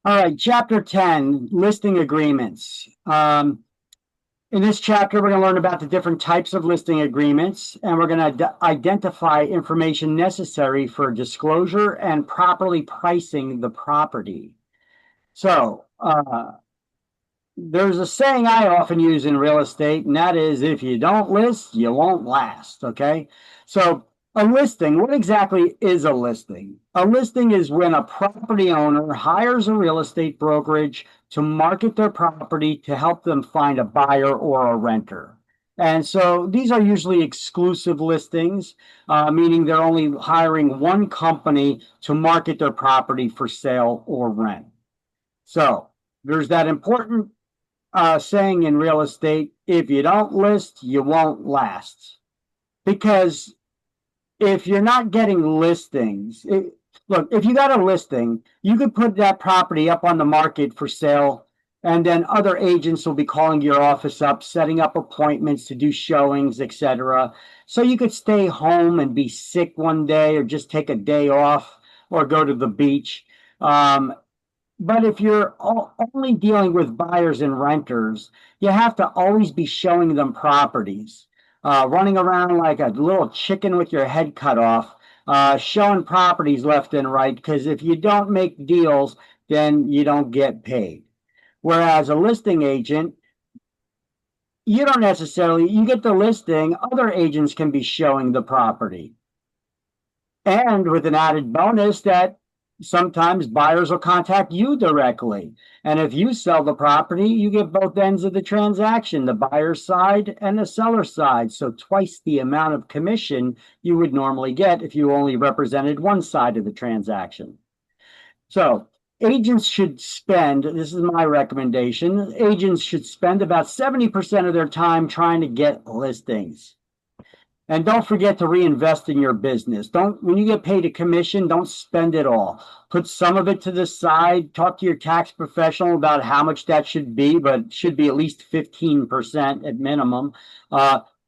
All right, chapter 10, listing agreements. In this chapter, we're going to learn about the different types of listing agreements, and we're going to identify information necessary for disclosure and properly pricing the property. So, there's a saying I often use in real estate, and that is if you don't list, you won't last. Okay. So, a listing, what exactly is a listing? A listing is when a property owner hires a real estate brokerage to market their property to help them find a buyer or a renter. And so these are usually exclusive listings, meaning they're only hiring one company to market their property for sale or rent. So there's that important saying in real estate, if you don't list, you won't last. Because if you're not getting listings, look, if you got a listing, you could put that property up on the market for sale, and then other agents will be calling your office up, setting up appointments to do showings, etc. So you could stay home and be sick one day or just take a day off or go to the beach. But if you're only dealing with buyers and renters, you have to always be showing them properties, running around like a little chicken with your head cut off, showing properties left and right, because if you don't make deals, then you don't get paid. Whereas a listing agent, you don't necessarily, you get the listing, other agents can be showing the property. And with an added bonus that sometimes buyers will contact you directly. And if you sell the property, you get both ends of the transaction, the buyer's side and the seller side. So twice the amount of commission you would normally get if you only represented one side of the transaction. So agents should spend, this is my recommendation, agents should spend about 70% of their time trying to get listings. And don't forget to reinvest in your business. When you get paid a commission, don't spend it all. Put some of it to the side. Talk to your tax professional about how much that should be, but it should be at least 15% at minimum.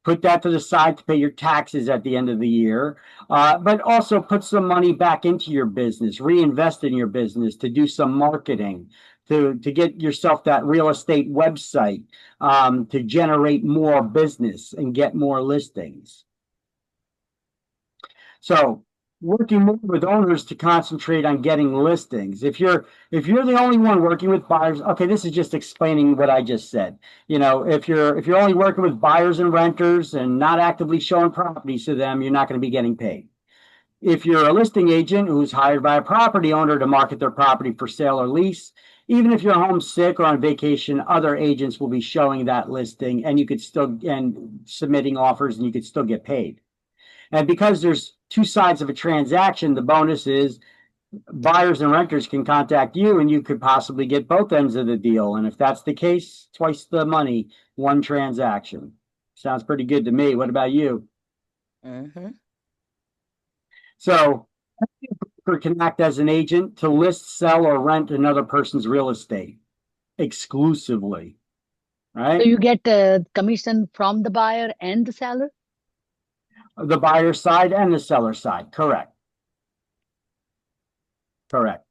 Put that to the side to pay your taxes at the end of the year. But also put some money back into your business, reinvest in your business to do some marketing, to get yourself that real estate website, to generate more business and get more listings. So working more with owners to concentrate on getting listings. If you're the only one working with buyers, okay, this is just explaining what I just said. You know, if you're only working with buyers and renters and not actively showing properties to them, you're not going to be getting paid. If you're a listing agent who's hired by a property owner to market their property for sale or lease, even if you're homesick or on vacation, other agents will be showing that listing and you could still and submitting offers and you could still get paid. And because there's two sides of a transaction, the bonus is buyers and renters can contact you and you could possibly get both ends of the deal. And if that's the case, twice the money, one transaction. Sounds pretty good to me. What about you? Mm-hmm. So, a broker can act as an agent to list, sell, or rent another person's real estate exclusively, So right? you get commission from the buyer and the seller? The buyer side and the seller side. Correct. Correct.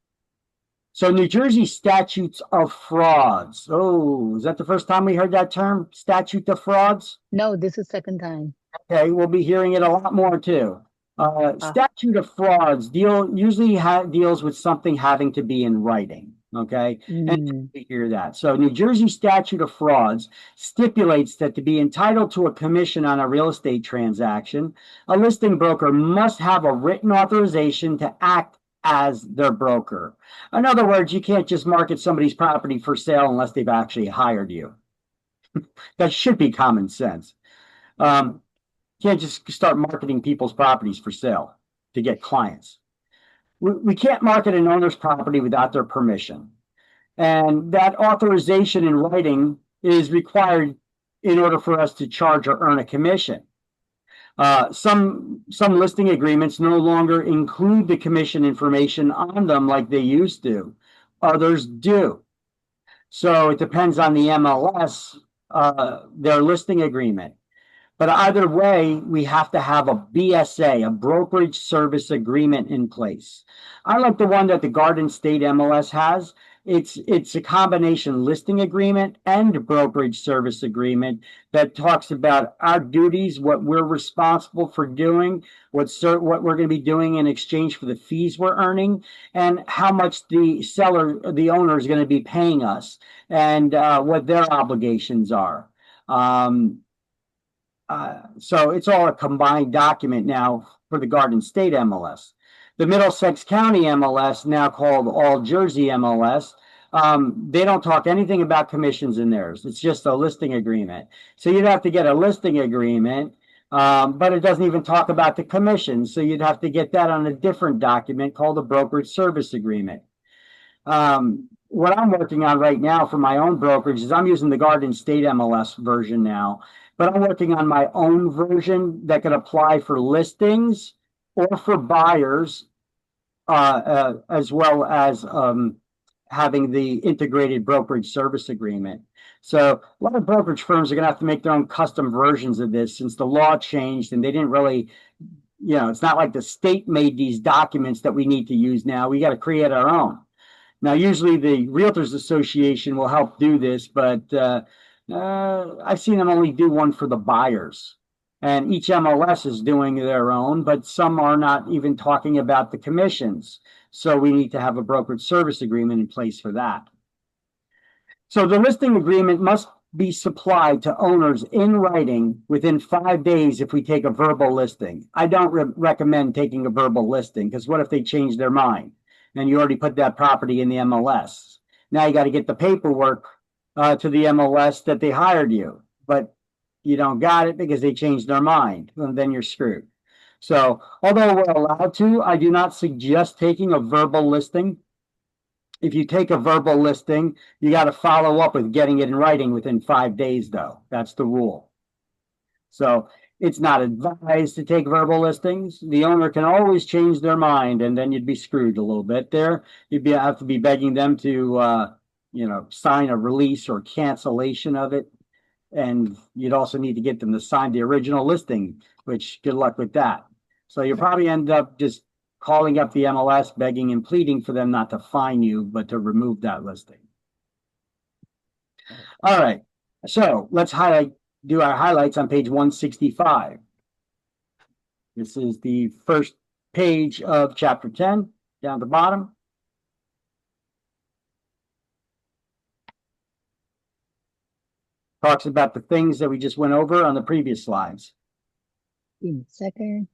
So New Jersey statutes of frauds. Oh, is that the first time we heard that term? Statute of frauds? No, this is second time. Okay, we'll be hearing it a lot more too. Ah, Statute of frauds usually deals with something having to be in writing. Okay, and mm. we hear that. So New Jersey statute of frauds stipulates that to be entitled to a commission on a real estate transaction, a listing broker must have a written authorization to act as their broker. In other words, you can't just market somebody's property for sale unless they've actually hired you. That should be common sense. Um, you can't just start marketing people's properties for sale to get clients. We can't market an owner's property without their permission. And that authorization in writing is required in order for us to charge or earn a commission. Some listing agreements no longer include the commission information on them like they used to. Others do. So it depends on the MLS, their listing agreement. But either way, we have to have a BSA, a brokerage service agreement in place. I like the one that the Garden State MLS has. It's a combination listing agreement and brokerage service agreement that talks about our duties, what we're responsible for doing, what we're going to be doing in exchange for the fees we're earning, and how much the owner is going to be paying us, and what their obligations are. So it's all a combined document now for the Garden State MLS. The Middlesex County MLS, now called All Jersey MLS, they don't talk anything about commissions in theirs. It's just a listing agreement. So you'd have to get a listing agreement, but it doesn't even talk about the commission. So you'd have to get that on a different document called a brokerage service agreement. What I'm working on right now for my own brokerage is I'm using the Garden State MLS version now, but I'm working on my own version that could apply for listings or for buyers, as well as having the integrated brokerage service agreement. So a lot of brokerage firms are going to have to make their own custom versions of this since the law changed and they didn't really, it's not like the state made these documents that we need to use now. We got to create our own. Now, usually the Realtors Association will help do this, but I've seen them only do one for the buyers. And each MLS is doing their own, but some are not even talking about the commissions. So we need to have a brokerage service agreement in place for that. So the listing agreement must be supplied to owners in writing within 5 days if we take a verbal listing. I don't recommend taking a verbal listing because what if they change their mind and you already put that property in the MLS? Now you got to get the paperwork to the MLS that they hired you, but you don't got it because they changed their mind, and then you're screwed. So although we're allowed to, I do not suggest taking a verbal listing. If you take a verbal listing, you got to follow up with getting it in writing within 5 days, though. That's the rule. So it's not advised to take verbal listings. The owner can always change their mind, and then you'd be screwed a little bit there. You'd have to be begging them to, sign a release or cancellation of it. And you'd also need to get them to sign the original listing, which good luck with that. So you'll probably end up just calling up the MLS, begging and pleading for them not to fine you, but to remove that listing. All right. So let's do our highlights on page 165. This is the first page of chapter 10, down at the bottom. Talks about the things that we just went over on the previous slides. Give me a second.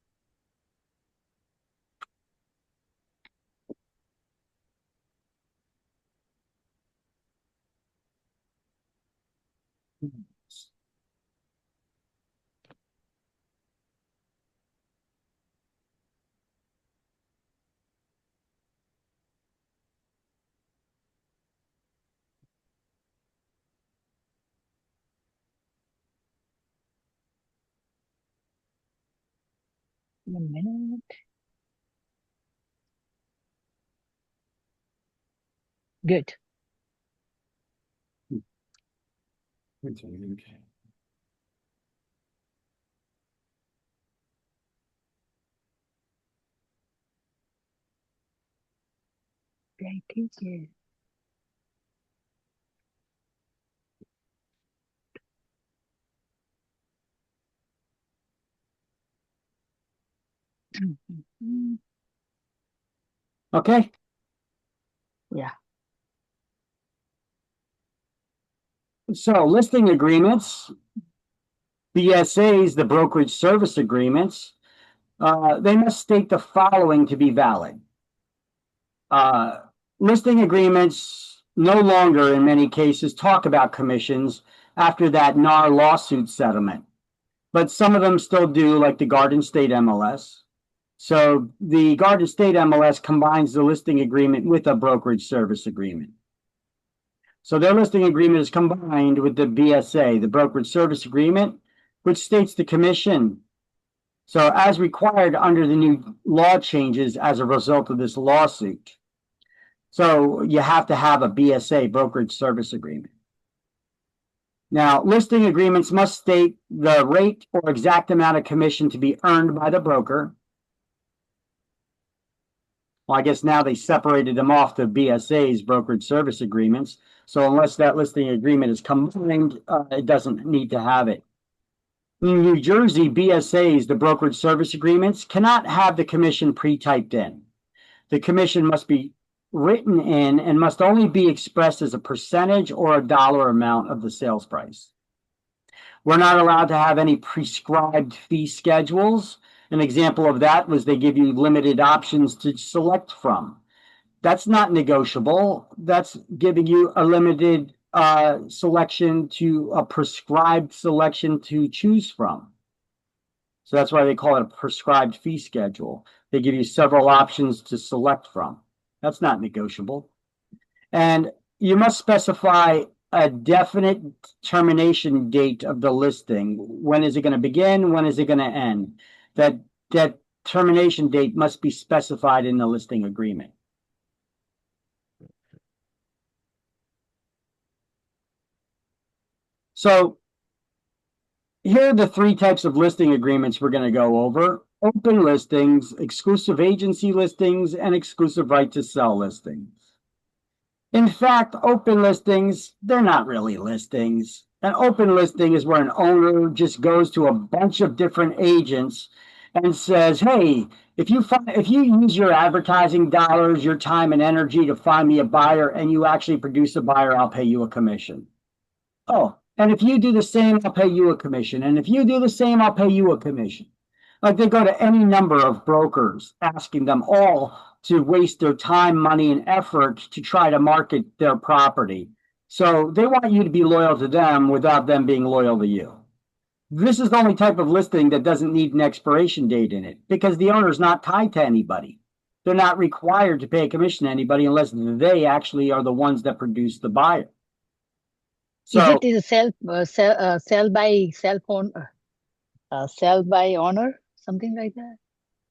A minute. Good. Okay. Great, thank you. Okay. Yeah. So listing agreements, BSAs, the brokerage service agreements, they must state the following to be valid. Listing agreements no longer, in many cases, talk about commissions after that NAR lawsuit settlement, but some of them still do, like the Garden State MLS. So the Garden State MLS combines the listing agreement with a brokerage service agreement. So their listing agreement is combined with the BSA, the brokerage service agreement, which states the commission. So as required under the new law changes as a result of this lawsuit. So you have to have a BSA, brokerage service agreement. Now, listing agreements must state the rate or exact amount of commission to be earned by the broker. Well, I guess now they separated them off to BSAs, brokerage service agreements. So unless that listing agreement is combined, it doesn't need to have it. In New Jersey, BSAs, the brokerage service agreements, cannot have the commission pre-typed in. The commission must be written in and must only be expressed as a percentage or a dollar amount of the sales price. We're not allowed to have any prescribed fee schedules. An example of that was they give you limited options to select from. That's not negotiable. That's giving you a limited selection to a prescribed selection to choose from. So that's why they call it a prescribed fee schedule. They give you several options to select from. That's not negotiable. And you must specify a definite termination date of the listing. When is it going to begin? When is it going to end? That termination date must be specified in the listing agreement. So here are the three types of listing agreements we're going to go over: open listings, exclusive agency listings, and exclusive right to sell listings. In fact, open listings, they're not really listings. An open listing is where an owner just goes to a bunch of different agents and says, hey, if you use your advertising dollars, your time and energy to find me a buyer, and you actually produce a buyer, I'll pay you a commission. Oh, and if you do the same, I'll pay you a commission. And if you do the same, I'll pay you a commission. Like they go to any number of brokers, asking them all to waste their time, money, and effort to try to market their property. So they want you to be loyal to them without them being loyal to you. This is the only type of listing that doesn't need an expiration date in it because the owner's not tied to anybody. They're not required to pay a commission to anybody unless they actually are the ones that produce the buyer. So, is it sell by cell phone, sell by owner, something like that?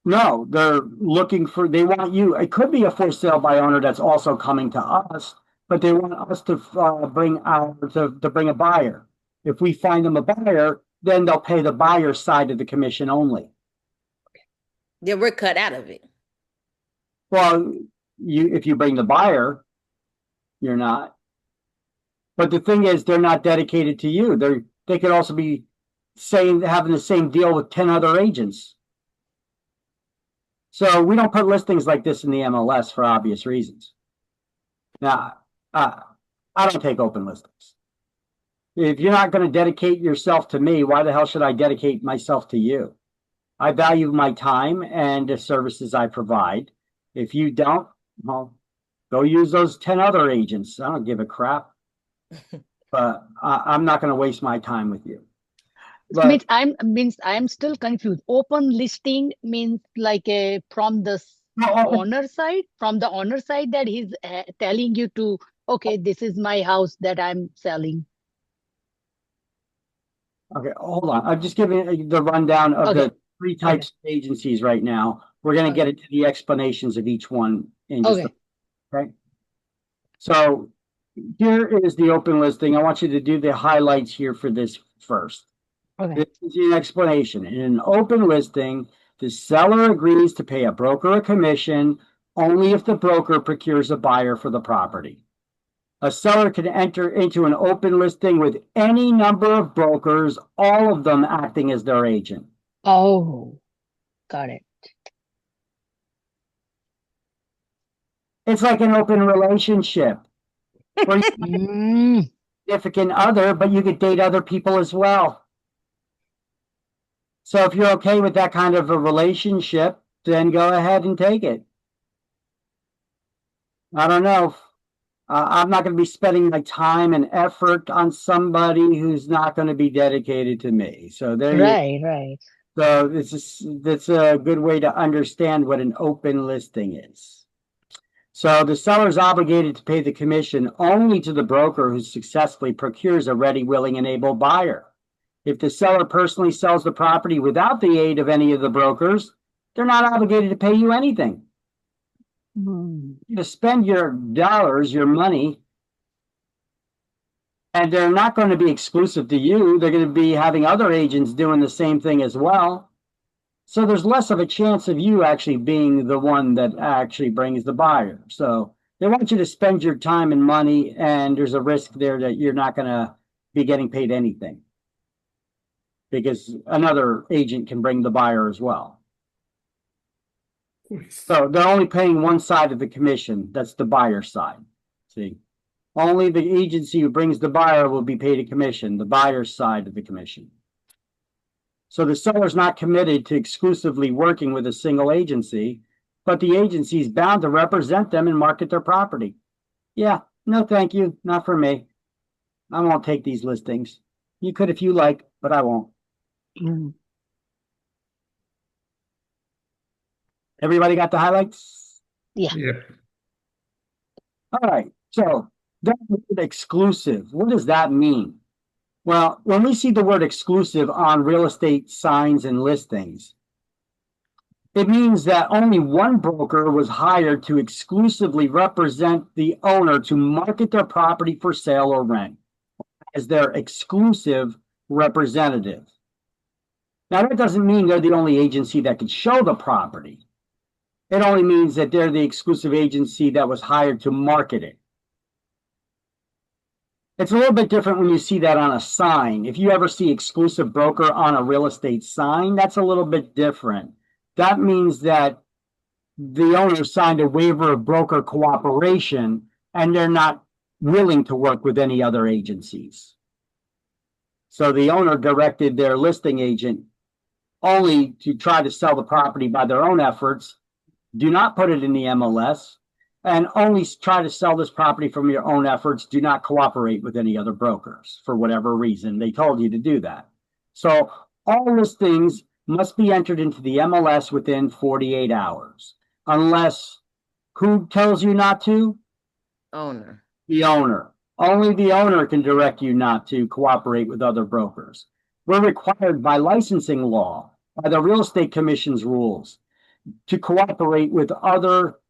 No, they're looking for, they want you, it could be a for sale by owner that's also coming to us, but they want us to bring a buyer. If we find them a buyer, then they'll pay the buyer side of the commission only. Then we're cut out of it. Well, if you bring the buyer, you're not. But the thing is, they're not dedicated to you. They could also be having the same deal with 10 other agents. So we don't put listings like this in the MLS for obvious reasons. Now, I don't take open listings. If you're not going to dedicate yourself to me, why the hell should I dedicate myself to you? I value my time and the services I provide. If you don't, well, go use those 10 other agents. I don't give a crap. But I'm not going to waste my time with you. But, I'm still confused. Open listing means like from the owner side, that he's telling you to, okay, this is my house that I'm selling. Okay, hold on. I'm just giving the rundown of the three types of agencies right now. We're going to get into the explanations of each one in just okay. So here is the open listing. I want you to do the highlights here for this first. Okay. This is an explanation. In an open listing, the seller agrees to pay a broker a commission only if the broker procures a buyer for the property. A seller can enter into an open listing with any number of brokers, all of them acting as their agent. Oh, got it. It's like an open relationship. Where you significant other, but you could date other people as well. So if you're okay with that kind of a relationship, then go ahead and take it. I don't know. I'm not going to be spending my time and effort on somebody who's not going to be dedicated to me. So there right. So that's a good way to understand what an open listing is. So the seller is obligated to pay the commission only to the broker who successfully procures a ready, willing, and able buyer. If the seller personally sells the property without the aid of any of the brokers, they're not obligated to pay you anything. To spend your dollars, your money, and they're not going to be exclusive to you. They're going to be having other agents doing the same thing as well. So there's less of a chance of you actually being the one that actually brings the buyer. So they want you to spend your time and money, and there's a risk there that you're not going to be getting paid anything because another agent can bring the buyer as well. So they're only paying one side of the commission. That's the buyer side. See, only the agency who brings the buyer will be paid a commission, the buyer's side of the commission. So the seller's not committed to exclusively working with a single agency, but the agency is bound to represent them and market their property. Yeah, no, thank you. Not for me. I won't take these listings. You could if you like, but I won't. Everybody got the highlights? Yeah. Yep. All right. So that word exclusive, what does that mean? Well, when we see the word exclusive on real estate signs and listings, it means that only one broker was hired to exclusively represent the owner to market their property for sale or rent as their exclusive representative. Now, that doesn't mean they're the only agency that can show the property. It only means that they're the exclusive agency that was hired to market it. It's a little bit different when you see that on a sign. If you ever see exclusive broker on a real estate sign, that's a little bit different. That means that the owner signed a waiver of broker cooperation and they're not willing to work with any other agencies. So the owner directed their listing agent only to try to sell the property by their own efforts. Do not put it in the MLS. And only try to sell this property from your own efforts. Do not cooperate with any other brokers for whatever reason. They told you to do that. So all listings must be entered into the MLS within 48 hours. Unless, who tells you not to? Owner. The owner. Only the owner can direct you not to cooperate with other brokers. We're required by licensing law, by the Real Estate Commission's rules, to cooperate with other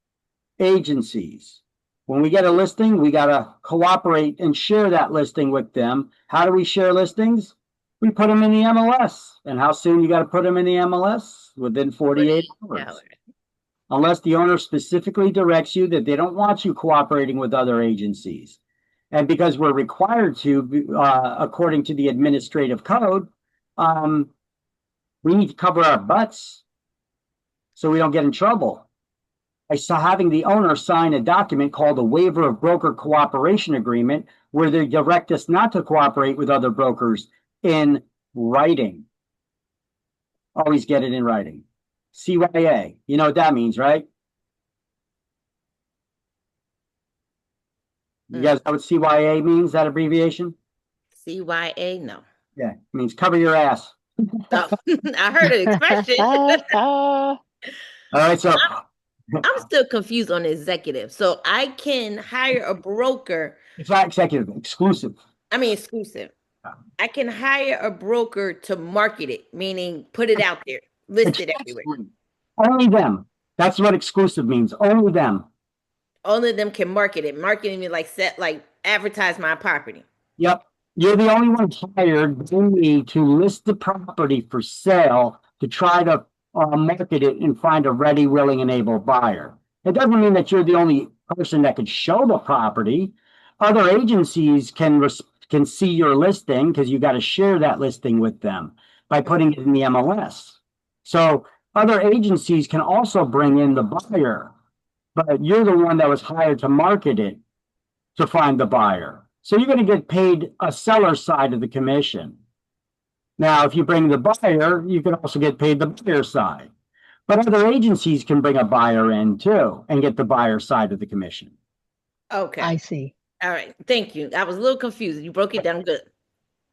agencies. When we get a listing, we got to cooperate and share that listing with them. How do we share listings? We put them in the MLS. And how soon you got to put them in the MLS? Within 48 hours. Unless the owner specifically directs you that they don't want you cooperating with other agencies. And because we're required to, according to the administrative code, we need to cover our butts so we don't get in trouble. By having the owner sign a document called a waiver of broker cooperation agreement, where they direct us not to cooperate with other brokers in writing. Always get it in writing. CYA, you know what that means, right? You guys know what CYA means, that abbreviation? CYA, no. Yeah, it means cover your ass. Oh, I heard an expression. All right, so I'm still confused on executive. So I can hire a broker. it's not executive, exclusive. I mean, exclusive. I can hire a broker to market it, meaning put it out there, list it everywhere. Only them. That's what exclusive means. Only them. Only of them can market it. Marketing me like advertise my property. Yep. You're the only one hired in me to list the property for sale to try to market it and find a ready, willing, and able buyer. It doesn't mean that you're the only person that could show the property. Other agencies can see your listing because you got to share that listing with them by putting it in the MLS. So other agencies can also bring in the buyer, but you're the one that was hired to market it to find the buyer. So you're going to get paid a seller's side of the commission. Now, if you bring the buyer, you can also get paid the buyer side. But other agencies can bring a buyer in too and get the buyer side of the commission. Okay. I see. All right. Thank you. I was a little confused. You broke it down good.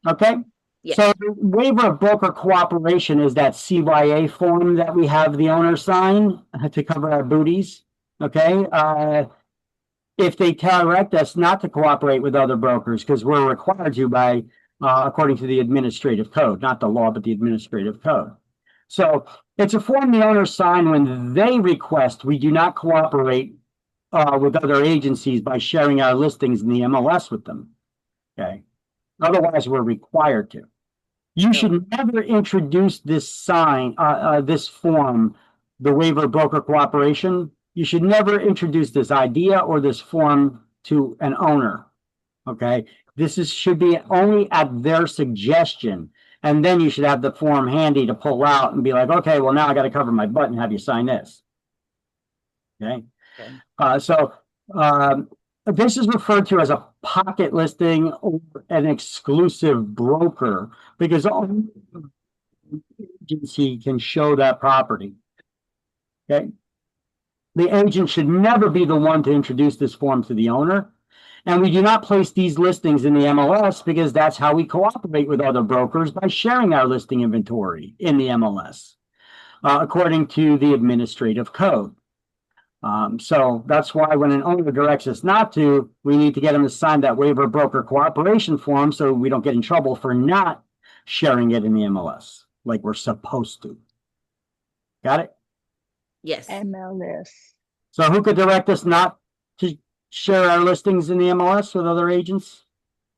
Okay? Yes. So the waiver of broker cooperation is that CYA form that we have the owner sign to cover our booties. Okay? If they direct us not to cooperate with other brokers, because we're required to by according to the administrative code, not the law, but the administrative code. So it's a form the owners sign when they request we do not cooperate with other agencies by sharing our listings in the MLS with them. Okay. Otherwise, we're required to. You should never introduce this sign, this form, the waiver of broker cooperation. You should never introduce this idea or this form to an owner. Okay, should be only at their suggestion, and then you should have the form handy to pull out and be like, okay, well now I got to cover my butt and have you sign this. Okay, so this is referred to as a pocket listing or an exclusive broker because only the agency can show that property. Okay, the agent should never be the one to introduce this form to the owner. And we do not place these listings in the MLS because that's how we cooperate with other brokers, by sharing our listing inventory in the MLS, according to the administrative code. So that's why when an owner directs us not to, we need to get them to sign that waiver of broker cooperation form so we don't get in trouble for not sharing it in the MLS like we're supposed to. Got it? Yes. MLS. So who could direct us not to share our listings in the MLS with other agents?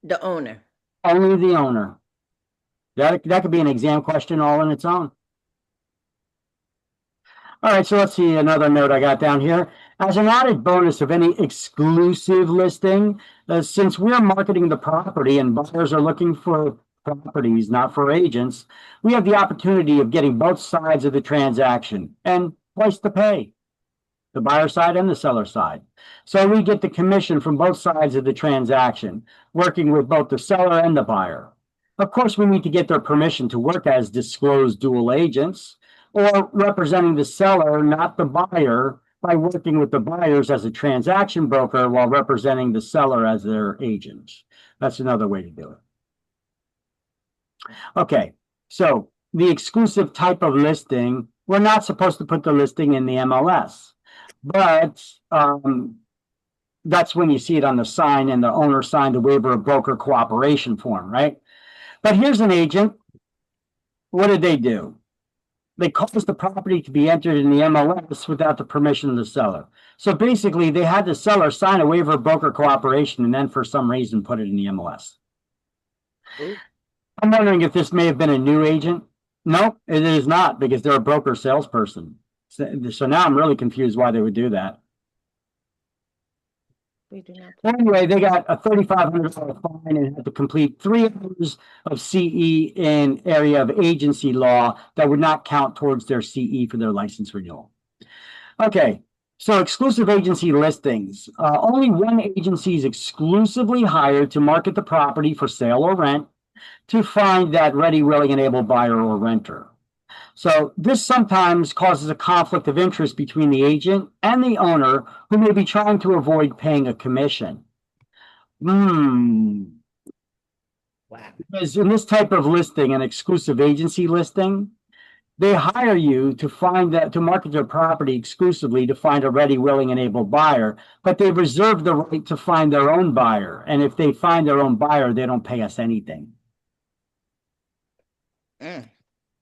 The owner. Only the owner. That could be an exam question all on its own. All right, so let's see another note I got down here. As an added bonus of any exclusive listing, since we're marketing the property and buyers are looking for properties, not for agents, we have the opportunity of getting both sides of the transaction and twice the pay, the buyer side and the seller side. So we get the commission from both sides of the transaction, working with both the seller and the buyer. Of course, we need to get their permission to work as disclosed dual agents, or representing the seller, not the buyer, by working with the buyers as a transaction broker while representing the seller as their agent. That's another way to do it. Okay, so the exclusive type of listing, we're not supposed to put the listing in the MLS, but that's when you see it on the sign and the owner signed the waiver of broker cooperation form, right? But here's an agent. What did they do? They caused the property to be entered in the MLS without the permission of the seller. So basically, they had the seller sign a waiver of broker cooperation and then for some reason put it in the MLS. Ooh. I'm wondering if this may have been a new agent. No, it is not, because they're a broker salesperson. So now I'm really confused why they would do that. We do not. Anyway, they got a $3,500 fine and had to complete 3 hours of CE in area of agency law that would not count towards their CE for their license renewal. Okay, so exclusive agency listings. Only one agency is exclusively hired to market the property for sale or rent to find that ready, willing, and able buyer or renter. So this sometimes causes a conflict of interest between the agent and the owner, who may be trying to avoid paying a commission. Wow. Because in this type of listing, an exclusive agency listing, they hire you to market their property exclusively to find a ready, willing, and able buyer, but they reserve the right to find their own buyer. And if they find their own buyer, they don't pay us anything.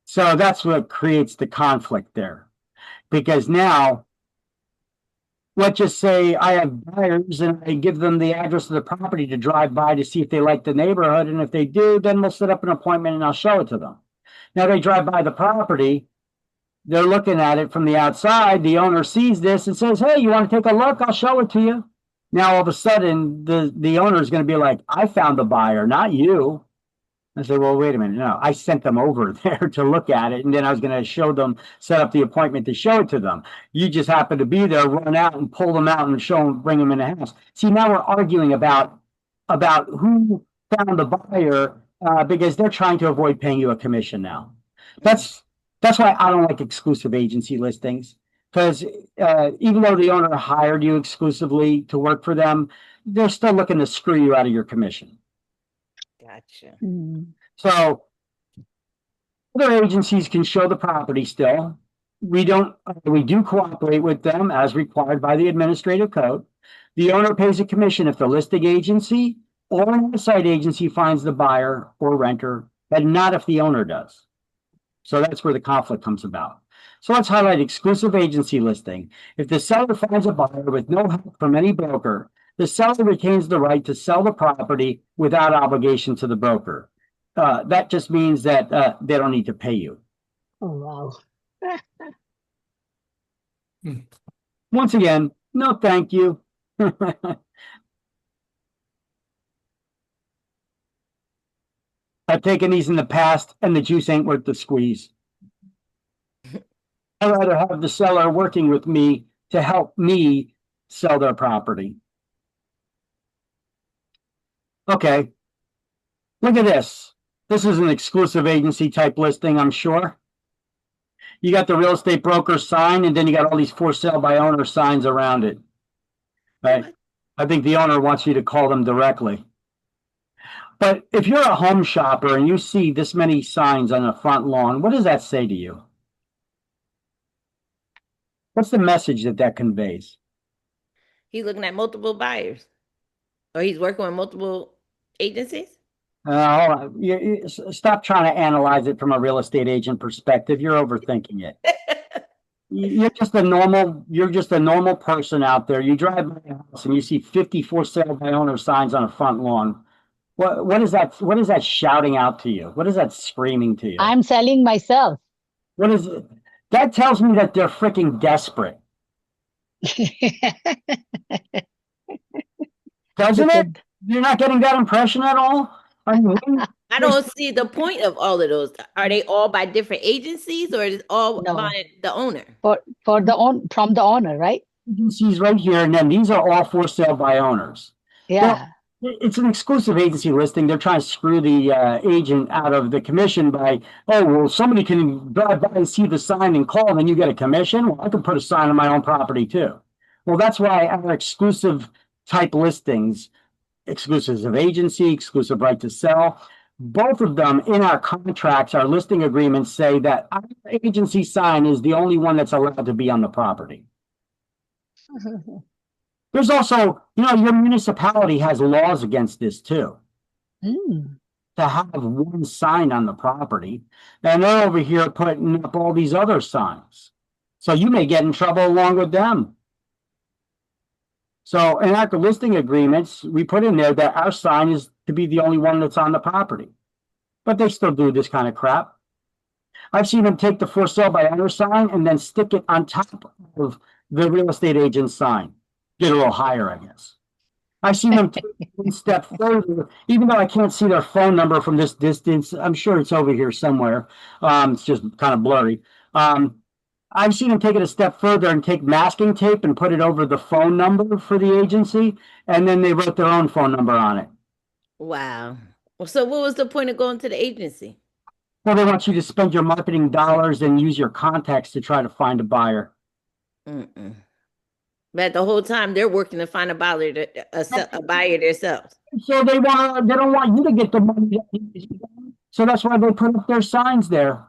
So that's what creates the conflict there. Because now, let's just say I have buyers and I give them the address of the property to drive by to see if they like the neighborhood. And if they do, then we'll set up an appointment and I'll show it to them. Now they drive by the property, they're looking at it from the outside. The owner sees this and says, hey, you want to take a look? I'll show it to you. Now, all of a sudden, the owner is going to be like, I found the buyer, not you. I said, well, wait a minute. No, I sent them over there to look at it. And then I was going to set up the appointment to show it to them. You just happen to be there, run out and pull them out and bring them in the house. See, now we're arguing about who found the buyer because they're trying to avoid paying you a commission now. That's why I don't like exclusive agency listings, because even though the owner hired you exclusively to work for them, they're still looking to screw you out of your commission. Gotcha. So other agencies can show the property still. We do cooperate with them as required by the administrative code. The owner pays a commission if the listing agency or an on-site agency finds the buyer or renter, but not if the owner does. So that's where the conflict comes about. So let's highlight exclusive agency listing. If the seller finds a buyer with no help from any broker, the seller retains the right to sell the property without obligation to the broker. that just means that they don't need to pay you. Oh, wow. Once again, no thank you. I've taken these in the past, and the juice ain't worth the squeeze. I'd rather have the seller working with me to help me sell their property. Okay. Look at this. This is an exclusive agency type listing, I'm sure. You got the real estate broker sign, and then you got all these for sale by owner signs around it. Right? I think the owner wants you to call them directly. But if you're a home shopper and you see this many signs on the front lawn, what does that say to you? What's the message that that conveys? He's looking at multiple buyers, or he's working with multiple agencies. Hold on. Stop trying to analyze it from a real estate agent perspective. You're overthinking it. You're just a normal person out there. You drive by a house and you see 50 for sale by owner signs on a front lawn. What is that shouting out to you? What is that screaming to you? I'm selling myself. What is it? That tells me that they're freaking desperate. Doesn't it? You're not getting that impression at all? I don't see the point of all of those. Are they all by different agencies, or is it all by the owner? From the owner, right? Agencies right here, and then these are all for sale by owners. Yeah. Well, it's an exclusive agency listing. They're trying to screw the agent out of the commission by, oh, well, somebody can drive by and see the sign and call, and then you get a commission. Well, I can put a sign on my own property too. Well, that's why our exclusive type listings, exclusives of agency, exclusive right to sell, both of them in our contracts, our listing agreements say that our agency sign is the only one that's allowed to be on the property. There's also, your municipality has laws against this too. To have one sign on the property, and they're over here putting up all these other signs. So you may get in trouble along with them. So in our listing agreements, we put in there that our sign is to be the only one that's on the property. But they still do this kind of crap. I've seen them take the for sale by owner sign and then stick it on top of the real estate agent's sign. Get a little higher, I guess. I've seen them take one step further, even though I can't see their phone number from this distance. I'm sure it's over here somewhere. It's just kind of blurry. I've seen them take it a step further and take masking tape and put it over the phone number for the agency, and then they wrote their own phone number on it. Wow. So what was the point of going to the agency? Well, they want you to spend your marketing dollars and use your contacts to try to find a buyer. But the whole time they're working to find a buyer themselves. So they don't want you to get the money. So that's why they put up their signs there.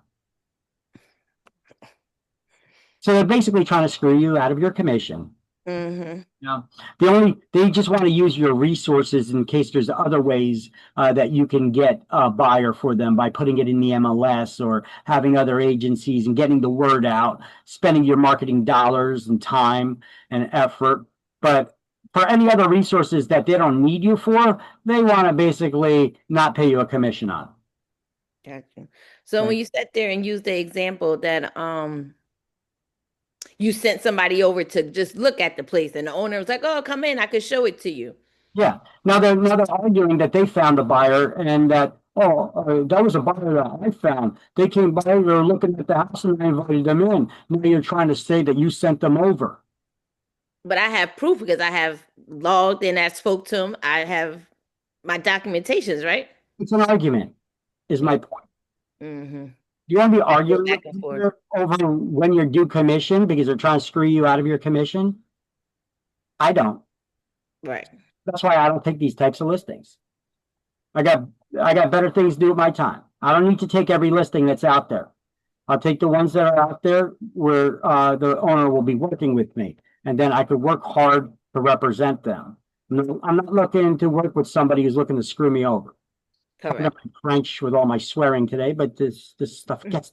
So they're basically trying to screw you out of your commission. They just want to use your resources in case there's other ways that you can get a buyer for them by putting it in the MLS or having other agencies and getting the word out, spending your marketing dollars and time and effort. But for any other resources that they don't need you for, they want to basically not pay you a commission on. Gotcha. So when you sat there and used the example that you sent somebody over to just look at the place, and the owner was like, "Oh, come in, I could show it to you." Yeah. Now they're arguing that they found a buyer and that that was a buyer that I found. They came by, they were looking at the house, and I invited them in. Now you're trying to say that you sent them over. But I have proof because I have logged and I spoke to them. I have my documentations, right? It's an argument, is my point. You want to be arguing over when you're due commission because they're trying to screw you out of your commission? I don't. Right. That's why I don't take these types of listings. I got better things to do with my time. I don't need to take every listing that's out there. I'll take the ones that are out there where the owner will be working with me, and then I could work hard to represent them. I'm not looking to work with somebody who's looking to screw me over. Correct. I'm not French with all my swearing today, but this stuff gets.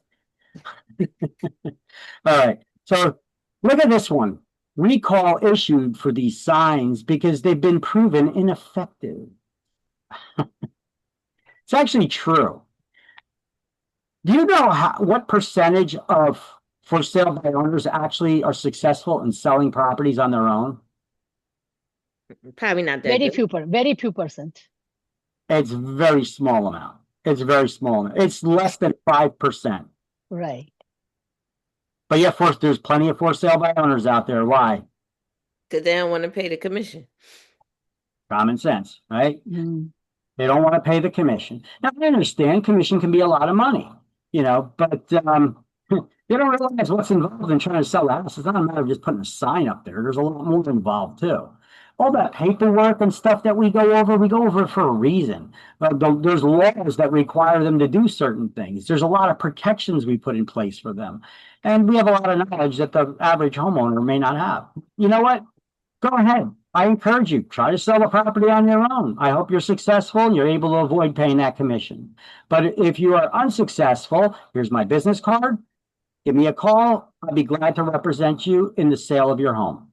All right. So look at this one. Recall issued for these signs because they've been proven ineffective. It's actually true. Do you know what percentage of for sale by owners actually are successful in selling properties on their own? Probably not that good. Very few percent. It's very small amount. It's very small. It's less than 5%. Right. But yeah, there's plenty of for sale by owners out there. Why? Because they don't want to pay the commission. Common sense, right? Mm. They don't want to pay the commission. Now, I understand commission can be a lot of money, but they don't realize what's involved in trying to sell the house. It's not a matter of just putting a sign up there. There's a lot more involved too. All that paperwork and stuff that we go over it for a reason. There's laws that require them to do certain things. There's a lot of protections we put in place for them. And we have a lot of knowledge that the average homeowner may not have. You know what? Go ahead. I encourage you, try to sell the property on your own. I hope you're successful and you're able to avoid paying that commission. But if you are unsuccessful, here's my business card. Give me a call. I'll be glad to represent you in the sale of your home.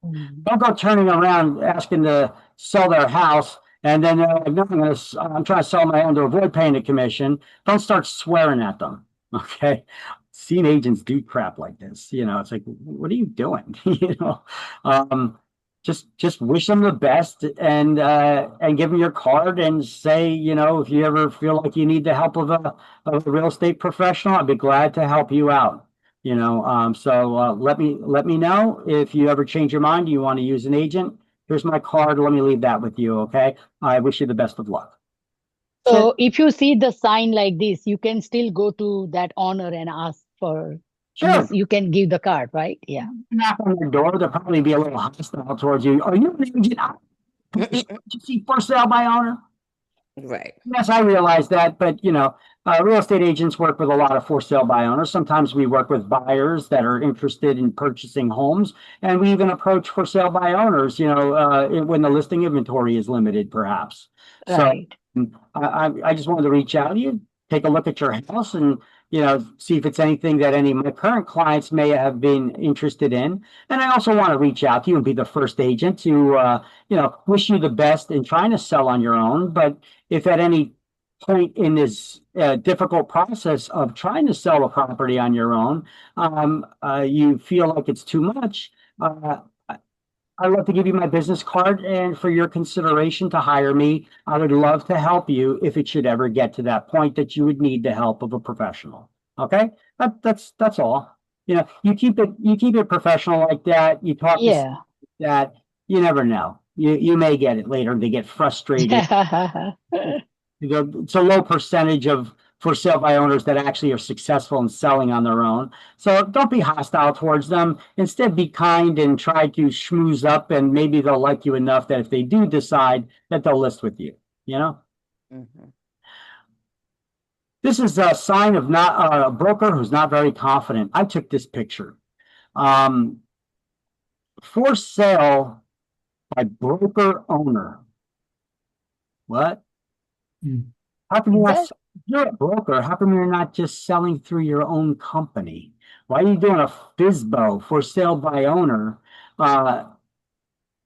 Don't go turning around asking to sell their house and then no, I'm trying to sell my own to avoid paying the commission. Don't start swearing at them. Okay. Seen agents do crap like this. It's like, what are you doing? Just wish them the best and give them your card and say, if you ever feel like you need the help of a real estate professional, I'd be glad to help you out. So let me know if you ever change your mind, you want to use an agent. Here's my card. Let me leave that with you. Okay. I wish you the best of luck. So if you see the sign like this, you can still go to that owner and ask for, Sure. you can give the card, right? Yeah. Knock on their door, they'll probably be a little hostile towards you. Are you an agent? You see for sale by owner? Right. Yes, I realize that, but real estate agents work with a lot of for sale by owners. Sometimes we work with buyers that are interested in purchasing homes, and we even approach for sale by owners, when the listing inventory is limited, perhaps. Right. So I just wanted to reach out to you, take a look at your house and, see if it's anything that any of my current clients may have been interested in. And I also want to reach out to you and be the first agent to, wish you the best in trying to sell on your own. But if at any point in this difficult process of trying to sell a property on your own, you feel like it's too much, I'd love to give you my business card and for your consideration to hire me. I would love to help you if it should ever get to that point that you would need the help of a professional. Okay, that's all. You keep it professional like that. You talk to that. You never know. You may get it later. They get frustrated. It's a low percentage of for sale by owners that actually are successful in selling on their own. So don't be hostile towards them. Instead, be kind and try to schmooze up, and maybe they'll like you enough that if they do decide that they'll list with you, This is a sign of not a broker who's not very confident. I took this picture. For sale by broker owner. What? How come you're a broker? How come you're not just selling through your own company? Why are you doing a FSBO, for sale by owner,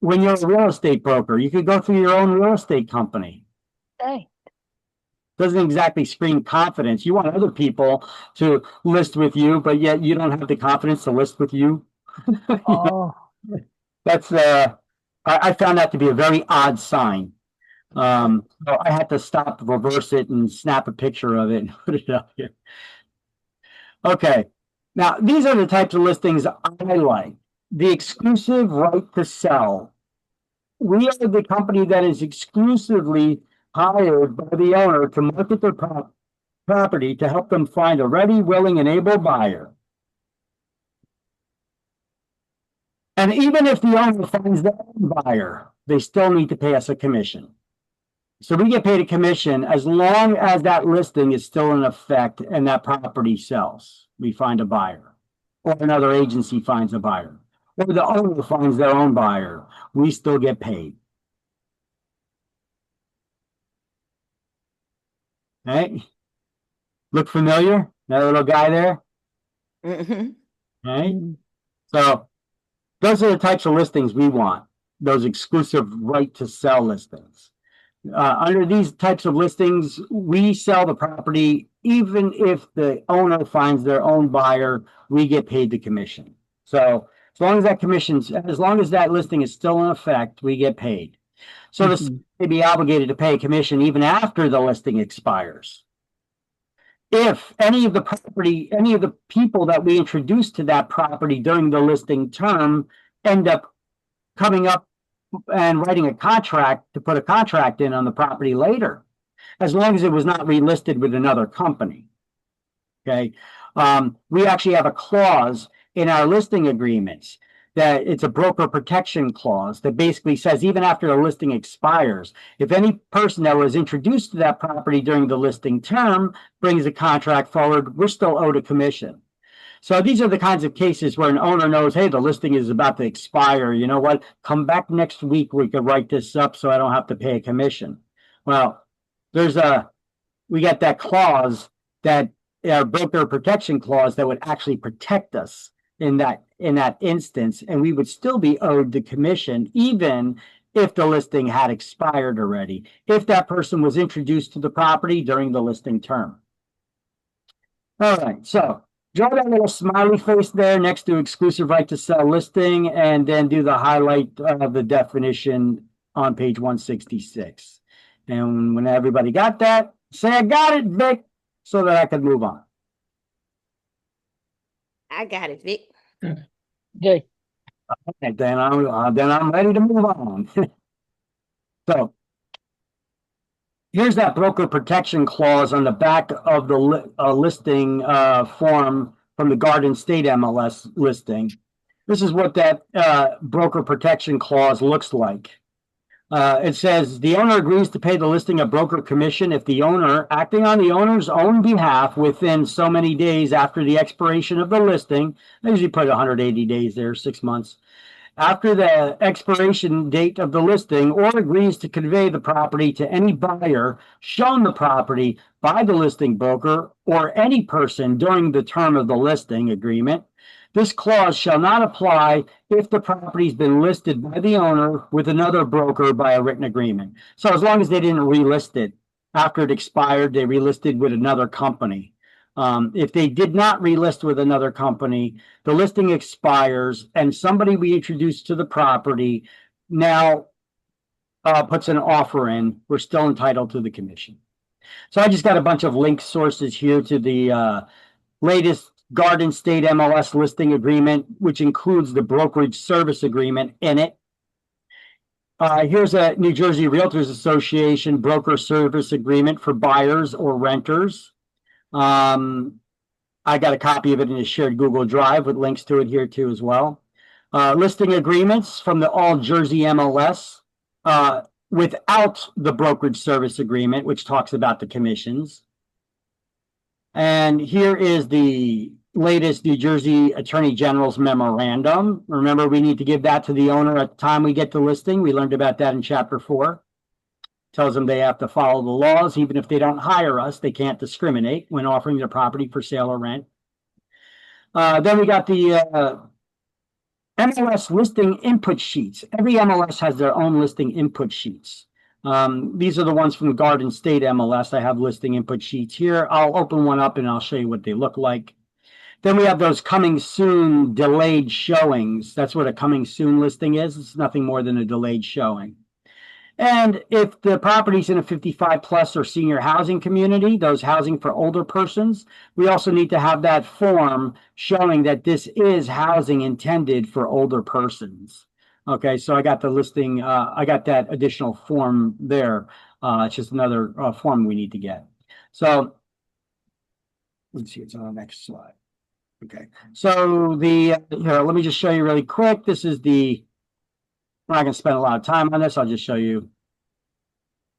when you're a real estate broker? You could go through your own real estate company. Right. Doesn't exactly scream confidence. You want other people to list with you, but yet you don't have the confidence to list with you. Oh. That's I found that to be a very odd sign. So I had to stop, reverse it, and snap a picture of it and put it up here. Okay. Now, these are the types of listings I like. The exclusive right to sell. We are the company that is exclusively hired by the owner to market their property to help them find a ready, willing, and able buyer. And even if the owner finds their own buyer, they still need to pay us a commission. So we get paid a commission as long as that listing is still in effect and that property sells. We find a buyer, or another agency finds a buyer, or the owner finds their own buyer. We still get paid. Okay. Look familiar? That little guy there? Okay. So those are the types of listings we want. Those exclusive right to sell listings. Under these types of listings, we sell the property. Even if the owner finds their own buyer, we get paid the commission. So as long as that listing is still in effect, we get paid. So the seller may be obligated to pay a commission even after the listing expires. If any of the people that we introduce to that property during the listing term end up coming up and writing a contract to put a contract in on the property later, as long as it was not relisted with another company. Okay. We actually have a clause in our listing agreements that it's a broker protection clause that basically says even after the listing expires, if any person that was introduced to that property during the listing term brings a contract forward, we're still owed a commission. So these are the kinds of cases where an owner knows, hey, the listing is about to expire. You know what? Come back next week. We could write this up so I don't have to pay a commission. Well, we got that clause, that our broker protection clause, that would actually protect us in that instance, and we would still be owed the commission even if the listing had expired already, if that person was introduced to the property during the listing term. All right, so draw that little smiley face there next to exclusive right to sell listing, and then do the highlight of the definition on page 166. And when everybody got that, say, I got it, Vic, so that I could move on. I got it, Vic. Good. Okay, then I'm ready to move on. So here's that broker protection clause on the back of the listing form from the Garden State MLS listing. This is what that broker protection clause looks like. It says the owner agrees to pay the listing a broker commission if the owner, acting on the owner's own behalf within so many days after the expiration of the listing, I usually put 180 days there, 6 months, after the expiration date of the listing, or agrees to convey the property to any buyer shown the property by the listing broker or any person during the term of the listing agreement. This clause shall not apply if the property's been listed by the owner with another broker by a written agreement. So as long as they didn't relist it after it expired, they relisted with another company. If they did not relist with another company, the listing expires, and somebody we introduced to the property now puts an offer in, we're still entitled to the commission. So I just got a bunch of link sources here to the latest Garden State MLS listing agreement, which includes the brokerage service agreement in it. Here's a New Jersey Realtors Association broker service agreement for buyers or renters. I got a copy of it in a shared Google Drive with links to it here too as well. Listing agreements from the All Jersey MLS without the brokerage service agreement, which talks about the commissions. And here is the latest New Jersey Attorney General's memorandum. Remember, we need to give that to the owner at the time we get the listing. We learned about that in Chapter 4. Tells them they have to follow the laws. Even if they don't hire us, they can't discriminate when offering their property for sale or rent. Then we got the MLS listing input sheets. Every MLS has their own listing input sheets. These are the ones from the Garden State MLS. I have listing input sheets here. I'll open one up and I'll show you what they look like. Then we have those coming soon delayed showings. That's what a coming soon listing is. It's nothing more than a delayed showing. And if the property's in a 55 plus or senior housing community, those housing for older persons, we also need to have that form showing that this is housing intended for older persons. Okay, so I got the listing, I got that additional form there. It's just another form we need to get. So let's see, it's on the next slide. Okay, so here, let me just show you really quick. This is I'm not going to spend a lot of time on this. I'll just show you.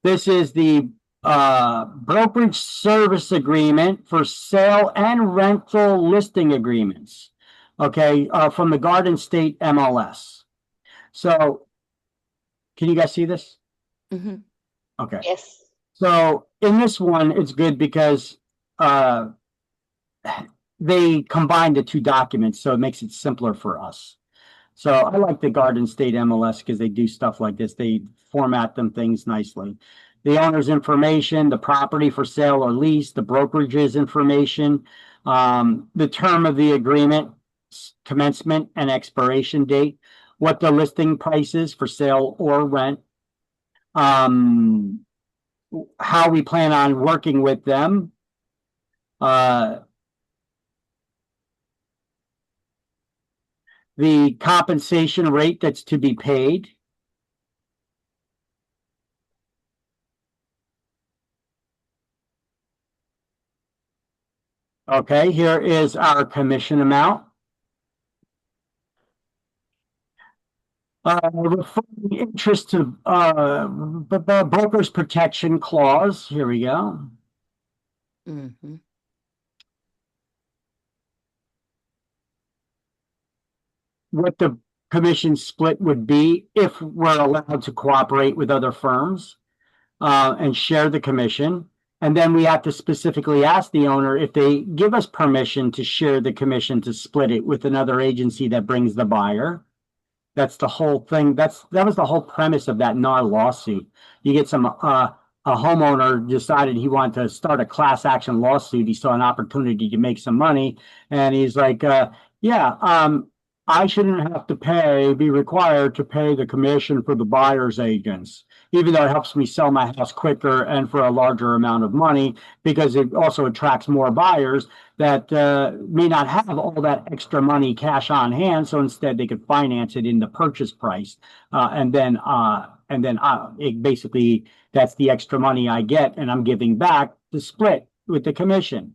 This is the brokerage service agreement for sale and rental listing agreements. Okay, from the Garden State MLS. So, can you guys see this? Mm-hmm. Okay. Yes. So in this one, it's good because they combine the two documents, so it makes it simpler for us. So I like the Garden State MLS because they do stuff like this. They format them things nicely. the owner's information, the property for sale or lease, the brokerage's information, the term of the agreement, commencement and expiration date, what the listing price is for sale or rent, how we plan on working with them, the compensation rate that's to be paid. Okay, here is our commission amount. Referring interest to the broker's protection clause. Here we go. Mhm. What the commission split would be if we're allowed to cooperate with other firms and share the commission. And then we have to specifically ask the owner if they give us permission to share the commission to split it with another agency that brings the buyer. That's the whole thing. That was the whole premise of that NAR lawsuit. You get a homeowner decided he wanted to start a class action lawsuit. He saw an opportunity to make some money, and he's like, I shouldn't have to be required to pay the commission for the buyer's agents, even though it helps me sell my house quicker and for a larger amount of money, because it also attracts more buyers that may not have all that extra money cash on hand. So instead they could finance it in the purchase price. And then it basically, that's the extra money I get and I'm giving back to split with the commission.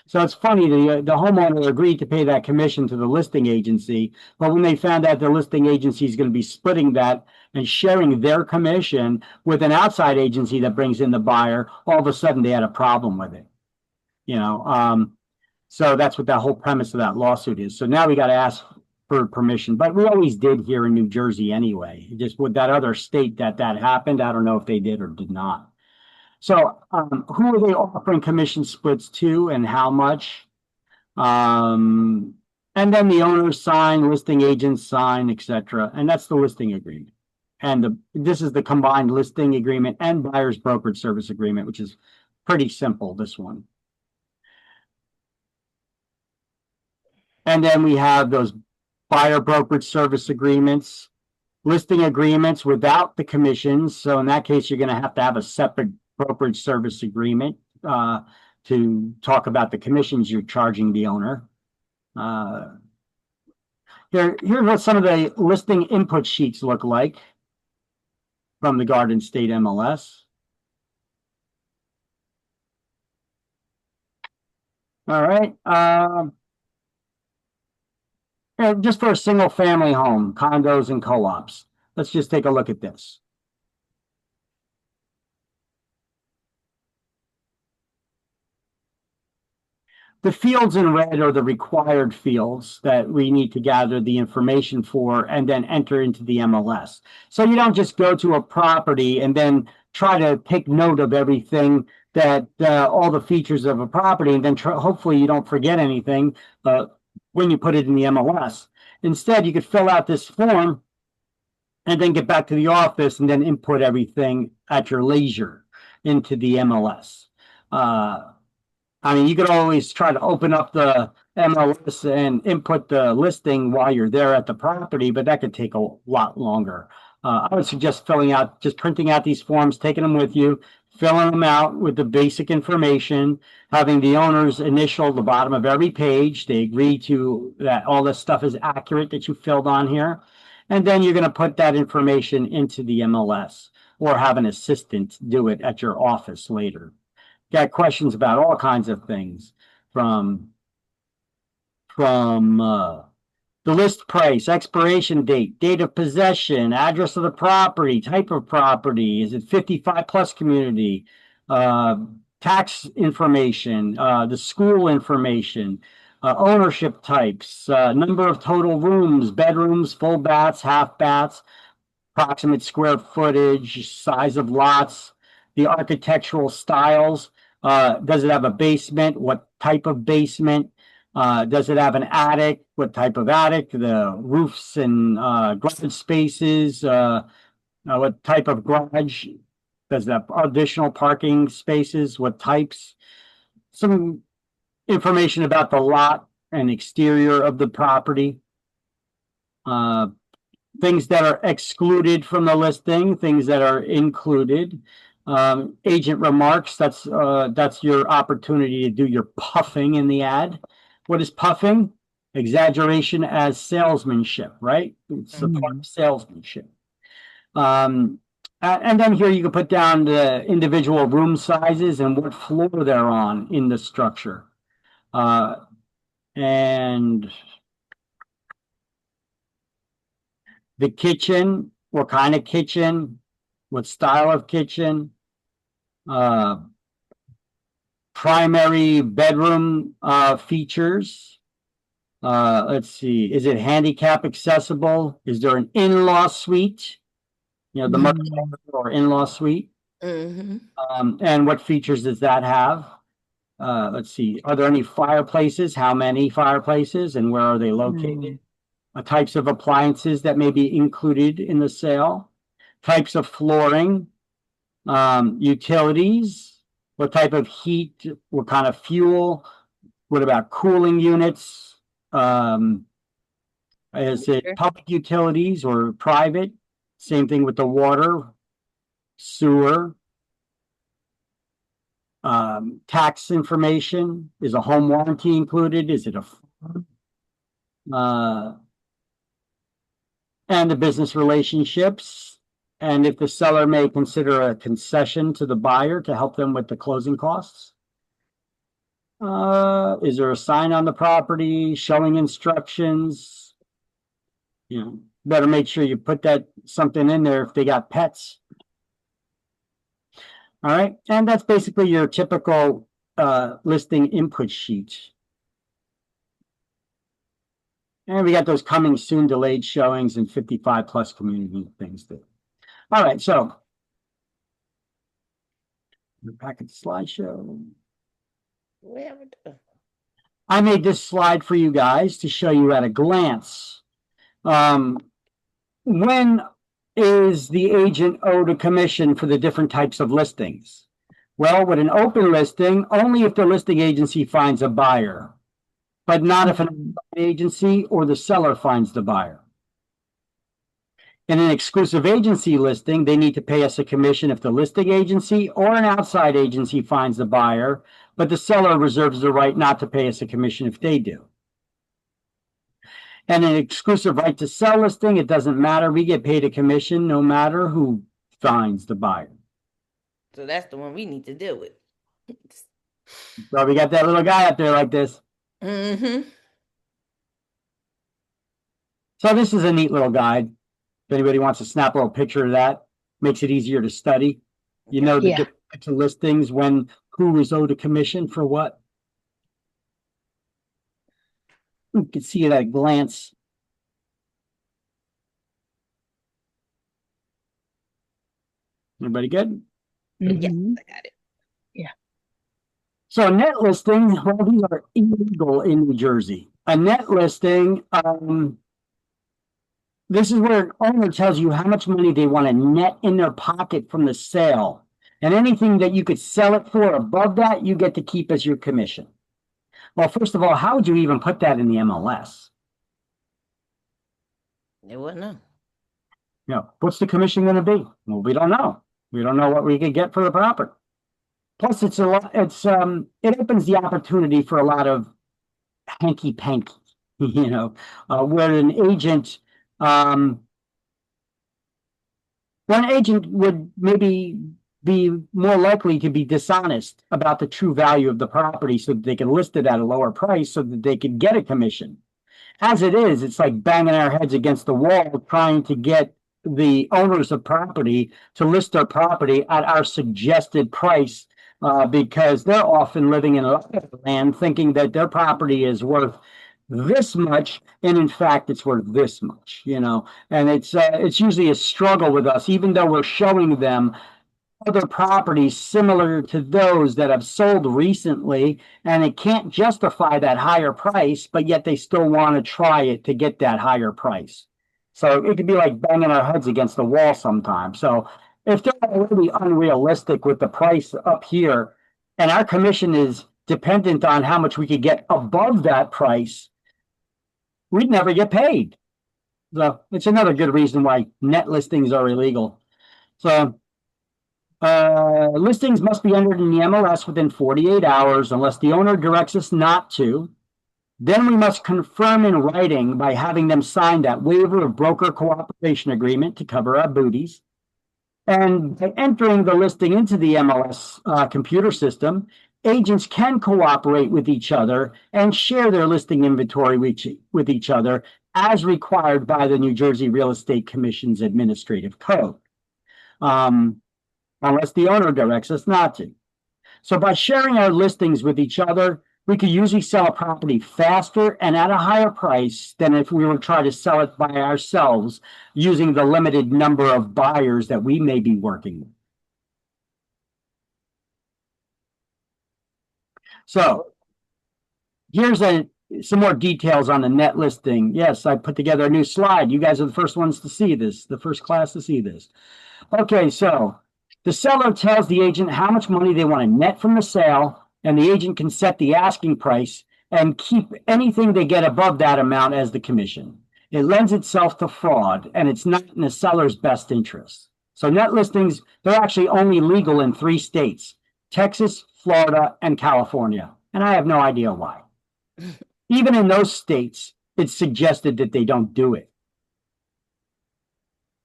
So it's funny, the homeowner agreed to pay that commission to the listing agency, but when they found out the listing agency is going to be splitting that and sharing their commission with an outside agency that brings in the buyer, all of a sudden they had a problem with it. So that's what that whole premise of that lawsuit is. So now we got to ask for permission, but we always did here in New Jersey anyway. Just with that other state that happened, I don't know if they did or did not. So who are they offering commission splits to and how much? And then the owners sign, listing agents sign, etc. And that's the listing agreement. And this is the combined listing agreement and buyer's brokerage service agreement, which is pretty simple, this one. And then we have those buyer brokerage service agreements, listing agreements without the commissions. So in that case, you're going to have a separate brokerage service agreement to talk about the commissions you're charging the owner. Here's what some of the listing input sheets look like from the Garden State MLS. All right. Just for a single family home, condos and co-ops. Let's just take a look at this. The fields in red are the required fields that we need to gather the information for and then enter into the MLS. So you don't just go to a property and then try to take note of everything that all the features of a property, and then hopefully you don't forget anything when you put it in the MLS. Instead, you could fill out this form and then get back to the office and then input everything at your leisure into the MLS. I mean, you could always try to open up the MLS and input the listing while you're there at the property, but that could take a lot longer. I would suggest just printing out these forms, taking them with you, filling them out with the basic information, having the owner's initial at the bottom of every page. They agree to that all this stuff is accurate that you filled on here. And then you're going to put that information into the MLS or have an assistant do it at your office later. Got questions about all kinds of things from the list price, expiration date, date of possession, address of the property, type of property, is it 55 plus community, tax information, the school information, ownership types, number of total rooms, bedrooms, full baths, half baths, approximate square footage, size of lots, the architectural styles. Does it have a basement? What type of basement? Does it have an attic? What type of attic? The roofs and garage spaces? What type of garage? Does that additional parking spaces? What types? Some information about the lot and exterior of the property. Things that are excluded from the listing, things that are included. Agent remarks, that's your opportunity to do your puffing in the ad. What is puffing? Exaggeration as salesmanship, right? It's a part of salesmanship. And then here you can put down the individual room sizes and what floor they're on in the structure. And the kitchen, what kind of kitchen, what style of kitchen, primary bedroom features. Let's see, is it handicap accessible? Is there an in-law suite? You know, the mother or in-law suite. And what features does that have? Let's see, are there any fireplaces? How many fireplaces and where are they located? Types of appliances that may be included in the sale, types of flooring, utilities, what type of heat, what kind of fuel, what about cooling units? Is it public utilities or private? Same thing with the water, sewer, tax information. Is a home warranty included? Is it a and the business relationships, and if the seller may consider a concession to the buyer to help them with the closing costs. Is there a sign on the property showing instructions? You know, better make sure you put that something in there if they got pets. All right, and that's basically your typical listing input sheet. And we got those coming soon delayed showings and 55 plus community things there. All right, so back at the slideshow. I made this slide for you guys to show you at a glance. When is the agent owed a commission for the different types of listings? Well, with an open listing, only if the listing agency finds a buyer, but not if an agency or the seller finds the buyer. In an exclusive agency listing, they need to pay us a commission if the listing agency or an outside agency finds the buyer, but the seller reserves the right not to pay us a commission if they do. And an exclusive right to sell listing, it doesn't matter. We get paid a commission no matter who finds the buyer. So that's the one we need to deal with. So we got that little guy up there like this. Mm-hmm. So this is a neat little guide. If anybody wants to snap a little picture of that, makes it easier to study. You know, the different types of listings, when, who is owed a commission for what. You can see it at a glance. Everybody good? Yes, I got it. So a net listing, well, these are illegal in New Jersey. A net listing, this is where an owner tells you how much money they want to net in their pocket from the sale. And anything that you could sell it for above that, you get to keep as your commission. Well, first of all, how would you even put that in the MLS? They wouldn't know. You know, what's the commission going to be? Well, we don't know. We don't know what we could get for the property. Plus, it opens the opportunity for a lot of hanky panky, you know, where an agent would maybe be more likely to be dishonest about the true value of the property so that they can list it at a lower price so that they can get a commission. As it is, it's like banging our heads against the wall trying to get the owners of property to list their property at our suggested price, because they're often living in a land thinking that their property is worth this much, and in fact, it's worth this much, you know. And it's usually a struggle with us, even though we're showing them other properties similar to those that have sold recently, and it can't justify that higher price, but yet they still want to try it to get that higher price. So it could be like banging our heads against the wall sometimes. So if they're already unrealistic with the price up here, and our commission is dependent on how much we could get above that price, we'd never get paid. So it's another good reason why net listings are illegal. So listings must be entered in the MLS within 48 hours unless the owner directs us not to. Then we must confirm in writing by having them sign that waiver of broker cooperation agreement to cover our booties. And by entering the listing into the MLS computer system, agents can cooperate with each other and share their listing inventory with each other as required by the New Jersey Real Estate Commission's administrative code, unless the owner directs us not to. So by sharing our listings with each other, we could usually sell a property faster and at a higher price than if we were trying to sell it by ourselves using the limited number of buyers that we may be working with. So here's some more details on the net listing. Yes, I put together a new slide. You guys are the first ones to see this, the first class to see this. Okay, so the seller tells the agent how much money they want to net from the sale, and the agent can set the asking price and keep anything they get above that amount as the commission. It lends itself to fraud, and it's not in the seller's best interest. So net listings, they're actually only legal in 3 states, Texas, Florida, and California. And I have no idea why. Even in those states, it's suggested that they don't do it.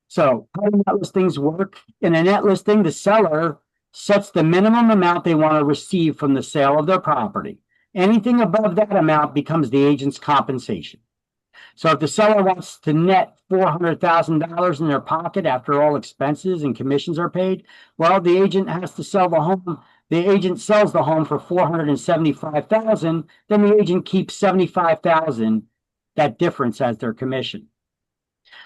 So how do net listings work? In a net listing, the seller sets the minimum amount they want to receive from the sale of their property. Anything above that amount becomes the agent's compensation. So if the seller wants to net $400,000 in their pocket after all expenses and commissions are paid, well, the agent has to sell the home. The agent sells the home for $475,000, then the agent keeps $75,000, that difference as their commission.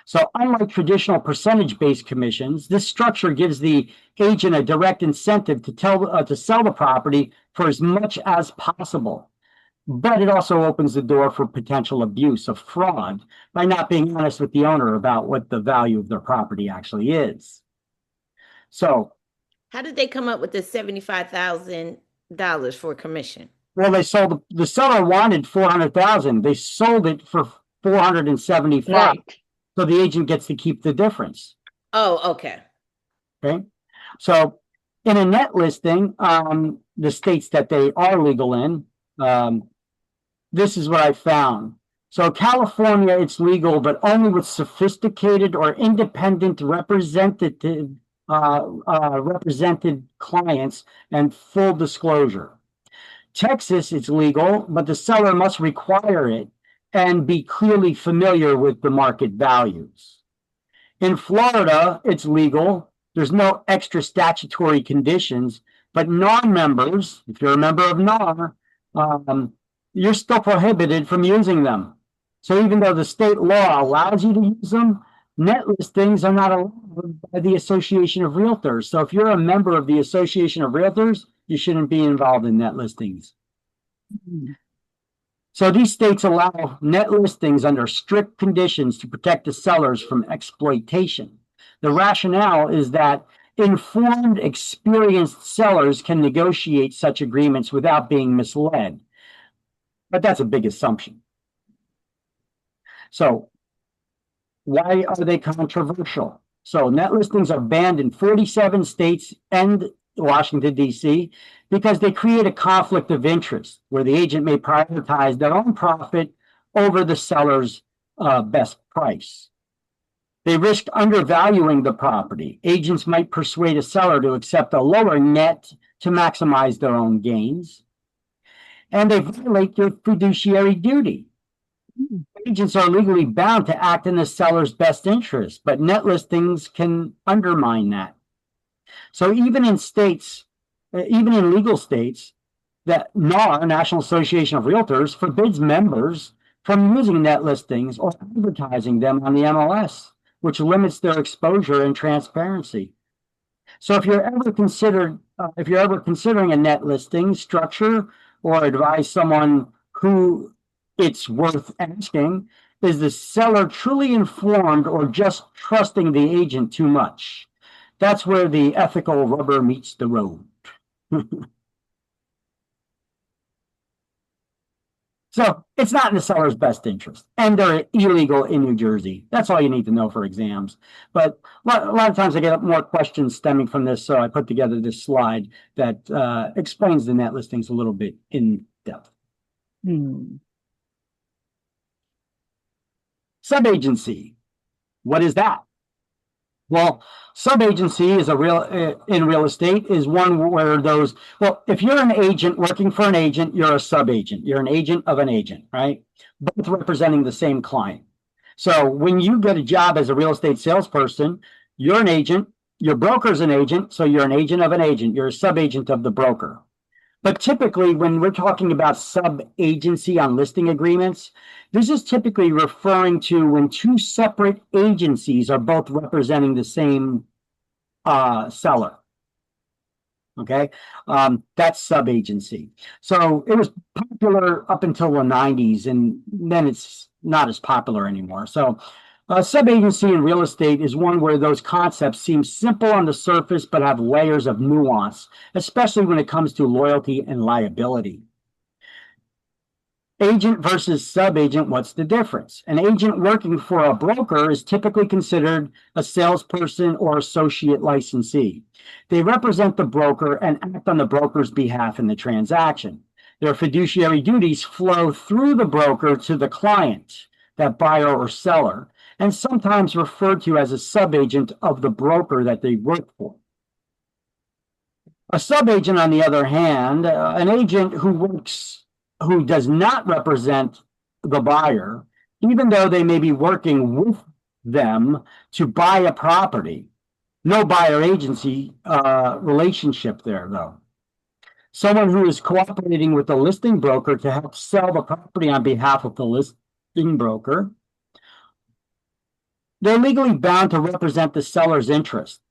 So unlike traditional percentage-based commissions, this structure gives the agent a direct incentive to sell the property for as much as possible. But it also opens the door for potential abuse of fraud by not being honest with the owner about what the value of their property actually is. So how did they come up with the $75,000 for commission? Well, they sold the seller wanted $400,000. They sold it for $475,000. Right. So the agent gets to keep the difference. Oh, okay. Okay. So in a net listing, the states that they are legal in, this is what I found. So California, it's legal, but only with sophisticated or independent represented clients and full disclosure. Texas, it's legal, but the seller must require it and be clearly familiar with the market values. In Florida, it's legal. There's no extra statutory conditions, but non-members, if you're a member of NAR, you're still prohibited from using them. So even though the state law allows you to use them, net listings are not allowed by the Association of Realtors. So if you're a member of the Association of Realtors, you shouldn't be involved in net listings. So these states allow net listings under strict conditions to protect the sellers from exploitation. The rationale is that informed, experienced sellers can negotiate such agreements without being misled. But that's a big assumption. So why are they controversial? So net listings are banned in 47 states and Washington, D.C., because they create a conflict of interest where the agent may prioritize their own profit over the seller's best price. They risk undervaluing the property. Agents might persuade a seller to accept a lower net to maximize their own gains. And they violate their fiduciary duty. Agents are legally bound to act in the seller's best interest, but net listings can undermine that. So even in states, even in legal states, that NAR, National Association of Realtors, forbids members from using net listings or advertising them on the MLS, which limits their exposure and transparency. So if you're ever considering a net listing structure or advise someone who it's worth asking, is the seller truly informed or just trusting the agent too much? That's where the ethical rubber meets the road. So it's not in the seller's best interest, and they're illegal in New Jersey. That's all you need to know for exams. But a lot of times I get more questions stemming from this, so I put together this slide that explains the net listings a little bit in depth. Subagency. What is that? Well, subagency is in real estate is one where if you're an agent working for an agent, you're a subagent. You're an agent of an agent, right? Both representing the same client. So when you get a job as a real estate salesperson, you're an agent, your broker's an agent, so you're an agent of an agent. You're a subagent of the broker. But typically, when we're talking about sub-agency on listing agreements, this is typically referring to when two separate agencies are both representing the same seller. Okay, that's sub-agency. So it was popular up until the 90s, and then it's not as popular anymore. So sub-agency in real estate is one where those concepts seem simple on the surface, but have layers of nuance, especially when it comes to loyalty and liability. Agent versus sub-agent, what's the difference? An agent working for a broker is typically considered a salesperson or associate licensee. They represent the broker and act on the broker's behalf in the transaction. Their fiduciary duties flow through the broker to the client, that buyer or seller, and sometimes referred to as a subagent of the broker that they work for. A subagent, on the other hand, an agent who does not represent the buyer, even though they may be working with them to buy a property. No buyer agency relationship there, though. Someone who is cooperating with the listing broker to help sell the property on behalf of the listing broker. They're legally bound to represent the seller's interest,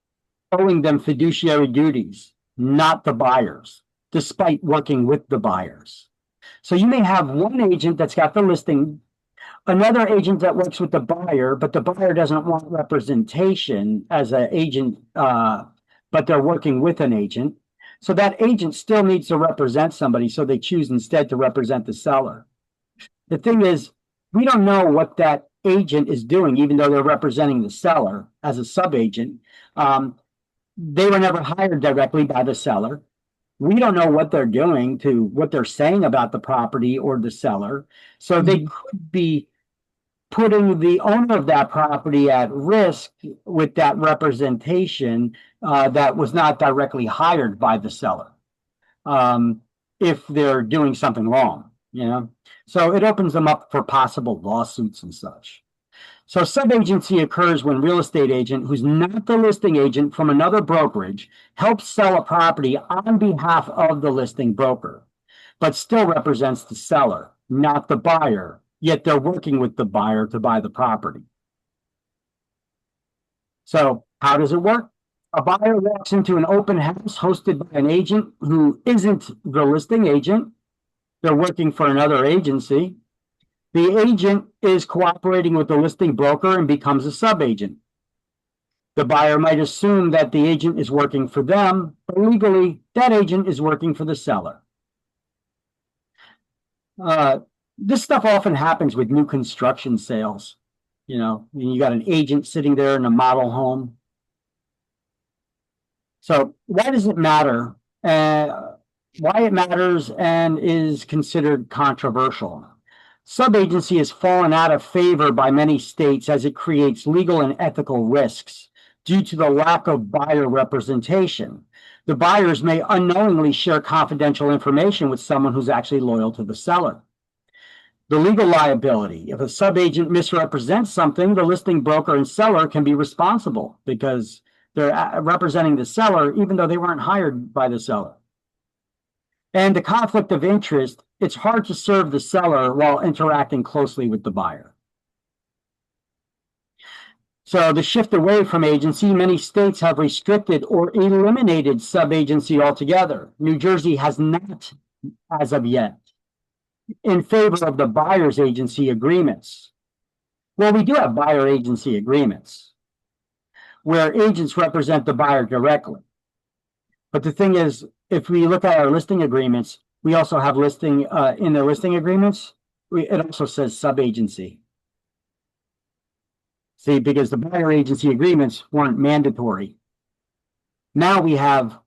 owing them fiduciary duties, not the buyers, despite working with the buyers. So you may have one agent that's got the listing, another agent that works with the buyer, but the buyer doesn't want representation as an agent, but they're working with an agent. So that agent still needs to represent somebody, so they choose instead to represent the seller. The thing is, we don't know what that agent is doing, even though they're representing the seller as a subagent. They were never hired directly by the seller. We don't know what they're doing to what they're saying about the property or the seller. So they could be putting the owner of that property at risk with that representation that was not directly hired by the seller, if they're doing something wrong, you know? So it opens them up for possible lawsuits and such. So subagency occurs when real estate agent who's not the listing agent from another brokerage helps sell a property on behalf of the listing broker, but still represents the seller, not the buyer, yet they're working with the buyer to buy the property. So how does it work? A buyer walks into an open house hosted by an agent who isn't the listing agent. They're working for another agency. The agent is cooperating with the listing broker and becomes a subagent. The buyer might assume that the agent is working for them, but legally, that agent is working for the seller. This stuff often happens with new construction sales. You know, you got an agent sitting there in a model home. So why does it matter? Why it matters and is considered controversial. Subagency has fallen out of favor by many states as it creates legal and ethical risks due to the lack of buyer representation. The buyers may unknowingly share confidential information with someone who's actually loyal to the seller. The legal liability. If a subagent misrepresents something, the listing broker and seller can be responsible because they're representing the seller even though they weren't hired by the seller. And the conflict of interest, it's hard to serve the seller while interacting closely with the buyer. So the shift away from agency, many states have restricted or eliminated subagency altogether. New Jersey has not as of yet, in favor of the buyer's agency agreements. Well, we do have buyer agency agreements. where agents represent the buyer directly. But the thing is, if we look at our listing agreements, we also have listing in the listing agreements, it also says sub-agency. See, because the buyer agency agreements weren't mandatory. Now we have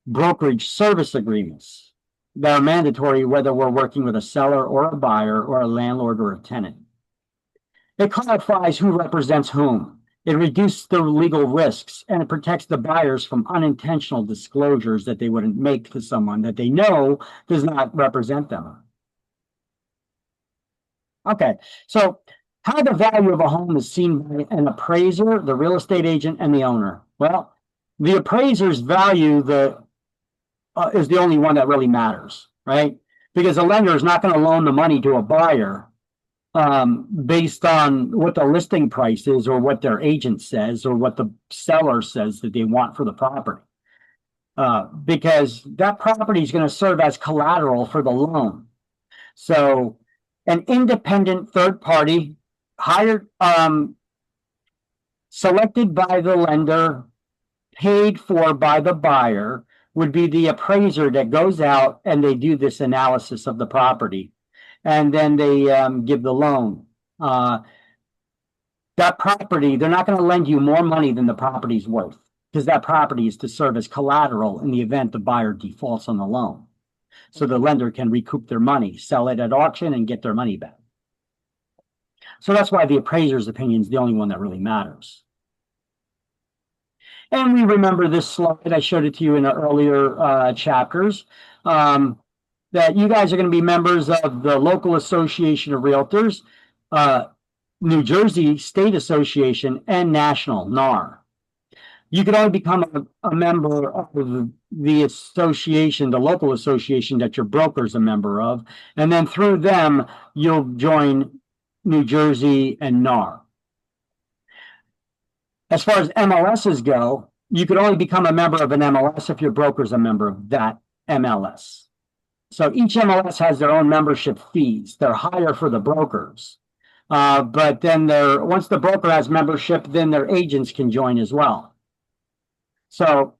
brokerage service agreements that are mandatory whether we're working with a seller or a buyer or a landlord or a tenant. It clarifies who represents whom. It reduces the legal risks, and it protects the buyers from unintentional disclosures that they wouldn't make to someone that they know does not represent them. Okay, so how the value of a home is seen by an appraiser, the real estate agent, and the owner. Well, the appraiser's value is the only one that really matters, right? Because a lender is not going to loan the money to a buyer based on what the listing price is or what their agent says or what the seller says that they want for the property. Because that property is going to serve as collateral for the loan. So an independent third party hired, selected by the lender, paid for by the buyer, would be the appraiser that goes out and they do this analysis of the property. And then they give the loan. That property, they're not going to lend you more money than the property's worth, because that property is to serve as collateral in the event the buyer defaults on the loan. So the lender can recoup their money, sell it at auction, and get their money back. So that's why the appraiser's opinion is the only one that really matters. And we remember this slide. I showed it to you in the earlier chapters. That you guys are going to be members of the local association of realtors, New Jersey State Association, and National, NAR. You can only become a member of the association, the local association that your broker's a member of, and then through them, you'll join New Jersey and NAR. As far as MLSs go, you could only become a member of an MLS if your broker's a member of that MLS. So each MLS has their own membership fees. They're higher for the brokers. But then once the broker has membership, then their agents can join as well. So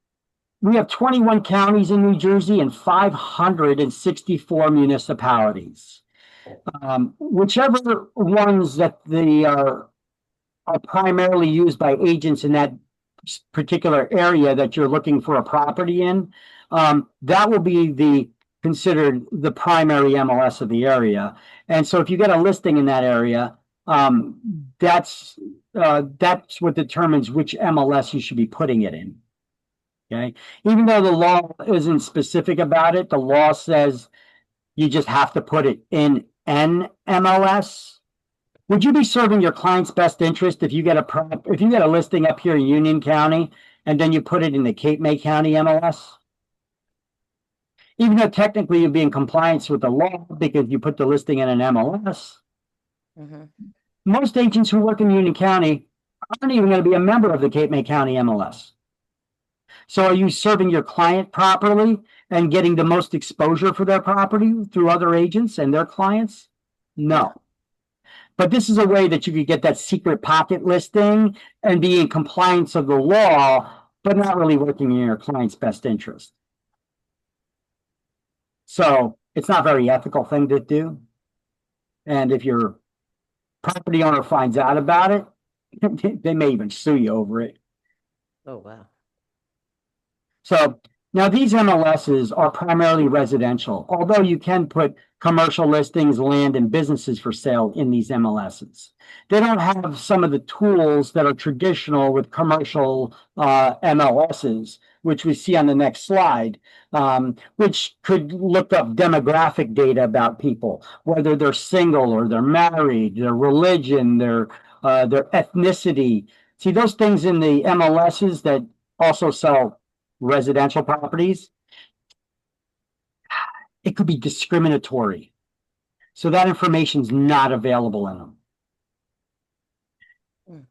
we have 21 counties in New Jersey and 564 municipalities. Whichever ones that are primarily used by agents in that particular area that you're looking for a property in, that will be considered the primary MLS of the area. And so if you get a listing in that area, that's what determines which MLS you should be putting it in. Okay. Even though the law isn't specific about it, the law says you just have to put it in an MLS. Would you be serving your client's best interest if you get a listing up here in Union County and then you put it in the Cape May County MLS? Even though technically you'd be in compliance with the law because you put the listing in an MLS, most agents who work in Union County aren't even going to be a member of the Cape May County MLS. So are you serving your client properly and getting the most exposure for their property through other agents and their clients? No. But this is a way that you could get that secret pocket listing and be in compliance of the law, but not really working in your client's best interest. So it's not a very ethical thing to do. And if your property owner finds out about it, they may even sue you over it. Oh, wow. So now these MLSs are primarily residential, although you can put commercial listings, land, and businesses for sale in these MLSs. They don't have some of the tools that are traditional with commercial MLSs, which we see on the next slide, which could look up demographic data about people, whether they're single or they're married, their religion, their ethnicity. See, those things in the MLSs that also sell residential properties, it could be discriminatory. So that information is not available in them.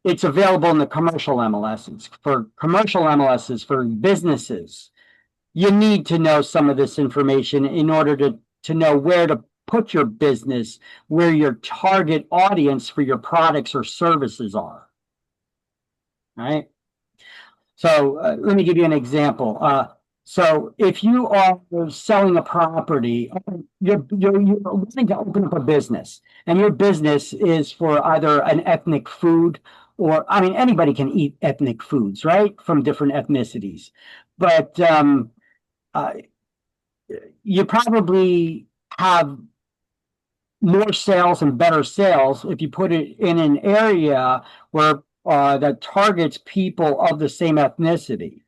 It's available in the commercial MLSs. For commercial MLSs, for businesses, you need to know some of this information in order to know where to put your business, where your target audience for your products or services are. Right? So let me give you an example. So if you are selling a property, you're wanting to open up a business, and your business is for either an ethnic food or, I mean, anybody can eat ethnic foods, right? From different ethnicities. But uh, you probably have more sales and better sales if you put it in an area where that targets people of the same ethnicity.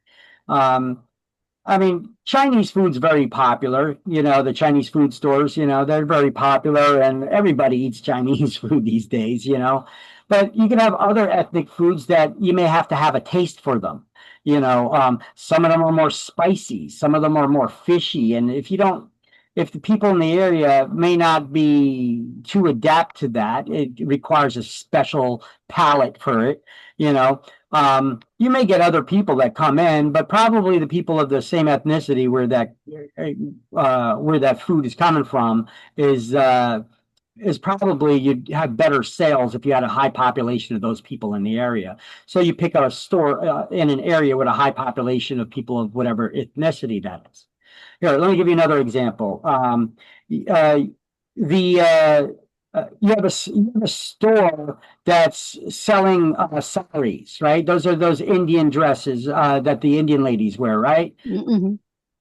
Um, I mean, Chinese food's very popular. You know, the Chinese food stores, you know, they're very popular and everybody eats Chinese food these days, you know. But you can have other ethnic foods that you may have to have a taste for them. You know, some of them are more spicy, some of them are more fishy. And if the people in the area may not be too adapt to that, it requires a special palate for it, you know. You may get other people that come in, but probably the people of the same ethnicity where that food is coming from is probably you'd have better sales if you had a high population of those people in the area. So you pick up a store in an area with a high population of people of whatever ethnicity that is. Here, let me give you another example. Uh, the you have a store that's selling saris, right? Those are those Indian dresses that the Indian ladies wear, right? Mm-hmm.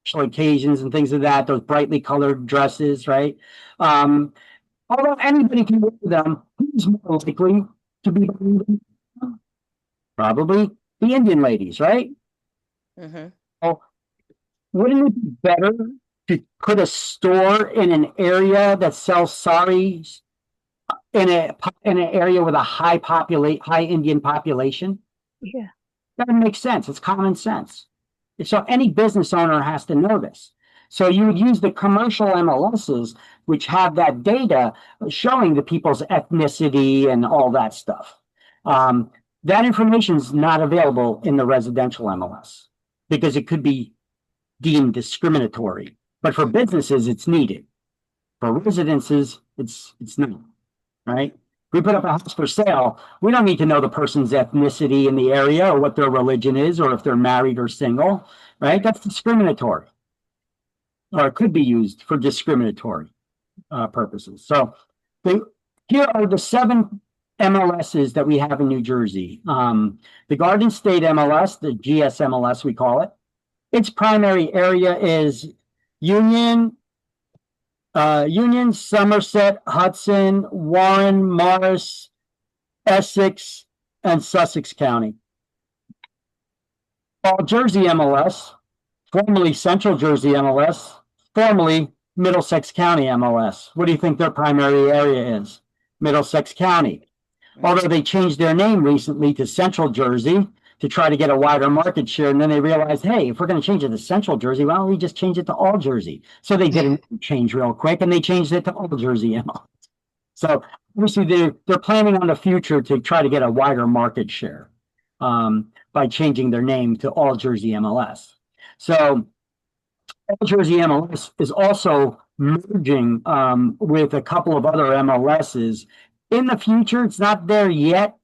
Special occasions and things of that. Those brightly colored dresses, right? Um, Although anybody can wear them, who's more likely to be buying them? Probably the Indian ladies, right? Mm-hmm. Oh, wouldn't it be better to put a store in an area that sells saris in an area with a high Indian population? Yeah. That makes sense. It's common sense. So any business owner has to know this. So you would use the commercial MLSs, which have that data showing the people's ethnicity and all that stuff. That information is not available in the residential MLS because it could be deemed discriminatory. But for businesses, it's needed. For residences, it's not, right? We put up a house for sale. We don't need to know the person's ethnicity in the area or what their religion is or if they're married or single, right? That's discriminatory, or it could be used for discriminatory purposes. So here are the 7 MLSs that we have in New Jersey. The Garden State MLS, the GSMLS we call it. Its primary area is Union, Somerset, Hudson, Warren, Morris, Essex, and Sussex County. All Jersey MLS, formerly Central Jersey MLS, formerly Middlesex County MLS. What do you think their primary area is? Middlesex County. Although they changed their name recently to Central Jersey to try to get a wider market share, and then they realized, hey, if we're going to change it to Central Jersey, why don't we just change it to All Jersey? So they didn't change real quick, and they changed it to All Jersey MLS. So obviously they're planning on the future to try to get a wider market share by changing their name to All Jersey MLS. So All Jersey MLS is also merging with a couple of other MLSs. In the future, it's not there yet,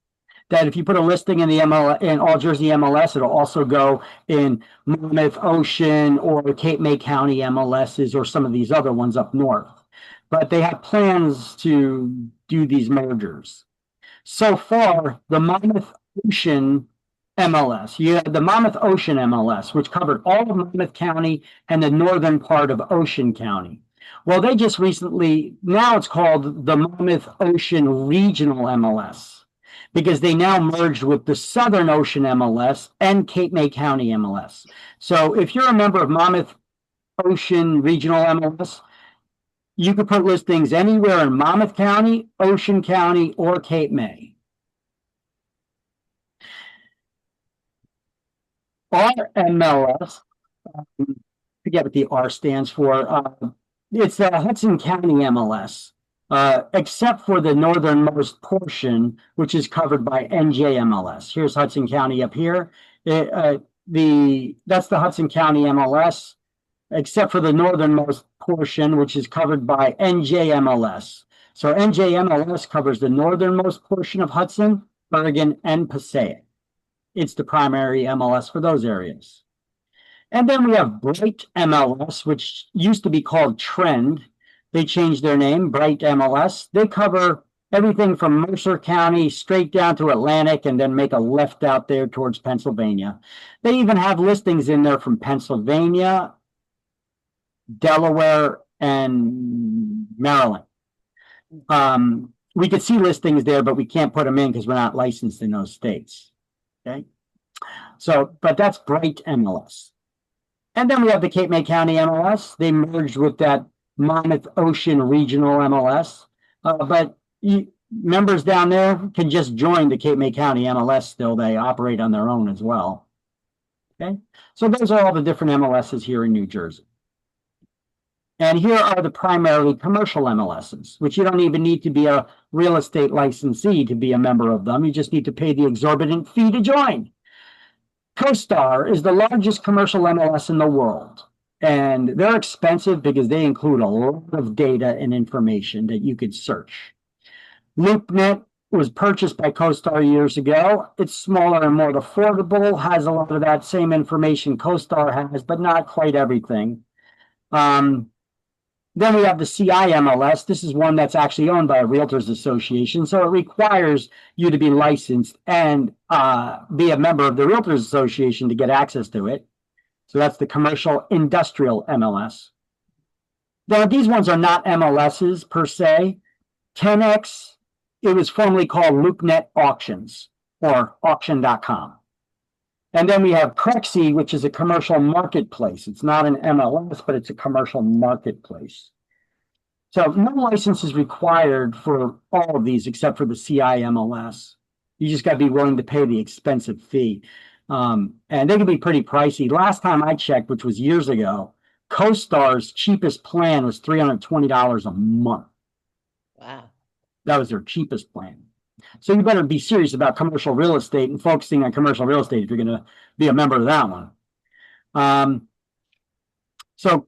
that if you put a listing in the in All Jersey MLS, it'll also go in Monmouth, Ocean, or Cape May County MLSs, or some of these other ones up north. But they have plans to do these mergers. So far, the Monmouth Ocean MLS, you have the Monmouth Ocean MLS, which covered all of Monmouth County and the northern part of Ocean County. Well, they just recently, now it's called the Monmouth Ocean Regional MLS, because they now merged with the Southern Ocean MLS and Cape May County MLS. So if you're a member of Monmouth Ocean Regional MLS, you could put listings anywhere in Monmouth County, Ocean County, or Cape May. Our MLS, forget what the R stands for, it's the Hudson County MLS. Except for the northernmost portion, which is covered by NJMLS. Here's Hudson County up here. That's the Hudson County MLS, except for the northernmost portion, which is covered by NJMLS. So NJMLS covers the northernmost portion of Hudson, Bergen, and Passaic. it's the primary MLS for those areas. And then we have Bright MLS, which used to be called Trend. They changed their name, Bright MLS. They cover everything from Mercer County straight down to Atlantic and then make a left out there towards Pennsylvania. They even have listings in there from Pennsylvania, Delaware, and Maryland. We could see listings there, but we can't put them in because we're not licensed in those states. Okay. So, but that's Bright MLS. And then we have the Cape May County MLS. They merged with that Monmouth Ocean Regional MLS. But members down there can just join the Cape May County MLS still. They operate on their own as well. Okay. So those are all the different MLSs here in New Jersey. And here are the primarily commercial MLSs, which you don't even need to be a real estate licensee to be a member of them. You just need to pay the exorbitant fee to join. CoStar is the largest commercial MLS in the world. And they're expensive because they include a lot of data and information that you could search. LoopNet was purchased by CoStar years ago. It's smaller and more affordable, has a lot of that same information CoStar has, but not quite everything. Then we have the CI MLS. This is one that's actually owned by a Realtors Association. So it requires you to be licensed and be a member of the Realtors Association to get access to it. So that's the Commercial Industrial MLS. Now, these ones are not MLSs per se. 10X, it was formerly called LoopNet Auctions or auction.com. And then we have Crexi, which is a commercial marketplace. It's not an MLS, but it's a commercial marketplace. So no license is required for all of these except for the CI MLS. You just got to be willing to pay the expensive fee. And they can be pretty pricey. Last time I checked, which was years ago, CoStar's cheapest plan was $320 a month. Wow. That was their cheapest plan. So you better be serious about commercial real estate and focusing on commercial real estate if you're going to be a member of that one. So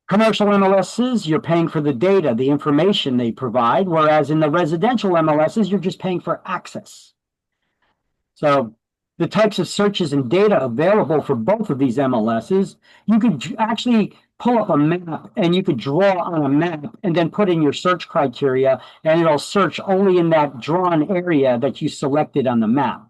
commercial MLSs, you're paying for the data, the information they provide, whereas in the residential MLSs, you're just paying for access. So the types of searches and data available for both of these MLSs, you could actually pull up a map and you could draw on a map and then put in your search criteria and it'll search only in that drawn area that you selected on the map.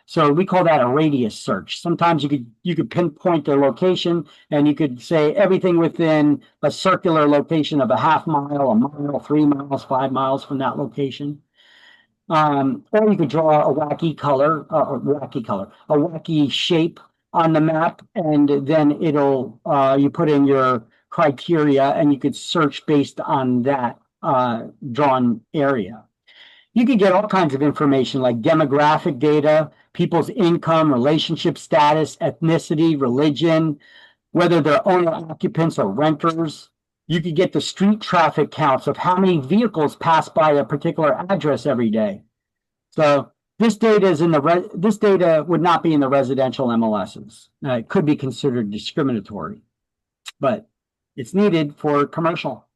So we call that a radius search. Sometimes you could pinpoint their location and you could say everything within a circular location of a half mile, a mile, 3 miles, 5 miles from that location. Or you could draw a wacky color, a wacky shape on the map, and then it'll you put in your criteria and you could search based on that drawn area. You could get all kinds of information like demographic data, people's income, relationship status, ethnicity, religion, whether they're owner occupants or renters. You could get the street traffic counts of how many vehicles pass by a particular address every day. So this data is in this data would not be in the residential MLSs. It could be considered discriminatory, but it's needed for commercial.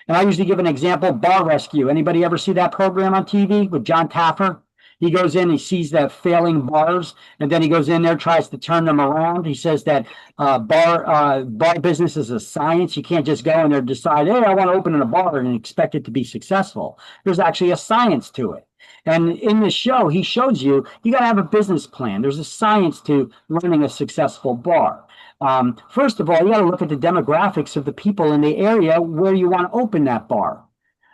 And I usually give an example: Bar Rescue. Anybody ever see that program on TV with John Taffer? He goes in, he sees the failing bars, and then he goes in there, tries to turn them around. He says that bar business is a science. You can't just go in there and decide, hey, I want to open a bar and expect it to be successful. There's actually a science to it. And in the show, he shows you got to have a business plan. There's a science to running a successful bar. First of all, you got to look at the demographics of the people in the area where you want to open that bar.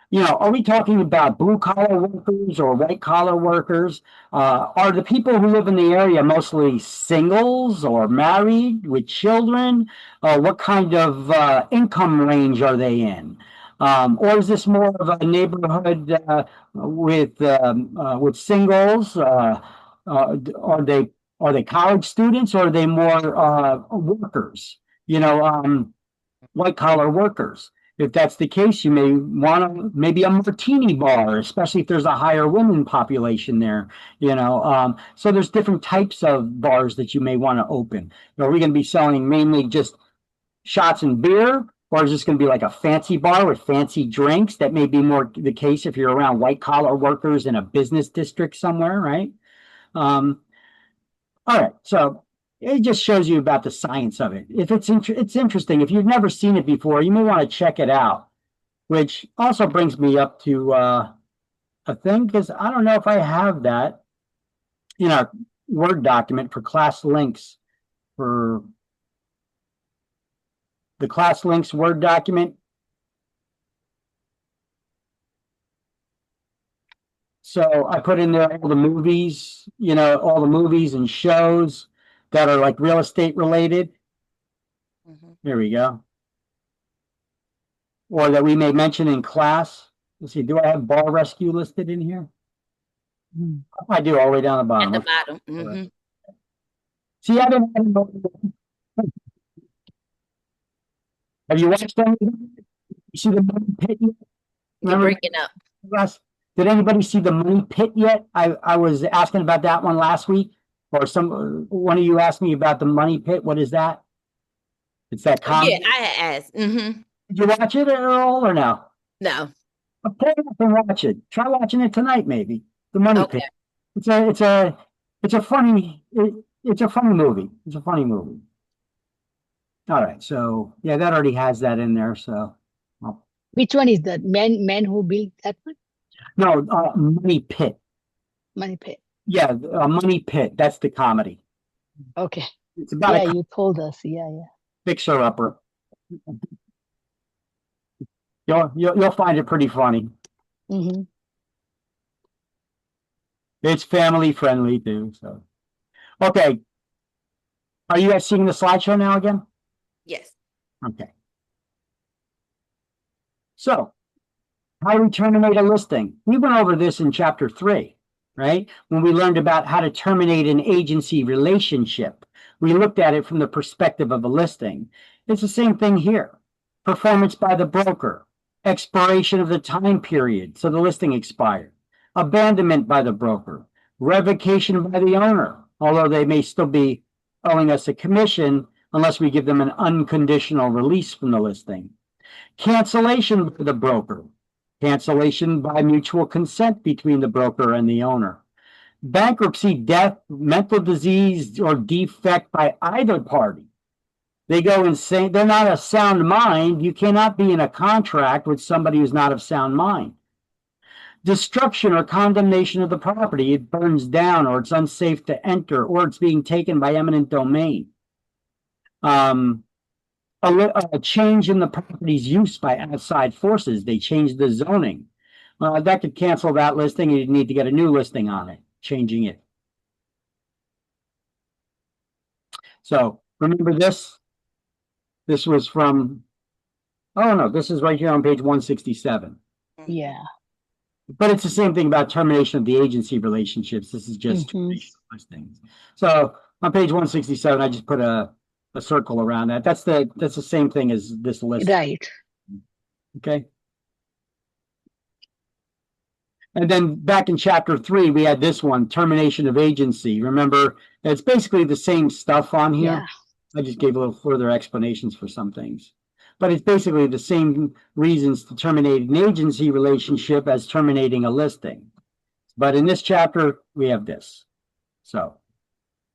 You know, are we talking about blue-collar workers or white-collar workers? Are the people who live in the area mostly singles or married with children? What kind of income range are they in? Or is this more of a neighborhood with singles? Are they college students, or are they more workers? You know, white-collar workers. If that's the case, you may want maybe a martini bar, especially if there's a higher women population there, you know. So there's different types of bars that you may want to open. Are we going to be selling mainly just shots and beer, or is this going to be like a fancy bar with fancy drinks? That may be more the case if you're around white collar workers in a business district somewhere, right? All right, so it just shows you about the science of it. If it's interesting. If you've never seen it before, you may want to check it out. Which also brings me up to a thing, because I don't know if I have that in our Word document for class links, for the class links Word document. So I put in there all the movies, all the movies and shows that are like real estate related. There we go. Or that we may mention in class. Let's see, do I have Bar Rescue listed in here? I do, all the way down the bottom. At the Okay. bottom. See, I didn't. Have you watched any? You see the Money Pit yet? You're breaking up. Russ, did anybody see the Money Pit yet? I was asking about that one last week, or one of you asked me about the Money Pit. What is that? It's that comedy. Yeah, I had asked. Did you watch it at all or no? No. Pull it up and watch it. Try watching it tonight, maybe. The Money Pit. It's a funny movie. It's a funny movie. All right, so yeah, that already has that in there. So, which one is that? Men Who Built That One? No, Money Pit. Money Pit. Yeah, Money Pit. That's the comedy. Okay. It's about you told us. Yeah. Fixer upper. You'll find it pretty funny. It's family friendly too. So, okay. Are you guys seeing the slideshow now again? Yes. Okay. So, how to terminate a listing. We went over this in chapter 3, right? When we learned about how to terminate an agency relationship. We looked at it from the perspective of a listing. It's the same thing here. Performance by the broker, expiration of the time period, so the listing expired, abandonment by the broker, revocation by the owner, although they may still be owing us a commission unless we give them an unconditional release from the listing, cancellation by the broker, cancellation by mutual consent between the broker and the owner, bankruptcy, death, mental disease, or defect by either party. They go insane. They're not of sound mind. You cannot be in a contract with somebody who's not of sound mind. Destruction or condemnation of the property. It burns down, or it's unsafe to enter, or it's being taken by eminent domain. A change in the property's use by outside forces. They change the zoning. That could cancel that listing, and you'd need to get a new listing on it, changing it. So remember this? This was from, oh no, this is right here on page 167. Yeah. But it's the same thing about termination of the agency relationships. This is just termination of listings. So on page 167, I just put a circle around that. That's the same thing as this list. Right. Okay. And then back in chapter 3, we had this one, termination of agency. Remember, it's basically the same stuff on here. Yeah. I just gave a little further explanations for some things. But it's basically the same reasons to terminate an agency relationship as terminating a listing. But in this chapter, we have this. So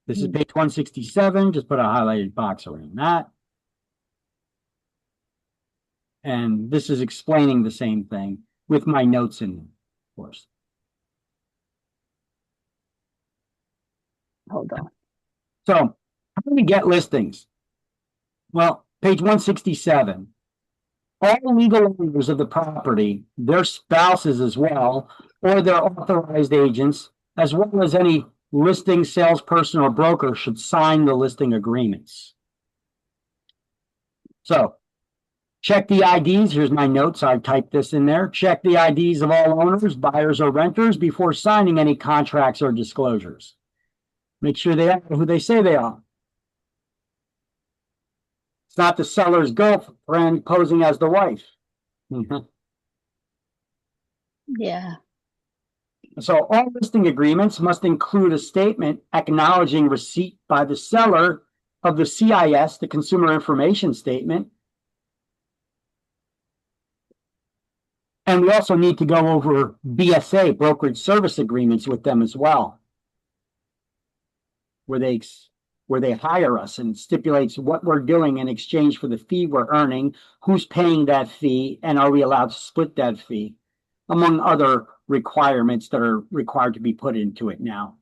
this is page 167. Just put a highlighted box around that. And this is explaining the same thing with my notes in, of course. Hold on. So how do we get listings? Well, page 167. All legal owners of the property, their spouses as well, or their authorized agents, as well as any listing salesperson or broker, should sign the listing agreements. So check the IDs. Here's my notes. I typed this in there. Check the IDs of all owners, buyers, or renters before signing any contracts or disclosures. Make sure they are who they say they are. It's not the seller's girlfriend posing as the wife. Yeah. So all listing agreements must include a statement acknowledging receipt by the seller of the CIS, the Consumer Information Statement. And we also need to go over BSA, brokerage service agreements, with them as well. where they hire us, and it stipulates what we're doing in exchange for the fee we're earning, who's paying that fee, and are we allowed to split that fee, among other requirements that are required to be put into it now,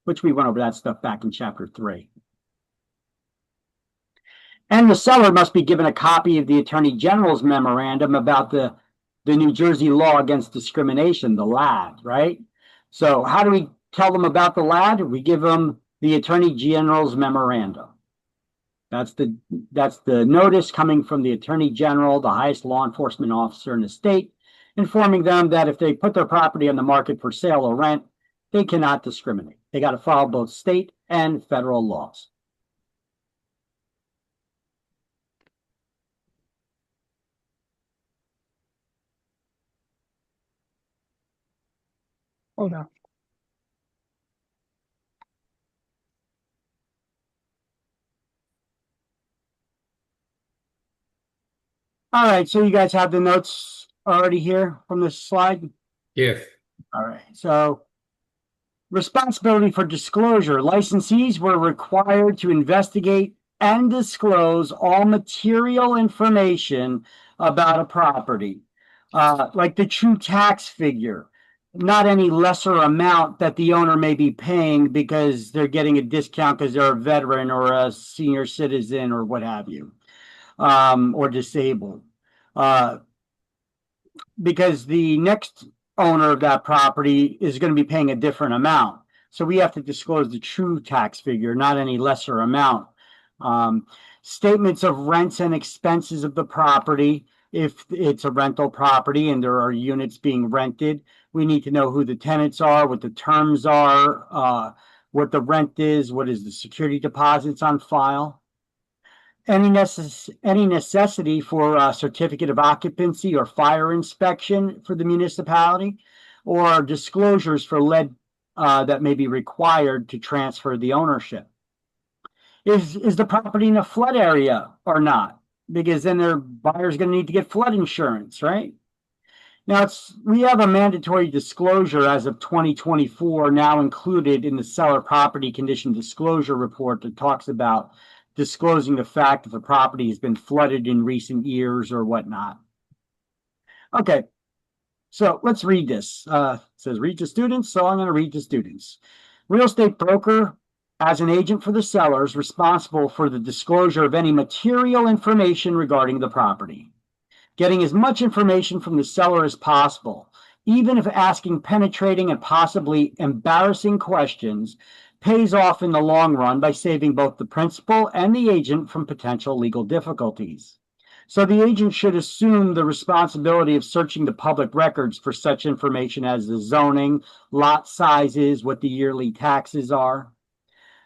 which we went over that stuff back in chapter 3. And the seller must be given a copy of the Attorney General's memorandum about the New Jersey law against discrimination, the LAD, right? So how do we tell them about the LAD? We give them the Attorney General's memorandum. That's the notice coming from the Attorney General, the highest law enforcement officer in the state, informing them that if they put their property on the market for sale or rent, they cannot discriminate. They got to follow both state and federal laws. Hold on. All right, so you guys have the notes already here from this slide? Yes. All right, so responsibility for disclosure. Licensees were required to investigate and disclose all material information about a property, like the true tax figure, not any lesser amount that the owner may be paying because they're getting a discount because they're a veteran or a senior citizen or what have you, or disabled. Because the next owner of that property is going to be paying a different amount. So we have to disclose the true tax figure, not any lesser amount. Statements of rents and expenses of the property. If it's a rental property and there are units being rented, we need to know who the tenants are, what the terms are, what the rent is, what is the security deposits on file. Any necessity for a certificate of occupancy or fire inspection for the municipality, or disclosures for lead that may be required to transfer the ownership. Is the property in a flood area or not? Because then their buyer's going to need to get flood insurance, right? Now, we have a mandatory disclosure as of 2024 now included in the seller property condition disclosure report that talks about disclosing the fact if a property has been flooded in recent years or whatnot. Okay, so let's read this. It says read to students, so I'm going to read to students. Real estate broker, as an agent for the sellers, responsible for the disclosure of any material information regarding the property. Getting as much information from the seller as possible, even if asking penetrating and possibly embarrassing questions, pays off in the long run by saving both the principal and the agent from potential legal difficulties. So the agent should assume the responsibility of searching the public records for such information as the zoning, lot sizes, what the yearly taxes are.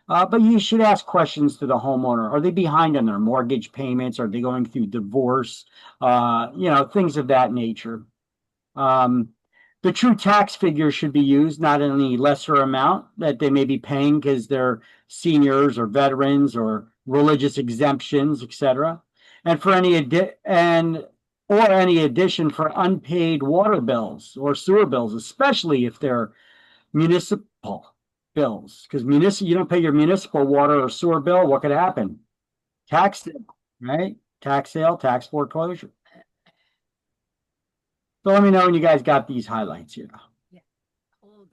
But you should ask questions to the homeowner. Are they behind on their mortgage payments? Are they going through divorce? Things of that nature. The true tax figure should be used, not any lesser amount that they may be paying because they're seniors or veterans or religious exemptions, etc. And for any addition for unpaid water bills or sewer bills, especially if they're municipal bills, because you don't pay your municipal water or sewer bill, what could happen? Tax sale, right? Tax sale, tax foreclosure. So let me know when you guys got these highlights here. Yeah. Hold on.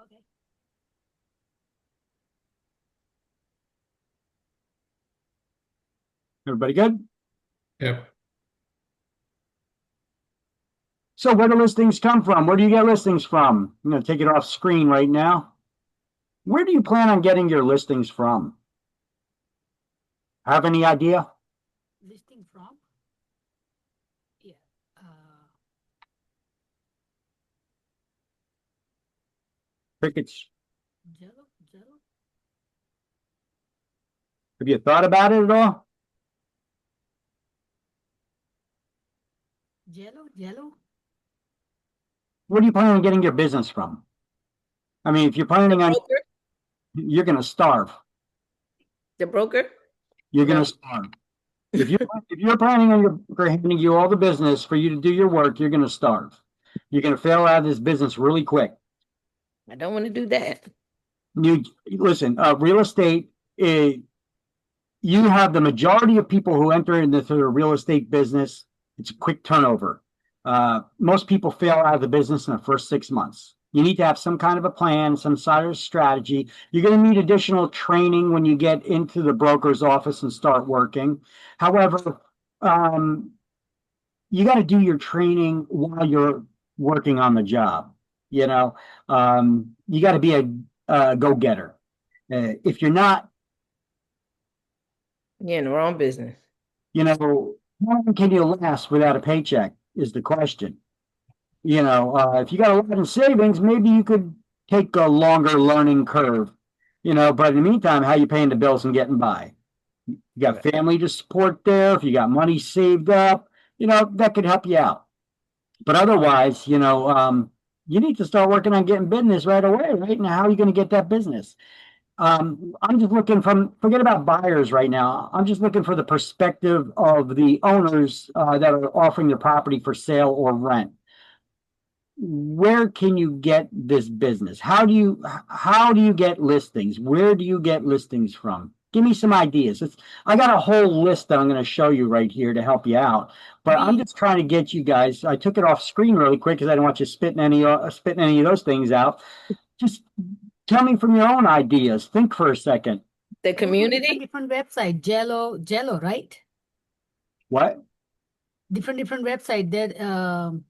Okay. Everybody good? Yep. So where do listings come from? Where do you get listings from? I'm going to take it off screen right now. Where do you plan on getting your listings from? Have any idea? Listing from? Yeah. Crickets. Jello. Have you thought about it at all? Jello. Where do you plan on getting your business from? I mean, if you're planning on, Broker? you're going to starve. The broker? You're No. going to starve. If you're planning on handing you all the business for you to do your work, you're going to starve. You're going to fail out of this business really quick. I don't want to do that. You listen, real estate, you have the majority of people who enter into the real estate business. It's a quick turnover. Most people fail out of the business in the first 6 months. You need to have some kind of a plan, some sort of strategy. You're going to need additional training when you get into the broker's office and start working. However, you got to do your training while you're working on the job. You know, you got to be a go-getter. If you're not, You're in the wrong business. you know, how long can you last without a paycheck is the question. You know, if you got a lot in savings, maybe you could take a longer learning curve, you know, but in the meantime, how you paying the bills and getting by? You got family to support there. If you got money saved up, you know, that could help you out. But otherwise, you know, you need to start working on getting business right away, right? Now, how are you going to get that business? I'm just looking forget about buyers right now. I'm just looking for the perspective of the owners that are offering their property for sale or rent. Where can you get this business? How do you get listings? Where do you get listings from? Give me some ideas. I got a whole list that I'm going to show you right here to help you out. But I'm just trying to get you guys. I took it off screen really quick because I don't want you spitting any of those things out. Just tell me from your own ideas. Think for a second. The community? Different website, Jello, right? What? Different website that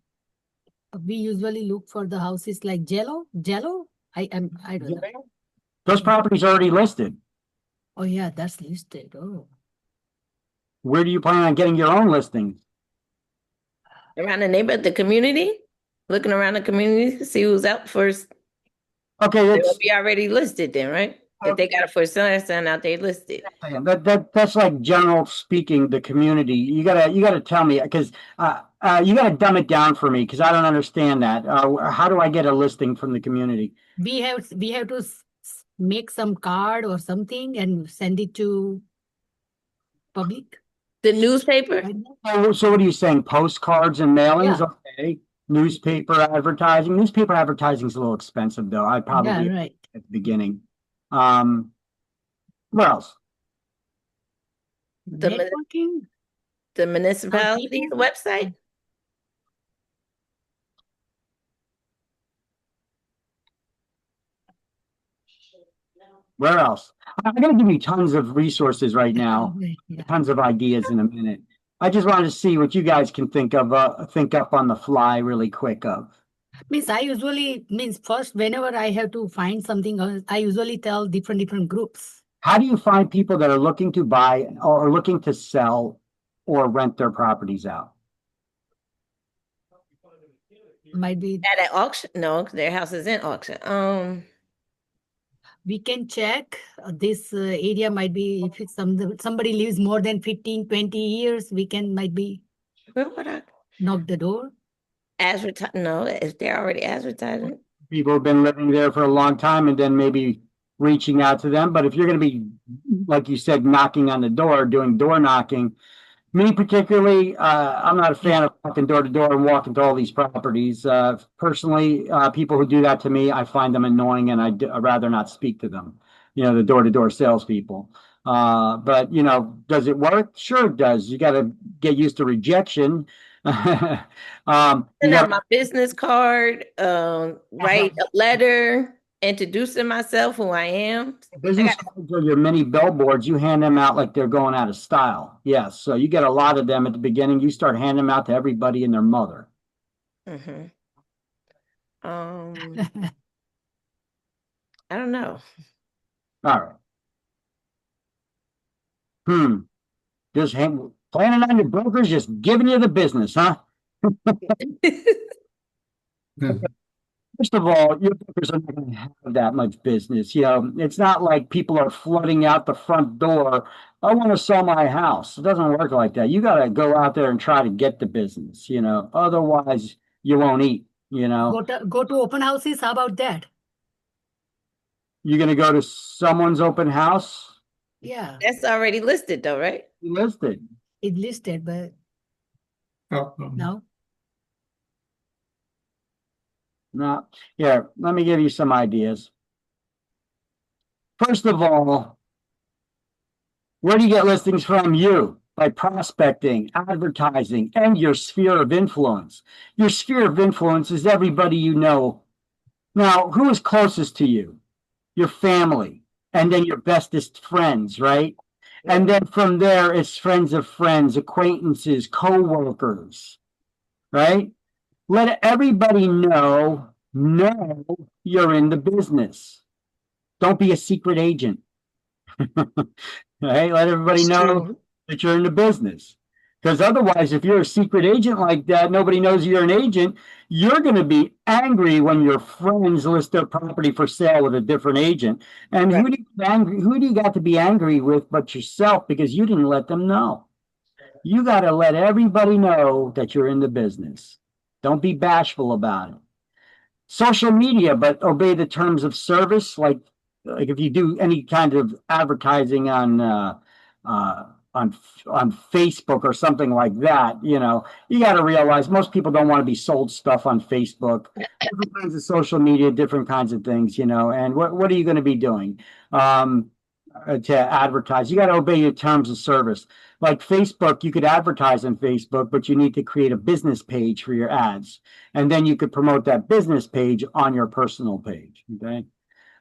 we usually look for the houses like Jello. I don't know. Those properties are already listed. Oh yeah, that's listed. Oh, Where do you plan on getting your own listings? Around the neighborhood, the community? Looking around the community to see who's out first. Okay, They that's will be already listed then, right? If they got it for sale, sign out, they listed. that's like general speaking, the community. You gotta tell me because you gotta dumb it down for me because I don't understand that. How do I get a listing from the community? we have to make some card or something and send it to public. The newspaper? So what are you saying? Postcards and mailings? Yeah. Okay. Newspaper advertising. Newspaper advertising is a little expensive though. I'd probably Yeah, right. at the beginning. What else? The mun- Networking. The municipality's website? Where else? I'm going to give you tons of resources right now, Yeah. tons of ideas in a minute. I just wanted to see what you guys can think up on the fly really quick of. Means I usually first whenever I have to find something, I usually tell different groups. How do you find people that are looking to buy or looking to sell or rent their properties out? Might be At an auction? No, their house is in auction. we can check this area. Might be if it's somebody lives more than 15-20 years, we can might be Where would I knock the door. advertise? No, if they're already advertising. People have been living there for a long time and then maybe reaching out to them. But if you're going to be, like you said, knocking on the door, doing door knocking, me particularly, I'm not a fan of walking door to door and walking to all these properties. Personally, people who do that to me, I find them annoying and I'd rather not speak to them, you know, the door to door salespeople. But, you know, does it work? Sure it does. You got to get used to rejection. Send out my business card, write a letter, introducing myself, who I am. Business cards are your mini billboards. You hand them out like they're going out of style. Yes. So you get a lot of them at the beginning. You start handing them out to everybody and their mother. Mm-hmm. I don't know. All right. Just planning on your brokers, just giving you the business, huh? First of all, your brokers are not going to have that much business. You know, it's not like people are flooding out the front door. I want to sell my house. It doesn't work like that. You got to go out there and try to get the business, you know, otherwise you won't eat, you know. Go to open houses. How about that? You're gonna go to someone's open house? Yeah, That's already listed though, right? Listed. it listed, but no. No. Here, let me give you some ideas. First of all, where do you get listings from? You, by prospecting, advertising, and your sphere of influence. Your sphere of influence is everybody you know. Now, who is closest to you? Your family, and then your bestest friends, right? And then from there, it's friends of friends, acquaintances, co-workers, right? Let everybody know you're in the business. Don't be a secret agent. Right? Let everybody It's know true. that you're in the business. Because otherwise, if you're a secret agent like that, nobody knows you're an agent. You're going to be angry when your friends list their property for sale with a different agent. And Right. who do you got to be angry with but yourself because you didn't let them know? You got to let everybody know that you're in the business. Don't be bashful about it. Social media, but obey the terms of service. Like if you do any kind of advertising on Facebook or something like that, you got to realize most people don't want to be sold stuff on Facebook. Different kinds of social media, different kinds of things, and what are you going to be doing to advertise? You got to obey your terms of service. Like Facebook, you could advertise on Facebook, but you need to create a business page for your ads. And then you could promote that business page on your personal page. Okay.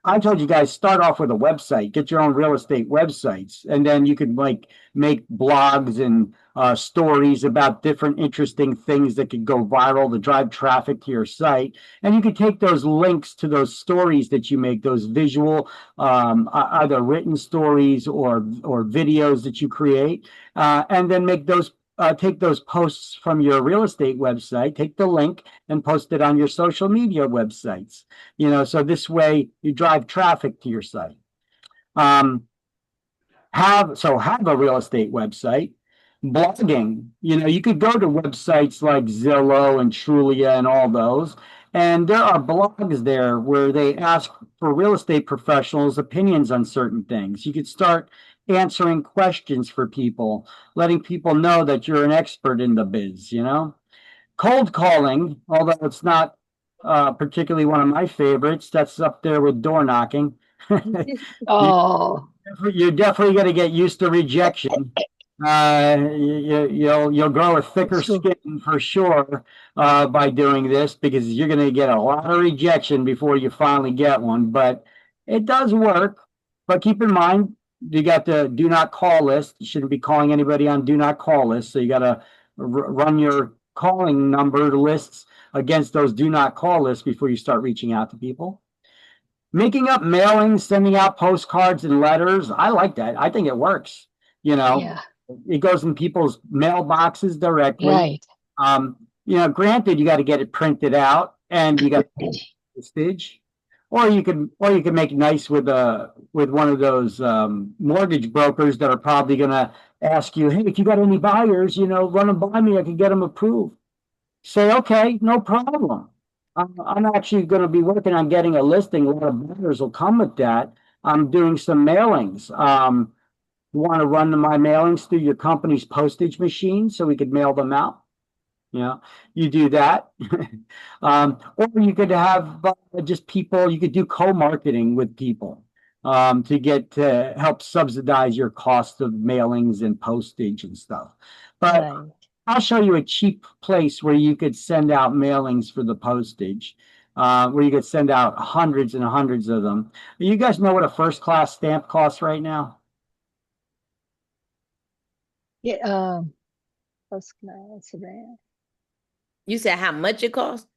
I told you guys start off with a website, get your own real estate websites, and then you could like make blogs and stories about different interesting things that could go viral to drive traffic to your site. And you could take those links to those stories that you make, those visual, either written stories or videos that you create, and then make those take those posts from your real estate website, take the link and post it on your social media websites. So this way you drive traffic to your site. Have a real estate website. Blogging, you could go to websites like Zillow and Trulia and all those, and there are blogs there where they ask for real estate professionals' opinions on certain things. You could start answering questions for people, letting people know that you're an expert in the biz, Cold calling, although it's not particularly one of my favorites, that's up there with door knocking. Oh, You're definitely going to get used to rejection. You'll grow a thicker it's true. skin for sure by doing this because you're going to get a lot of rejection before you finally get one. But it does work. But keep in mind, you got the do not call list. You shouldn't be calling anybody on do not call list. So you got to run your calling number lists against those do not call lists before you start reaching out to people. Making up mailings, sending out postcards and letters. I like that. I think it works. Yeah, It goes in people's mailboxes directly. right. Granted, you got to get it printed out and you got postage, or you can make it nice with one of those mortgage brokers that are probably going to ask you, hey, if you got any buyers, run them by me. I can get them approved. Say, okay, no problem. I'm actually going to be working on getting a listing. A lot of buyers will come with that. I'm doing some mailings. You want to run my mailings through your company's postage machine so we could mail them out? You do that. Or you could have just people, you could do co-marketing with people to help subsidize your cost of mailings and postage and stuff. But Right. I'll show you a cheap place where you could send out mailings for the postage, where you could send out hundreds and hundreds of them. You guys know what a first class stamp costs right now? Yeah, first class, right. You said how much it costs?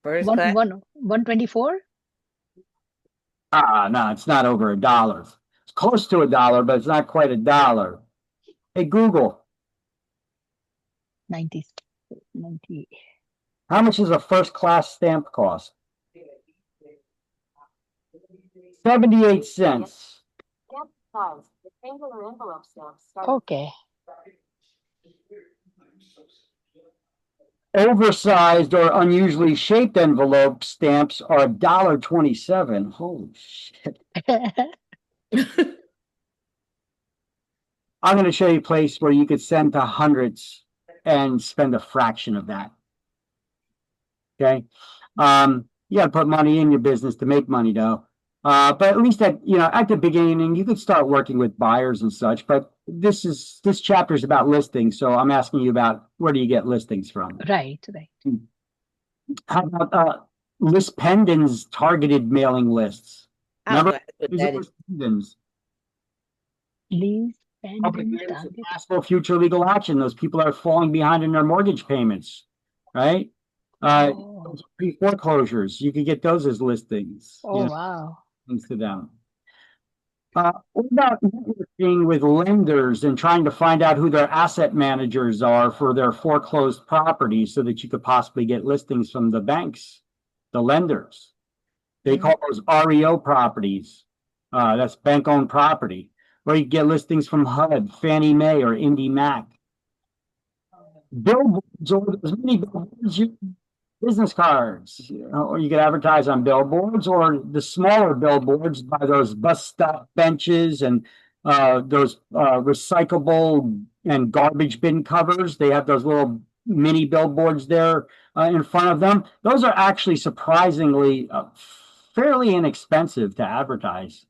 First class? 124? No, it's not over $1. It's close to $1, but it's not quite $1. Hey, Google, 90. how much does a first class stamp cost? 78 cents. Okay. Oversized or unusually shaped envelope stamps are $1.27. Holy shit. I'm going to show you a place where you could send to hundreds and spend a fraction of that. Okay. You got to put money in your business to make money though. But at least at the beginning, you could start working with buyers and such. But this chapter is about listings. So I'm asking you about where do you get listings from? Right. How about list pendants targeted mailing lists? Remember, that is. Pendants. List Public pendants notice of target. possible future legal action. Those people are falling behind in their mortgage payments, right? Pre-foreclosures, you could get those as listings. Oh, wow. Things to them. What about networking with lenders and trying to find out who their asset managers are for their foreclosed properties so that you could possibly get listings from the banks, the lenders. They call those REO properties. That's bank-owned property. Or you get listings from HUD, Fannie Mae, or IndyMac. Billboards, or as many billboards, business cards, or you could advertise on billboards, or the smaller billboards by those bus stop benches and those recyclable and garbage bin covers. They have those little mini billboards there in front of them. Those are actually surprisingly fairly inexpensive to advertise.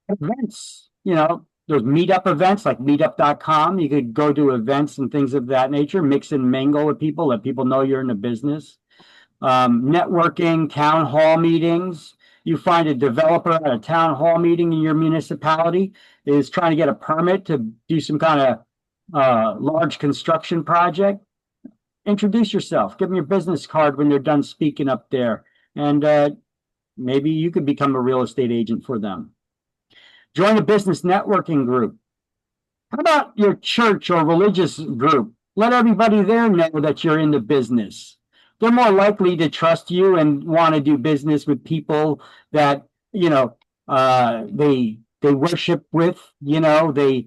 Events, there's meetup events like meetup.com. You could go to events and things of that nature, mix and mingle with people, let people know you're in the business. Networking, town hall meetings. You find a developer at a town hall meeting in your municipality is trying to get a permit to do some kind of large construction project. Introduce yourself, give them your business card when they're done speaking up there. And maybe you could become a real estate agent for them. Join a business networking group. How about your church or religious group? Let everybody there know that you're in the business. They're more likely to trust you and want to do business with people that, they worship with, they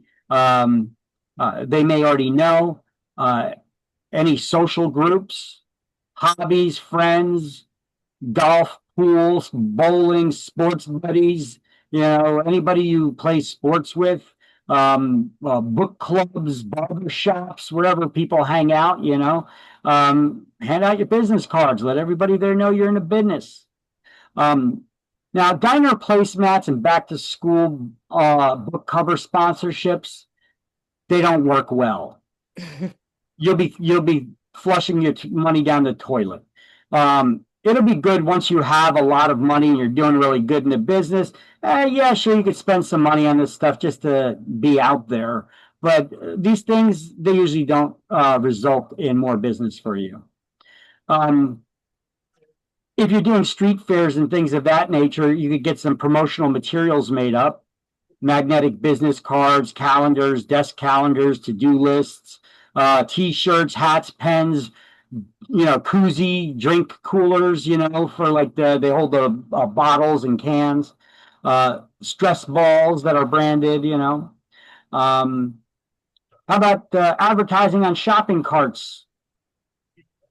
may already know. Any social groups, hobbies, friends, golf, pools, bowling, sports buddies, anybody you play sports with, book clubs, barber shops, wherever people hang out, hand out your business cards. Let everybody there know you're in a business. Now, diner placemats and back to school book cover sponsorships, they don't work well. You'll be flushing your money down the toilet. It'll be good once you have a lot of money and you're doing really good in the business. Yeah, sure, you could spend some money on this stuff just to be out there. But these things, they usually don't result in more business for you. If you're doing street fairs and things of that nature, you could get some promotional materials made up. Magnetic business cards, calendars, desk calendars, to-do lists, T-shirts, hats, pens, koozie, drink coolers, for like they hold the bottles and cans, stress balls that are branded, How about advertising on shopping carts?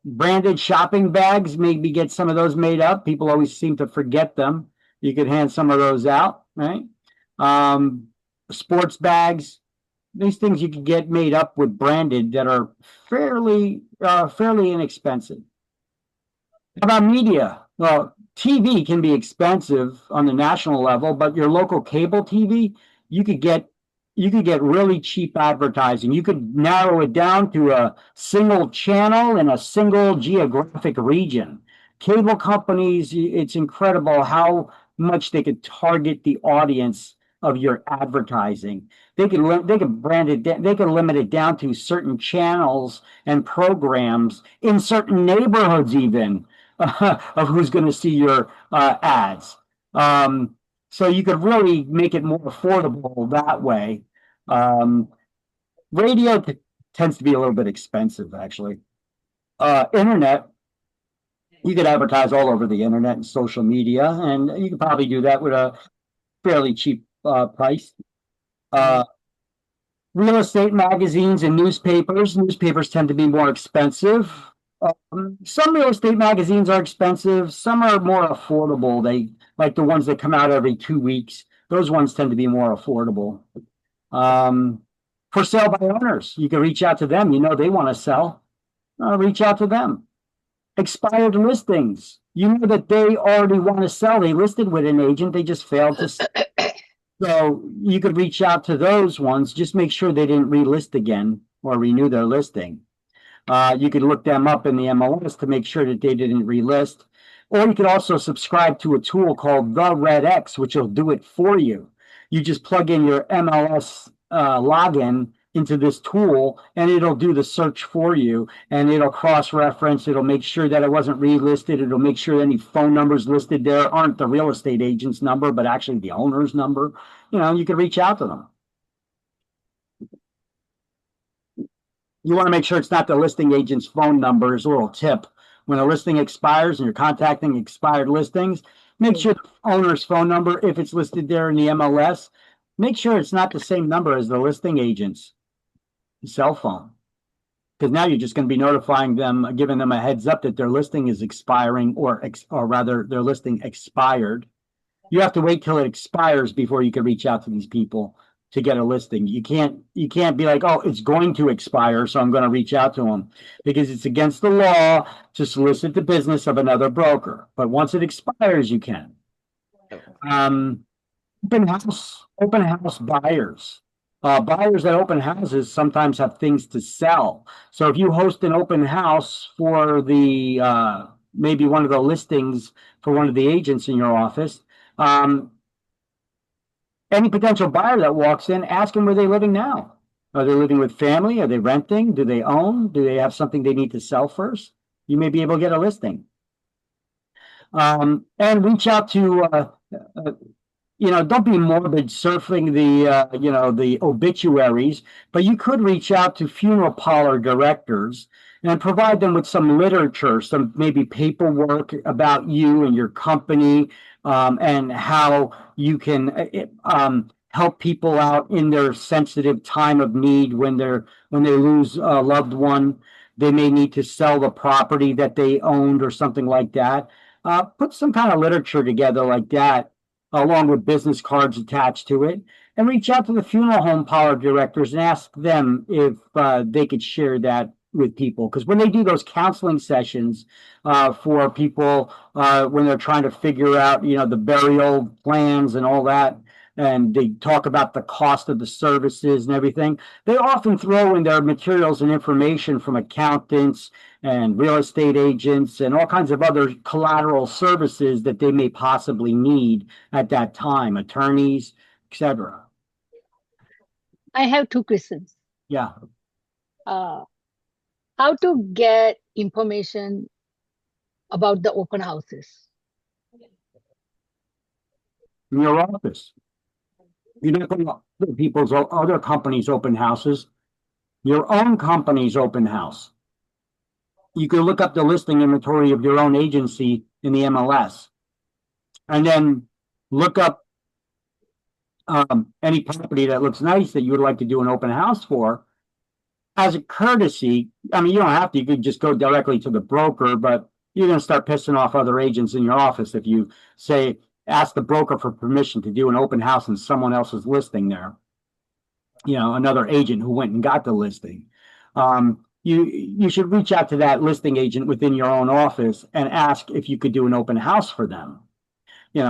Branded shopping bags, maybe get some of those made up. People always seem to forget them. You could hand some of those out, right? Sports bags. These things you can get made up with branded that are fairly inexpensive. How about media? Well, TV can be expensive on the national level, but your local cable TV, you could get really cheap advertising. You could narrow it down to a single channel in a single geographic region. Cable companies, it's incredible how much they could target the audience of your advertising. They could brand it, they could limit it down to certain channels and programs in certain neighborhoods even of who's going to see your ads. So you could really make it more affordable that way. Radio tends to be a little bit expensive, actually. Internet, you could advertise all over the internet and social media, and you could probably do that with a fairly cheap price. real estate magazines and newspapers. Newspapers tend to be more expensive. Some real estate magazines are expensive. Some are more affordable. They like the ones that come out every 2 weeks. Those ones tend to be more affordable. For sale by owners, you can reach out to them. You know they want to sell. Reach out to them. Expired listings. You know that they already want to sell. They listed with an agent. They just failed to sell. So you could reach out to those ones. Just make sure they didn't relist again or renew their listing. You could look them up in the MLS to make sure that they didn't relist. Or you could also subscribe to a tool called The Red X, which will do it for you. You just plug in your MLS login into this tool, and it'll do the search for you, and it'll cross-reference. It'll make sure that it wasn't relisted. It'll make sure any phone numbers listed there aren't the real estate agent's number, but actually the owner's number. You know, you can reach out to them. You want to make sure it's not the listing agent's phone number. Is a little tip. When a listing expires and you're contacting expired listings, make sure the owner's phone number, if it's listed there in the MLS, make sure it's not the same number as the listing agent's cell phone. Because now you're just going to be notifying them, giving them a heads up that their listing is expiring, or rather their listing expired. You have to wait till it expires before you can reach out to these people to get a listing. You can't be like, oh, it's going to expire, so I'm going to reach out to them, because it's against the law to solicit the business of another broker. But once it expires, you can. Open house buyers. Buyers at open houses sometimes have things to sell. So if you host an open house for the maybe one of the listings for one of the agents in your office, any potential buyer that walks in, ask them where they're living now. Are they living with family? Are they renting? Do they own? Do they have something they need to sell first? You may be able to get a listing. And reach out to don't be morbid surfing the obituaries, but you could reach out to funeral parlor directors and provide them with some literature, some maybe paperwork about you and your company, and how you can help people out in their sensitive time of need when they lose a loved one. They may need to sell the property that they owned or something like that. Put some kind of literature together like that, along with business cards attached to it, and reach out to the funeral home parlor directors and ask them if they could share that with people. Because when they do those counseling sessions for people when they're trying to figure out, the burial plans and all that, and they talk about the cost of the services and everything, they often throw in their materials and information from accountants and real estate agents and all kinds of other collateral services that they may possibly need at that time, attorneys, etc. I have two questions. Yeah. How to get information about the open houses? In your office. You're not going to other people's or other companies' open houses. Your own company's open house. You can look up the listing inventory of your own agency in the MLS, and then look up any property that looks nice that you would like to do an open house for. As a courtesy, I mean, you don't have to. You could just go directly to the broker, but you're going to start pissing off other agents in your office if you say, ask the broker for permission to do an open house and someone else is listing there. Another agent who went and got the listing. You should reach out to that listing agent within your own office and ask if you could do an open house for them. A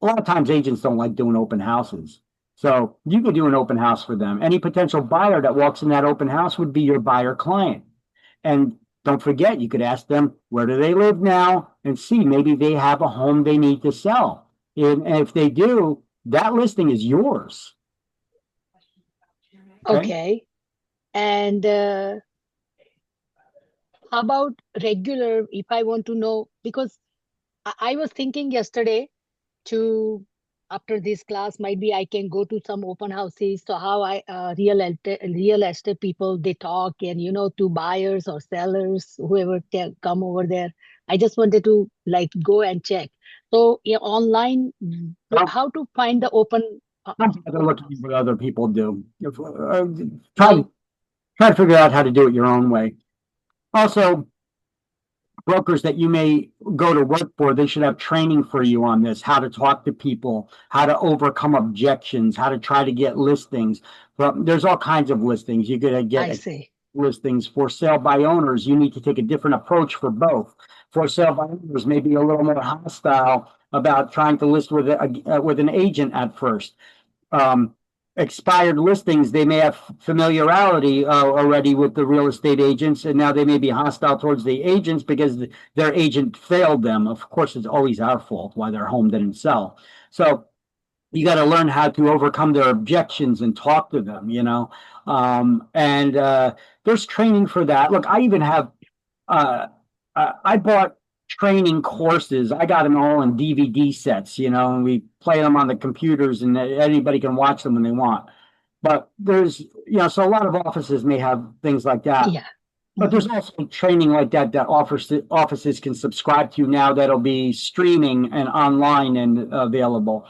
lot of times agents don't like doing open houses. So you could do an open house for them. Any potential buyer that walks in that open house would be your buyer client. And don't forget, you could ask them, where do they live now? And see, maybe they have a home they need to sell. And if they do, that listing is yours. Okay. And how about regular, if I want to know, because I was thinking yesterday after this class, might be I can go to some open houses. So how real estate people, they talk and, to buyers or sellers, whoever come over there. I just wanted to go and check. So online, how to find the open Don't bother looking at what other people do. Try to figure out how to do it your own way. Also, brokers that you may go to work for, they should have training for you on this, how to talk to people, how to overcome objections, how to try to get listings. But there's all kinds of listings. You're going to I get see. listings for sale by owners. You need to take a different approach for both. For sale by owners may be a little more hostile about trying to list with an agent at first. Expired listings, they may have familiarity already with the real estate agents, and now they may be hostile towards the agents because their agent failed them. Of course, it's always our fault why their home didn't sell. So you got to learn how to overcome their objections and talk to them, there's training for that. Look, I even have I bought training courses. I got them all in DVD sets, and we play them on the computers and anybody can watch them when they want. But there's, so a lot of offices may have things like that. Yeah. But there's also training like that offices can subscribe to now that'll be streaming and online and available.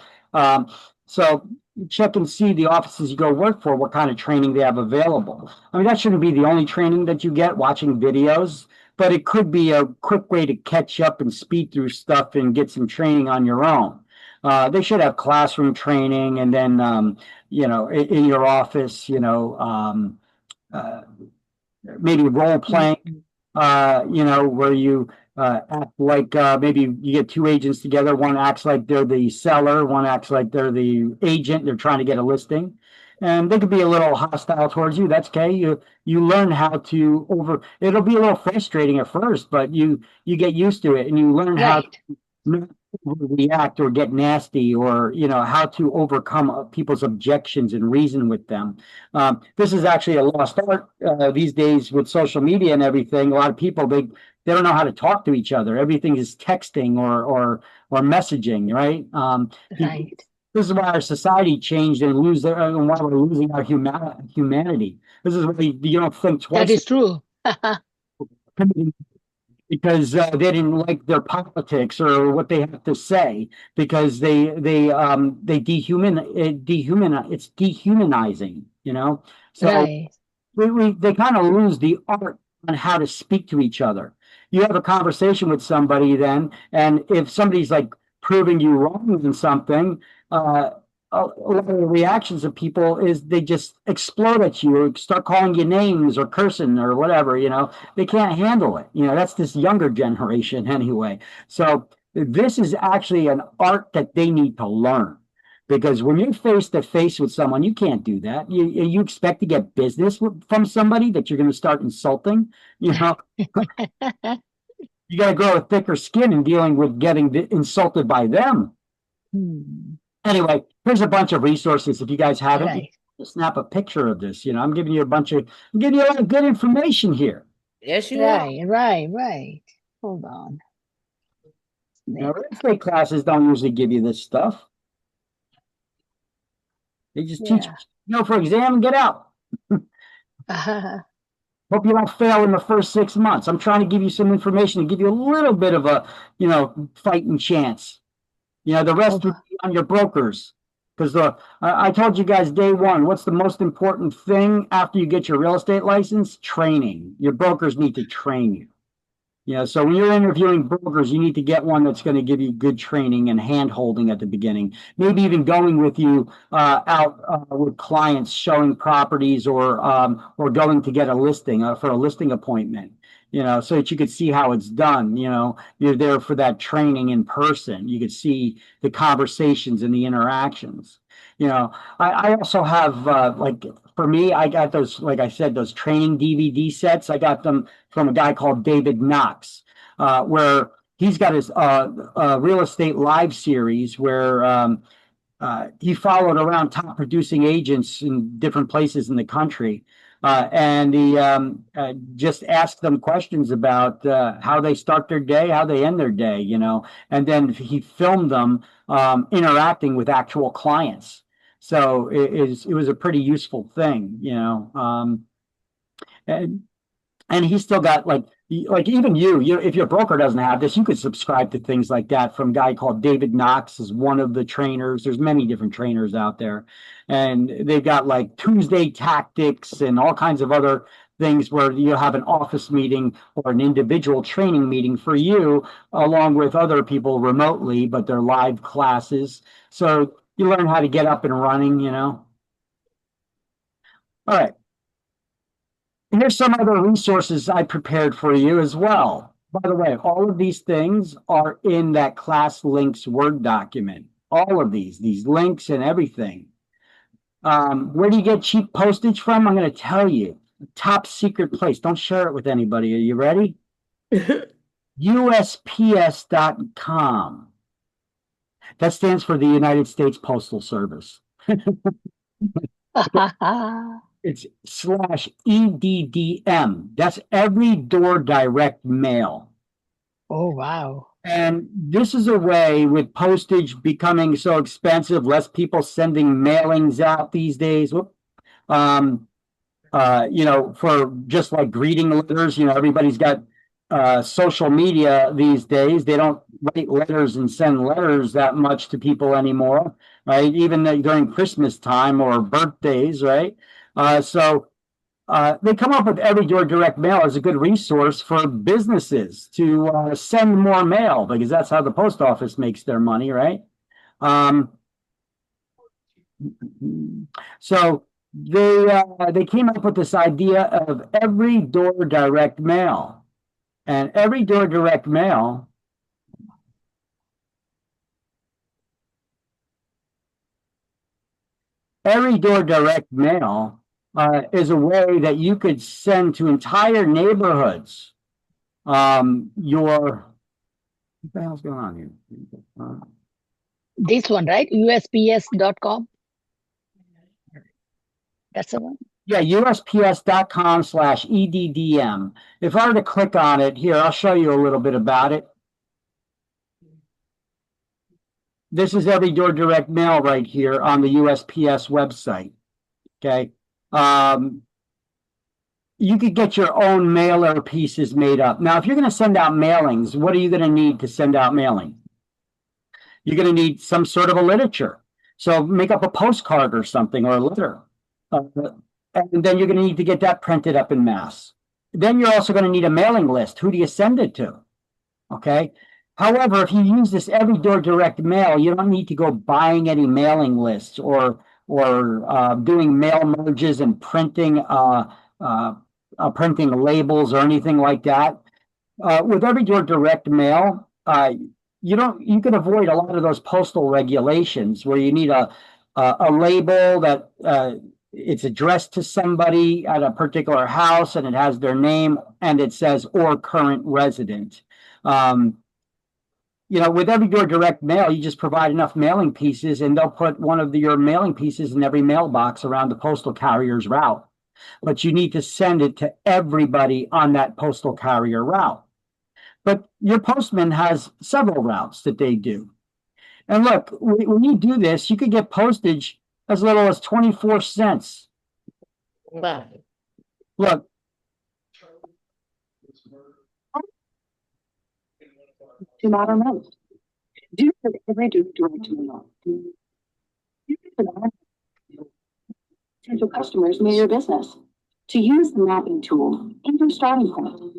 So check and see the offices you go work for, what kind of training they have available. I mean, that shouldn't be the only training that you get watching videos, but it could be a quick way to catch up and speed through stuff and get some training on your own. They should have classroom training, and then, in your office, maybe role playing, where you act like maybe you get two agents together. One acts like they're the seller, one acts like they're the agent. They're trying to get a listing. And they could be a little hostile towards you. That's okay. You learn how to it'll be a little frustrating at first, but you get used to it, and you learn how to not react or get nasty, or how to overcome people's objections and reason with them. This is actually a lost art these days with social media and everything. A lot of people, they don't know how to talk to each other. Everything is texting or messaging, right? Right. This is why our society changed and why we're losing our humanity. This is why you don't think twice. That is true. Because they didn't like their politics or what they have to say, because they it's dehumanizing, So Right. they kind of lose the art on how to speak to each other. You have a conversation with somebody then, and if somebody's like proving you wrong in something, a lot of the reactions of people is they just explode at you or start calling you names or cursing or whatever. They can't handle it. That's this younger generation anyway. So this is actually an art that they need to learn, because when you're face to face with someone, you can't do that. You expect to get business from somebody that you're going to start insulting. You got to grow a thicker skin in dealing with getting insulted by them. Anyway, here's a bunch of resources. If you guys haven't, Right. snap a picture of this. I'm giving you a lot of good information here. Yes, you are. Right. Hold on. Real estate classes don't usually give you this stuff. They just teach you, for exam and get out. Hope you don't fail in the first 6 months. I'm trying to give you some information to give you a little bit of a, fighting chance. The rest would be on your brokers, because I told you guys day one, what's the most important thing after you get your real estate license? Training. Your brokers need to train you. So when you're interviewing brokers, you need to get one that's going to give you good training and hand holding at the beginning. Maybe even going with you out with clients, showing properties, or going to get a listing for a listing appointment. So that you could see how it's done. You're there for that training in person. You could see the conversations and the interactions. I also have, for me, I got those, like I said, those training DVD sets. I got them from a guy called David Knox, where he's got his real estate live series where he followed around top producing agents in different places in the country. And he just asked them questions about how they start their day, how they end their day, and then he filmed them interacting with actual clients. So it was a pretty useful thing, and he's still got like like even if your broker doesn't have this, you could subscribe to things like that from a guy called David Knox is one of the trainers. There's many different trainers out there, and they've got like Tuesday tactics and all kinds of other things where you have an office meeting or an individual training meeting for you along with other people remotely, but they're live classes. So you learn how to get up and running, All right. Here's some other resources I prepared for you as well. By the way, all of these things are in that class links Word document. All of these links and everything. Where do you get cheap postage from? I'm going to tell you. Top secret place. Don't share it with anybody. Are you ready? USPS.com. That stands for the United States Postal Service. It's /EDDM. That's Every Door Direct Mail. Oh, wow. And this is a way, with postage becoming so expensive, less people sending mailings out these days. For just like greeting letters, everybody's got social media these days. They don't write letters and send letters that much to people anymore, right? Even during Christmas time or birthdays, right? So they come up with Every Door Direct Mail as a good resource for businesses to send more mail, because that's how the post office makes their money, right? So they came up with this idea of Every Door Direct Mail. And Every Door Direct Mail is a way that you could send to entire neighborhoods what the hell's going on here? This one, right? USPS.com. That's the one. Yeah, USPS.com/EDDM. If I were to click on it here, I'll show you a little bit about it. This is Every Door Direct Mail right here on the USPS website. Okay. You could get your own mailer pieces made up. Now, if you're going to send out mailings, what are you going to need to send out mailing? You're going to need some sort of a literature. So make up a postcard or something, or a letter. And then you're going to need to get that printed up in mass. Then you're also going to need a mailing list. Who do you send it to? Okay. However, if you use this Every Door Direct Mail, you don't need to go buying any mailing lists or doing mail merges and printing labels or anything like that. With Every Door Direct Mail, you can avoid a lot of those postal regulations where you need a label that it's addressed to somebody at a particular house and it has their name and it says "or current resident." With Every Door Direct Mail, you just provide enough mailing pieces and they'll put one of your mailing pieces in every mailbox around the postal carrier's route. But you need to send it to everybody on that postal carrier route. But your postman has several routes that they do. And look, when you do this, you could get postage as little as 24 cents. Wow. Look. To Mattermost. Do Every Door Direct Mail. Potential customers near your business. To use the mapping tool, enter starting point.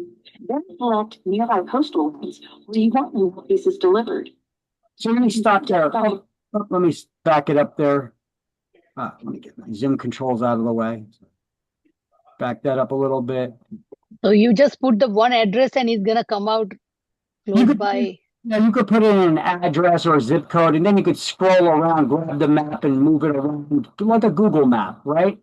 Then select nearby postal lines where you want your pieces delivered. So let me stop there. Let me back it up there. Let me get my zoom controls out of the way. Back that up a little bit. So you just put the one address and it's gonna come out close by. Yeah, you could put in an address or a zip code, and then you could scroll around, grab the map, and move it around like a Google map, right?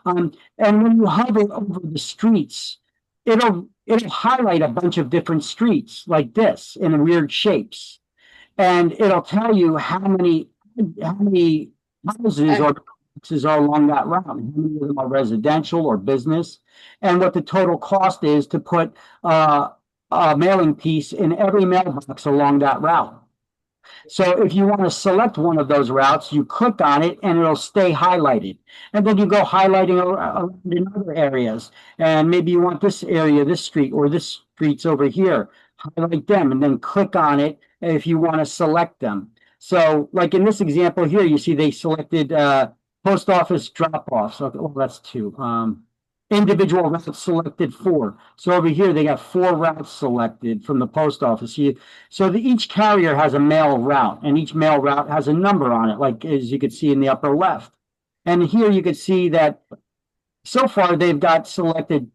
And when you hover over the streets, it'll highlight a bunch of different streets like this in weird shapes, and it'll tell you how many houses or boxes are along that route, how many of them are residential or business, and what the total cost is to put a mailing piece in every mailbox along that route. So if you want to select one of those routes, you click on it and it'll stay highlighted. And then you go highlighting around in other areas. And maybe you want this area, this street, or this street's over here. Highlight them and then click on it if you want to select them. So like in this example here, you see they selected post office drop-offs. Okay, well, that's two. Individual routes selected 4. So over here, they got 4 routes selected from the post office. So each carrier has a mail route, and each mail route has a number on it, like as you could see in the upper left. And here you could see that so far they've got selected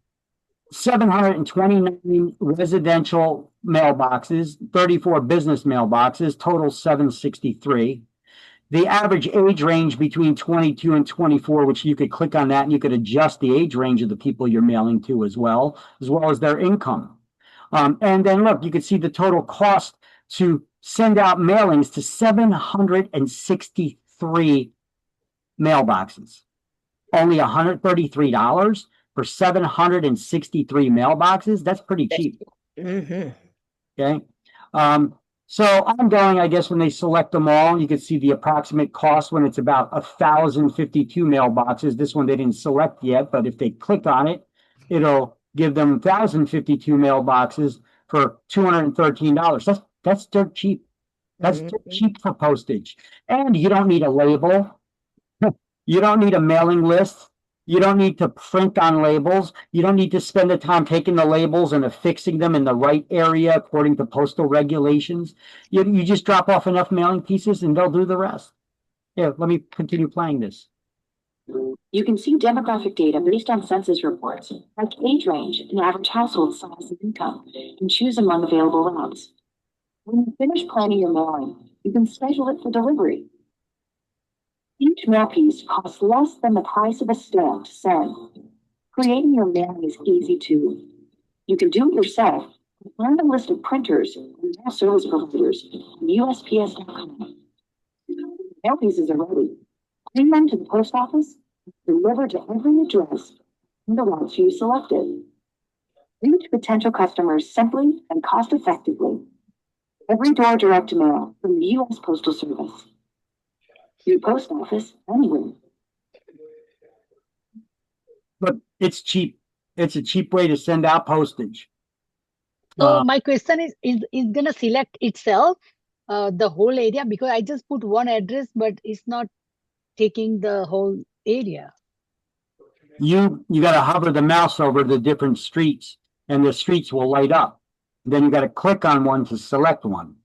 729 residential mailboxes, 34 business mailboxes, total 763. The average age range between 22 and 24, which you could click on that and you could adjust the age range of the people you're mailing to as well as their income. And then look, you can see the total cost to send out mailings to 763 mailboxes. Only $133 for 763 mailboxes. That's pretty cheap. Mm-hmm. Okay. So ongoing, I guess when they select them all, you can see the approximate cost when it's about 1,052 mailboxes. This one they didn't select yet, but if they click on it, it'll give them 1,052 mailboxes for $213. That's dirt cheap. That's dirt cheap for postage. And you don't need a label. You don't need a mailing list. You don't need to print on labels. You don't need to spend the time taking the labels and affixing them in the right area according to postal regulations. You just drop off enough mailing pieces and they'll do the rest. Yeah, let me continue playing this. You can see demographic data based on census reports, like age range and average household size and income, and choose among available routes. When you finish planning your mailing, you can schedule it for delivery. Each mail piece costs less than the price of a stamp to send. Creating your mailing is easy too. You can do it yourself. Find a list of printers and mail service providers on USPS.com. Mail pieces are ready. Bring them to the post office, deliver to every address in the routes you selected. Reach potential customers simply and cost effectively. Every door direct mail from the U.S. Postal Service. Your post office anywhere. But it's cheap. It's a cheap way to send out postage. So my question is gonna select itself the whole area, because I just put one address, but it's not taking the whole area. You got to hover the mouse over the different streets, and the streets will light up. Then you got to click on one to select one.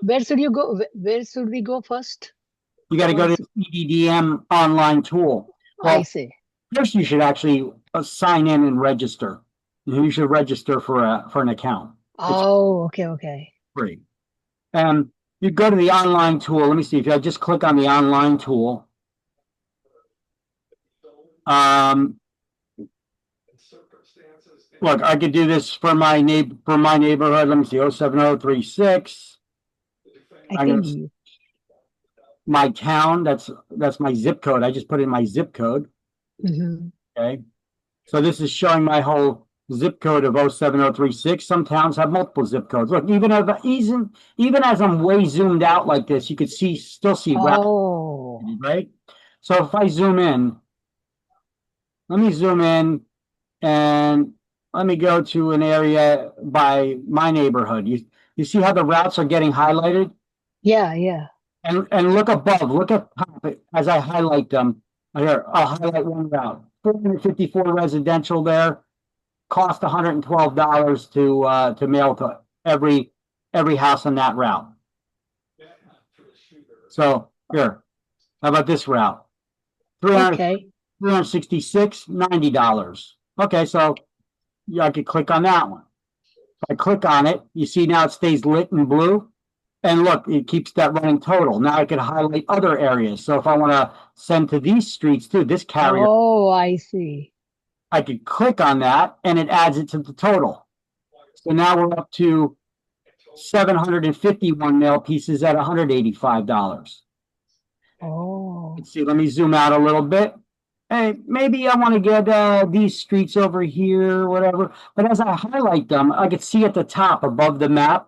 Where should you go? Where should we go first? You got to go to the EDDM online tool. Well, I see. First, you should actually sign in and register. You should register for an account. Oh, okay. Free. You go to the online tool. Let me see if I just click on the online tool. Look, I could do this for my neighborhood. Let me see, 07036. My town, that's my zip code. I just put in my zip code. Mm-hmm. Okay. So this is showing my whole zip code of 07036. Some towns have multiple zip codes. Look, even as I'm way zoomed out like this, you could still see route, right? So if I zoom in, let me zoom in and let me go to an area by my neighborhood. You see how the routes are getting highlighted? Yeah. And look above, look at top as I highlight them. Here, I'll highlight one route. 454 residential there. Cost $112 to mail to every house on that route. So here, how about this route? 366, $90. Okay, so yeah, I could click on that one. If I click on it, you see now it stays lit in blue. And look, it keeps that running total. Now I could highlight other areas. So if I want to send to these streets too, this carrier. Oh, I see. I could click on that and it adds it to the total. So now we're up to 751 mail pieces at $185. Oh. Let's see, let me zoom out a little bit. Hey, maybe I want to get these streets over here, whatever. But as I highlight them, I could see at the top above the map,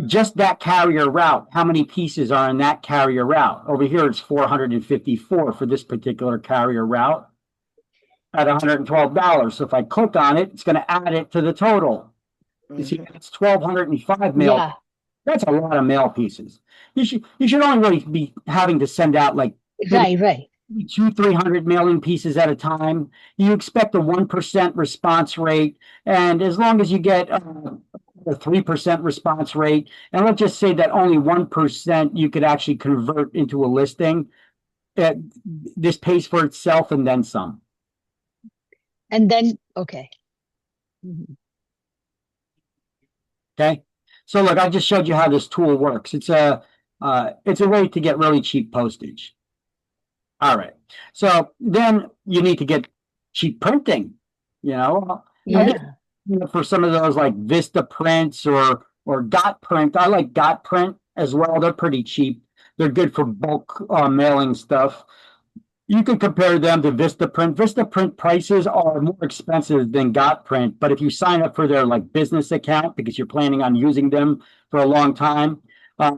just that carrier route, how many pieces are in that carrier route? Over here, it's 454 for this particular carrier route at $112. So if I click on it, it's going to add it to the total. You see, it's 1,205 mail. Yeah. That's a lot of mail pieces. You should only really be having to send out like Right. 200-300 mailing pieces at a time. You expect a 1% response rate, and as long as you get a 3% response rate, and let's just say that only 1% you could actually convert into a listing, this pays for itself and then some. And then, okay. Mhm. Okay, so look, I just showed you how this tool works. It's a way to get really cheap postage. All right, so then you need to get cheap printing. Yeah. For some of those like Vista prints or Dot Print. I like Dot Print as well. They're pretty cheap. They're good for bulk mailing stuff. You can compare them to Vista Print. Vista Print prices are more expensive than Dot Print, but if you sign up for their like business account because you're planning on using them for a long time,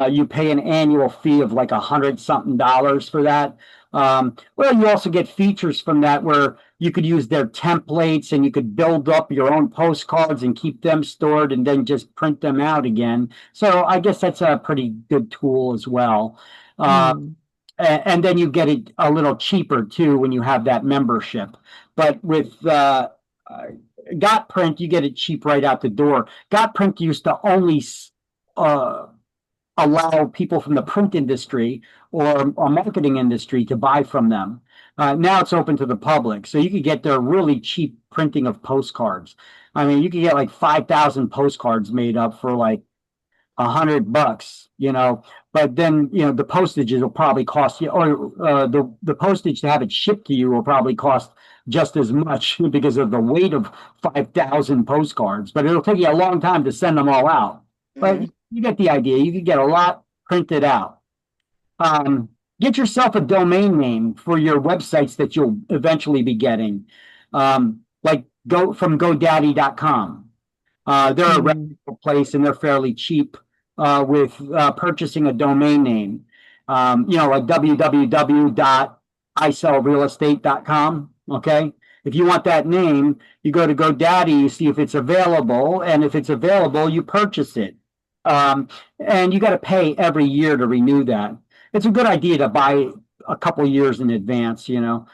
you pay an annual fee of like $100-something for that. Well, you also get features from that where you could use their templates and you could build up your own postcards and keep them stored and then just print them out again. So I guess that's a pretty good tool as well. And then you get it a little cheaper too when you have that membership. But with GotPrint, you get it cheap right out the door. GotPrint used to only allow people from the print industry or marketing industry to buy from them. Now it's open to the public, so you could get their really cheap printing of postcards. I mean, you could get like 5,000 postcards made up for like $100, but then, the postages will probably cost you, or the postage to have it shipped to you will probably cost just as much because of the weight of 5,000 postcards, but it'll take you a long time to send them all out. But you get the idea. You can get a lot printed out. Get yourself a domain name for your websites that you'll eventually be getting, like from GoDaddy.com. They're a reputable place and they're fairly cheap with purchasing a domain name. Like www.isellrealestate.com. Okay. If you want that name, you go to GoDaddy, you see if it's available, and if it's available, you purchase it. And you got to pay every year to renew that. It's a good idea to buy a couple years in advance, and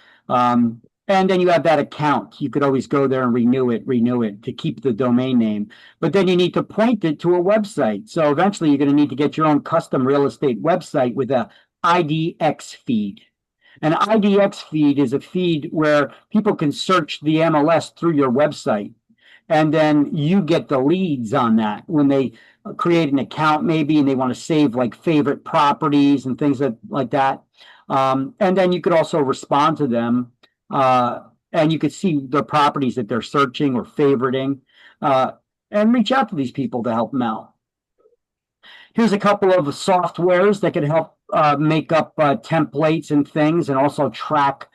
then you have that account. You could always go there and renew it to keep the domain name. But then you need to point it to a website. So eventually you're going to need to get your own custom real estate website with a IDX feed. An IDX feed is a feed where people can search the MLS through your website. And then you get the leads on that when they create an account maybe and they want to save like favorite properties and things like that. And then you could also respond to them. And you could see the properties that they're searching or favoriting, and reach out to these people to help them out. Here's a couple of softwares that can help make up templates and things, and also track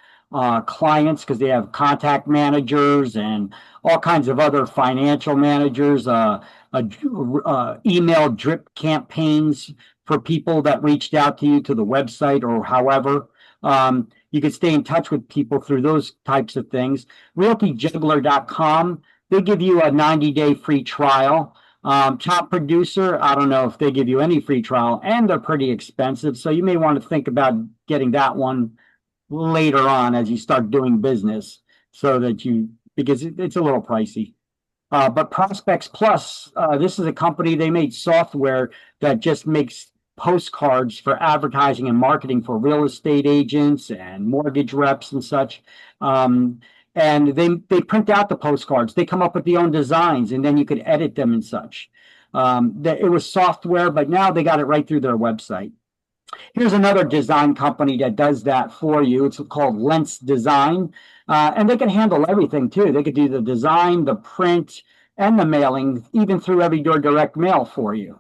clients because they have contact managers and all kinds of other financial managers, email drip campaigns for people that reached out to you to the website or however. You can stay in touch with people through those types of things. RealtyJuggler.com, they give you a 90-day free trial. Top Producer, I don't know if they give you any free trial, and they're pretty expensive. So you may want to think about getting that one later on as you start doing business because it's a little pricey. But Prospects Plus, this is a company, they made software that just makes postcards for advertising and marketing for real estate agents and mortgage reps and such. And they print out the postcards. They come up with their own designs, and then you could edit them and such. It was software, but now they got it right through their website. Here's another design company that does that for you. It's called Lens Design. And they can handle everything too. They could do the design, the print, and the mailing, even through Everydoor Direct Mail for you.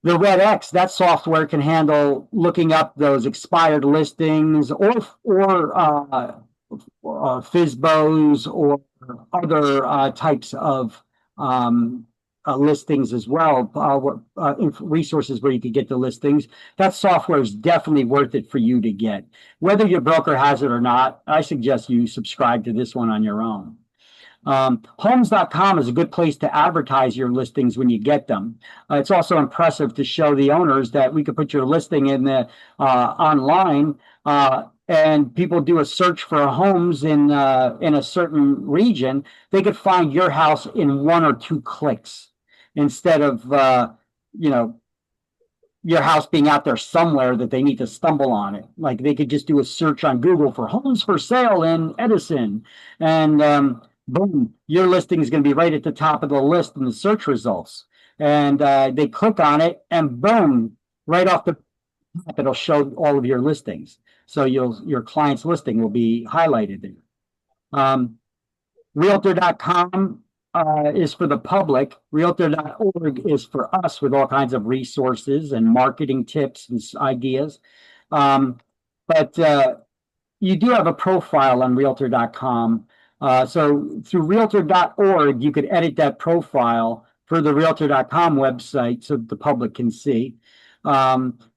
The Red X, that software can handle looking up those expired listings or FSBOs or other types of listings as well, resources where you could get the listings. That software is definitely worth it for you to get. Whether your broker has it or not, I suggest you subscribe to this one on your own. Homes.com is a good place to advertise your listings when you get them. It's also impressive to show the owners that we could put your listing in the online, and people do a search for homes in a certain region. They could find your house in 1 or 2 clicks instead of your house being out there somewhere that they need to stumble on it. Like they could just do a search on Google for homes for sale in Edison, and boom, your listing is going to be right at the top of the list in the search results. And they click on it, and boom, right off the top, it'll show all of your listings. So your client's listing will be highlighted there. Realtor.com is for the public. Realtor.org is for us with all kinds of resources and marketing tips and ideas. But you do have a profile on Realtor.com. So through Realtor.org, you could edit that profile for the Realtor.com website so the public can see.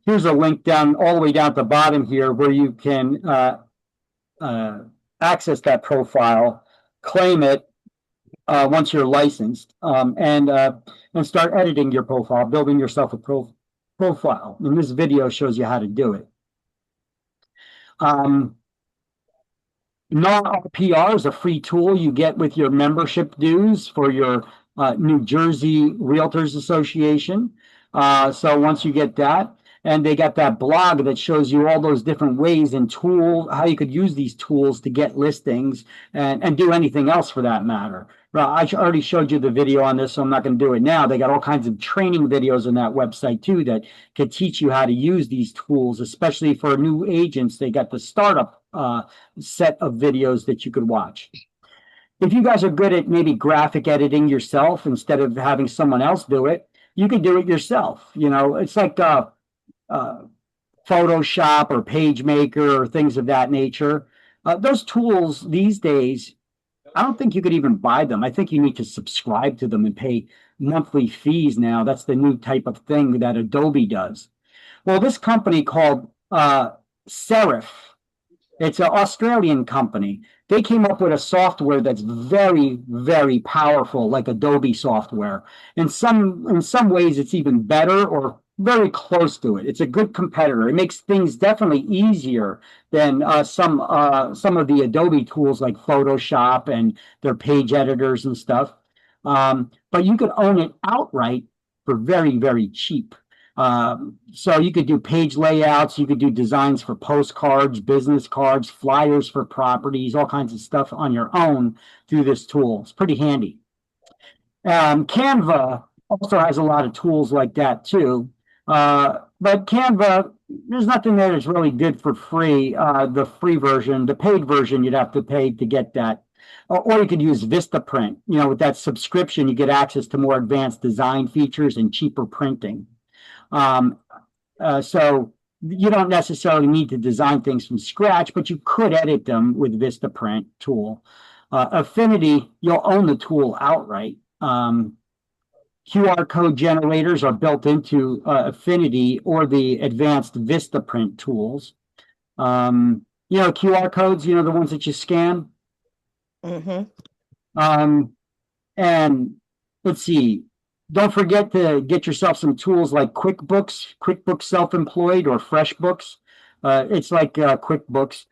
Here's a link down all the way down at the bottom here where you can access that profile, claim it once you're licensed, and start editing your profile, building yourself a profile. And this video shows you how to do it. Non-RPR is a free tool you get with your membership dues for your New Jersey Realtors Association. So once you get that, and they got that blog that shows you all those different ways and how you could use these tools to get listings and do anything else for that matter. I already showed you the video on this, so I'm not going to do it now. They got all kinds of training videos on that website too that could teach you how to use these tools, especially for new agents. They got the startup set of videos that you could watch. If you guys are good at maybe graphic editing yourself instead of having someone else do it, you can do it yourself. It's like Photoshop or PageMaker or things of that nature. Those tools these days, I don't think you could even buy them. I think you need to subscribe to them and pay monthly fees now. That's the new type of thing that Adobe does. Well, this company called Serif, it's an Australian company. They came up with a software that's very, very powerful, like Adobe software. In some ways, it's even better or very close to it. It's a good competitor. It makes things definitely easier than some of the Adobe tools like Photoshop and their page editors and stuff. But you could own it outright for very, very cheap. So you could do page layouts, you could do designs for postcards, business cards, flyers for properties, all kinds of stuff on your own through this tool. It's pretty handy. Canva also has a lot of tools like that too. But Canva, there's nothing there that's really good for free. The free version, the paid version, you'd have to pay to get that. Or you could use Vistaprint. With that subscription, you get access to more advanced design features and cheaper printing. So you don't necessarily need to design things from scratch, but you could edit them with Vistaprint tool. Affinity, you'll own the tool outright. QR code generators are built into Affinity or the advanced Vistaprint tools. QR codes, the ones that you scan. Mm-hmm. And let's see. Don't forget to get yourself some tools like QuickBooks Self-Employed or FreshBooks. It's like QuickBooks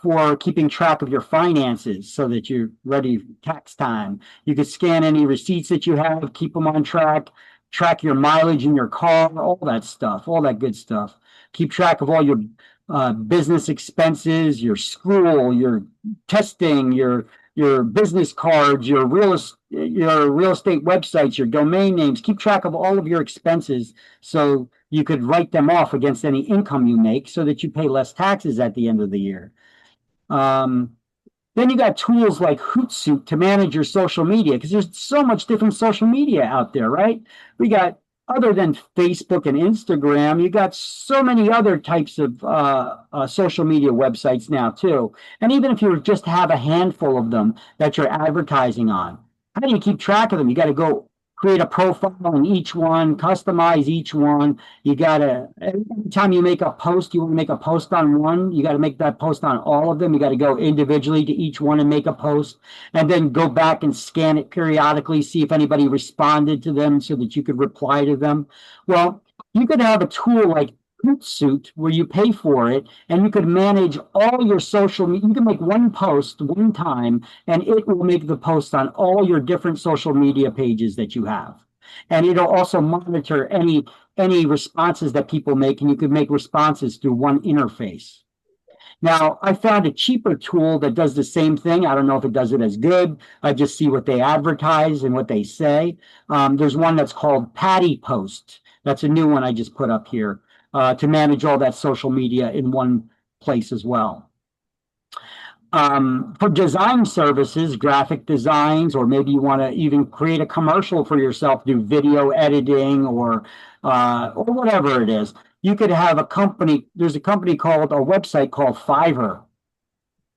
for keeping track of your finances so that you're ready tax time. You can scan any receipts that you have, keep them on track your mileage in your car, all that stuff, all that good stuff. Keep track of all your business expenses, your school, your testing, your business cards, your real estate websites, your domain names. Keep track of all of your expenses so you could write them off against any income you make so that you pay less taxes at the end of the year. Then you got tools like Hootsuite to manage your social media, because there's so much different social media out there, right? We got, other than Facebook and Instagram, you got so many other types of social media websites now too. And even if you just have a handful of them that you're advertising on, how do you keep track of them? You got to go create a profile in each one, customize each one. You gotta, every time you make a post, you want to make a post on one, you got to make that post on all of them. You got to go individually to each one and make a post, and then go back and scan it periodically, see if anybody responded to them so that you could reply to them. Well, you could have a tool like Hootsuite where you pay for it, and you could manage all your social media. You can make one post one time, and it will make the post on all your different social media pages that you have. And it'll also monitor any responses that people make, and you can make responses through one interface. Now, I found a cheaper tool that does the same thing. I don't know if it does it as good. I just see what they advertise and what they say. There's one that's called Patty Post. That's a new one I just put up here to manage all that social media in one place as well. For design services, graphic designs, or maybe you want to even create a commercial for yourself, do video editing or whatever it is. You could have a company, there's a website called Fiverr.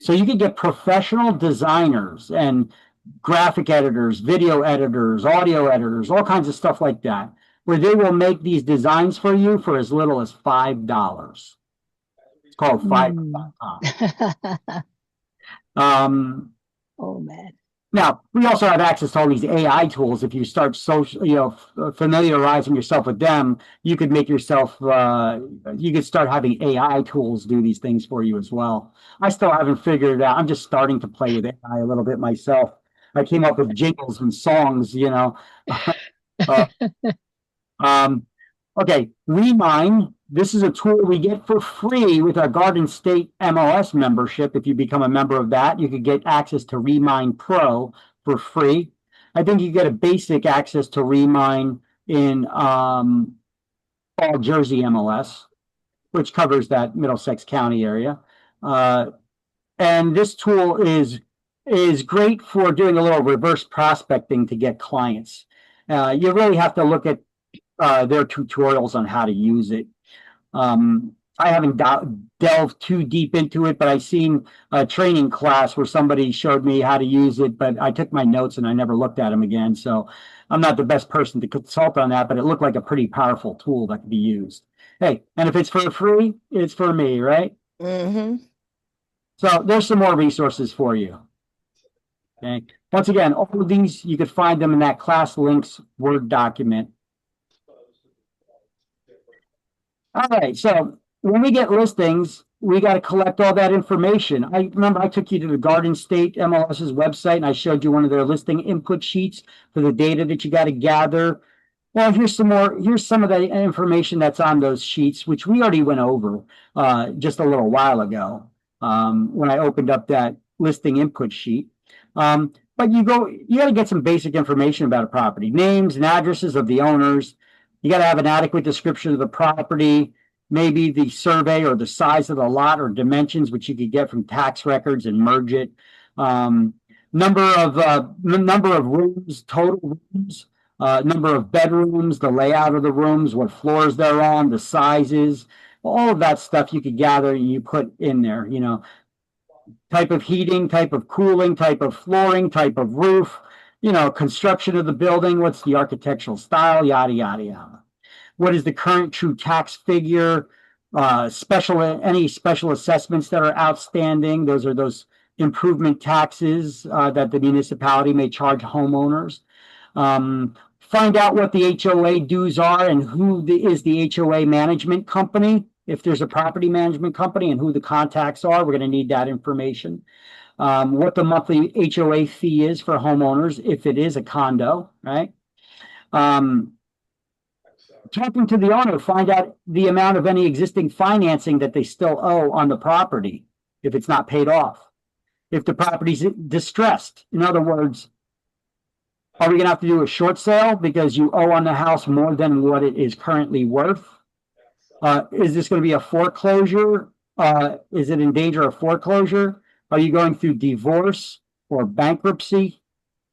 So you could get professional designers and graphic editors, video editors, audio editors, all kinds of stuff like that, where they will make these designs for you for as little as $5. It's called Fiverr.com. Oh man. Now, we also have access to all these AI tools. If you start familiarizing yourself with them, you could make yourself, you could start having AI tools do these things for you as well. I still haven't figured it out. I'm just starting to play with AI a little bit myself. I came up with jingles and songs, Okay, Remine. This is a tool we get for free with our Garden State MLS membership. If you become a member of that, you could get access to Remine Pro for free. I think you get a basic access to Remine in all Jersey MLS, which covers that Middlesex County area. And this tool is great for doing a little reverse prospecting to get clients. You really have to look at their tutorials on how to use it. I haven't delved too deep into it, but I've seen a training class where somebody showed me how to use it, but I took my notes and I never looked at them again. So I'm not the best person to consult on that, but it looked like a pretty powerful tool that could be used. Hey, and if it's for free, it's for me, right? Mm-hmm. So there's some more resources for you. Okay. Once again, all of these, you could find them in that class links Word document. All right, so when we get listings, we got to collect all that information. I remember I took you to the Garden State MLS's website and I showed you one of their listing input sheets for the data that you got to gather. Well, here's some of the information that's on those sheets, which we already went over just a little while ago when I opened up that listing input sheet. But you got to get some basic information about a property, names and addresses of the owners. You got to have an adequate description of the property, maybe the survey or the size of the lot or dimensions, which you could get from tax records and merge it. Number of rooms, total rooms, number of bedrooms, the layout of the rooms, what floors they're on, the sizes, all of that stuff you could gather and you put in there, type of heating, type of cooling, type of flooring, type of roof, construction of the building, what's the architectural style, yada, yada, yada. What is the current true tax figure, any special assessments that are outstanding? Those are those improvement taxes that the municipality may charge homeowners. Find out what the HOA dues are and who is the HOA management company. If there's a property management company and who the contacts are, we're going to need that information. What the monthly HOA fee is for homeowners, if it is a condo, right? Talking to the owner, find out the amount of any existing financing that they still owe on the property, if it's not paid off. If the property's distressed, in other words, are we going to have to do a short sale because you owe on the house more than what it is currently worth? Is this going to be a foreclosure? Is it in danger of foreclosure? Are you going through divorce or bankruptcy?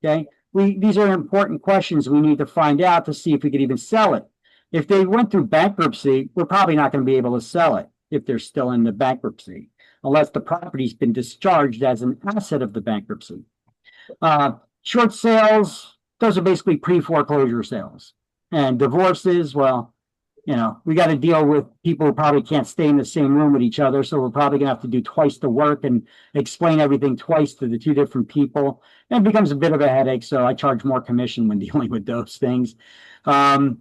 Okay, these are important questions we need to find out to see if we could even sell it. If they went through bankruptcy, we're probably not going to be able to sell it if they're still in the bankruptcy, unless the property's been discharged as an asset of the bankruptcy. Short sales those are basically pre-foreclosure sales. And divorces, well, you know, we got to deal with people who probably can't stay in the same room with each other. So we're probably gonna have to do twice the work and explain everything twice to the two different people. And it becomes a bit of a headache. So I charge more commission when dealing with those things. Who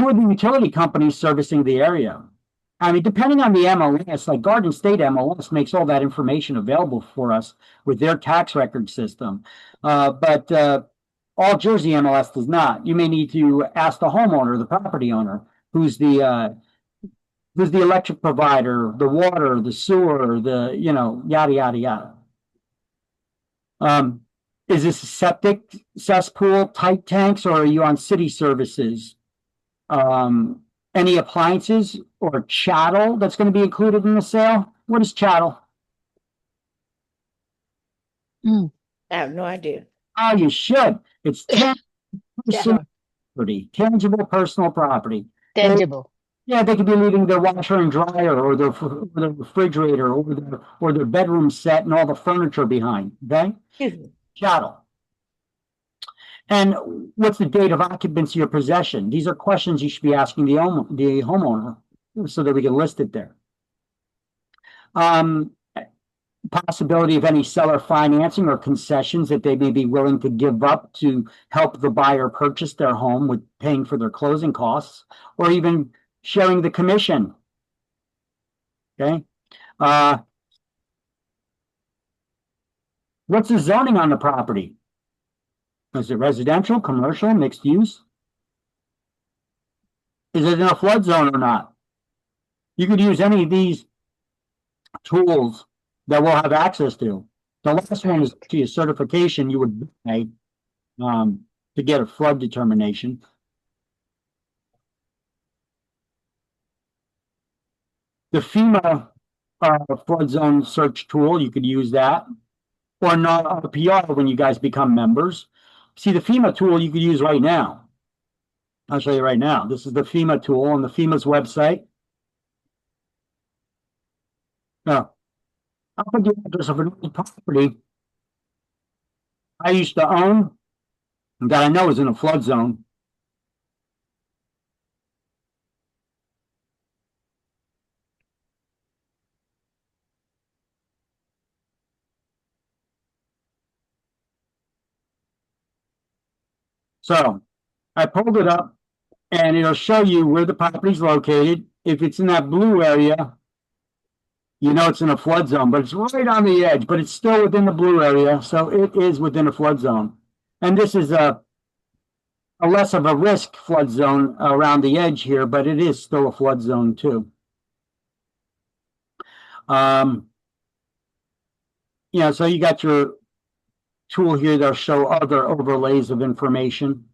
are the utility companies servicing the area? I mean, depending on the MLS, like Garden State MLS makes all that information available for us with their tax record system. But all Jersey MLS does not. You may need to ask the homeowner, the property owner, who's the electric provider, the water, the sewer, the, you know, yada, yada, yada. Is this a septic cesspool, tight tanks, or are you on city services? Any appliances or chattel that's going to be included in the sale? What is chattel? I have no idea. Oh, you should. It's Yeah. tangible personal property. Tangible. Yeah, they could be leaving their washer and dryer or their refrigerator or their bedroom set and all the furniture behind. Okay, chattel. And what's the date of occupancy or possession? These are questions you should be asking the homeowner so that we can list it there. Possibility of any seller financing or concessions that they may be willing to give up to help the buyer purchase their home with paying for their closing costs, or even sharing the commission. Okay. What's the zoning on the property? Is it residential, commercial, mixed use? Is it in a flood zone or not? You could use any of these tools that we'll have access to. The last one is to a certification you would pay to get a flood determination. The FEMA flood zone search tool, you could use that, or not RPR when you guys become members. See, the FEMA tool you could use right now. I'll show you right now. This is the FEMA tool on the FEMA's website. Now, I'll put the address of an old property I used to own that I know is in a flood zone. So I pulled it up and it'll show you where the property is located. If it's in that blue area, you know it's in a flood zone, but it's right on the edge, but it's still within the blue area. So it is within a flood zone. And this is a less of a risk flood zone around the edge here, but it is still a flood zone too. Yeah, so you got your tool here that'll show other overlays of information.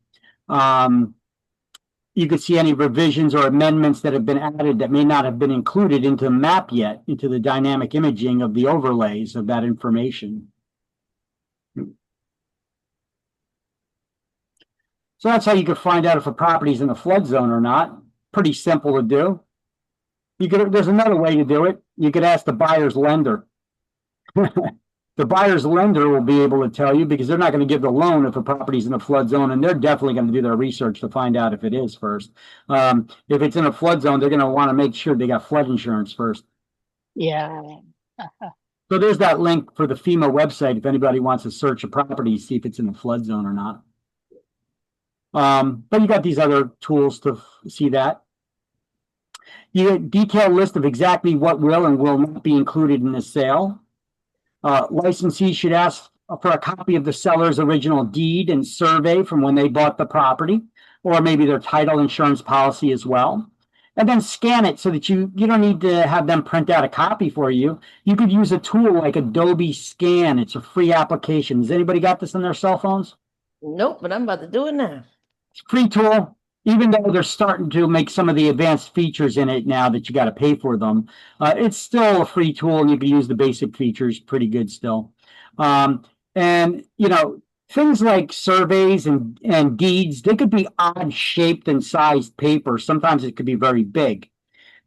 You could see any revisions or amendments that have been added that may not have been included into the map yet, into the dynamic imaging of the overlays of that information. So that's how you could find out if a property is in a flood zone or not. Pretty simple to do. There's another way to do it. You could ask the buyer's lender. The buyer's lender will be able to tell you because they're not going to give the loan if a property's in a flood zone, and they're definitely going to do their research to find out if it is first. If it's in a flood zone, they're going to want to make sure they got flood insurance first. Yeah. So there's that link for the FEMA website if anybody wants to search a property, see if it's in a flood zone or not. But you got these other tools to see that. You get a detailed list of exactly what will and will not be included in the sale. Licensee should ask for a copy of the seller's original deed and survey from when they bought the property, or maybe their title insurance policy as well. And then scan it so that you don't need to have them print out a copy for you. You could use a tool like Adobe Scan. It's a free application. Has anybody got this on their cell phones? Nope, but I'm about to do it now. It's a free tool. Even though they're starting to make some of the advanced features in it now that you got to pay for them, it's still a free tool and you can use the basic features pretty good still. And, you know, things like surveys and deeds, they could be odd shaped and sized paper. Sometimes it could be very big.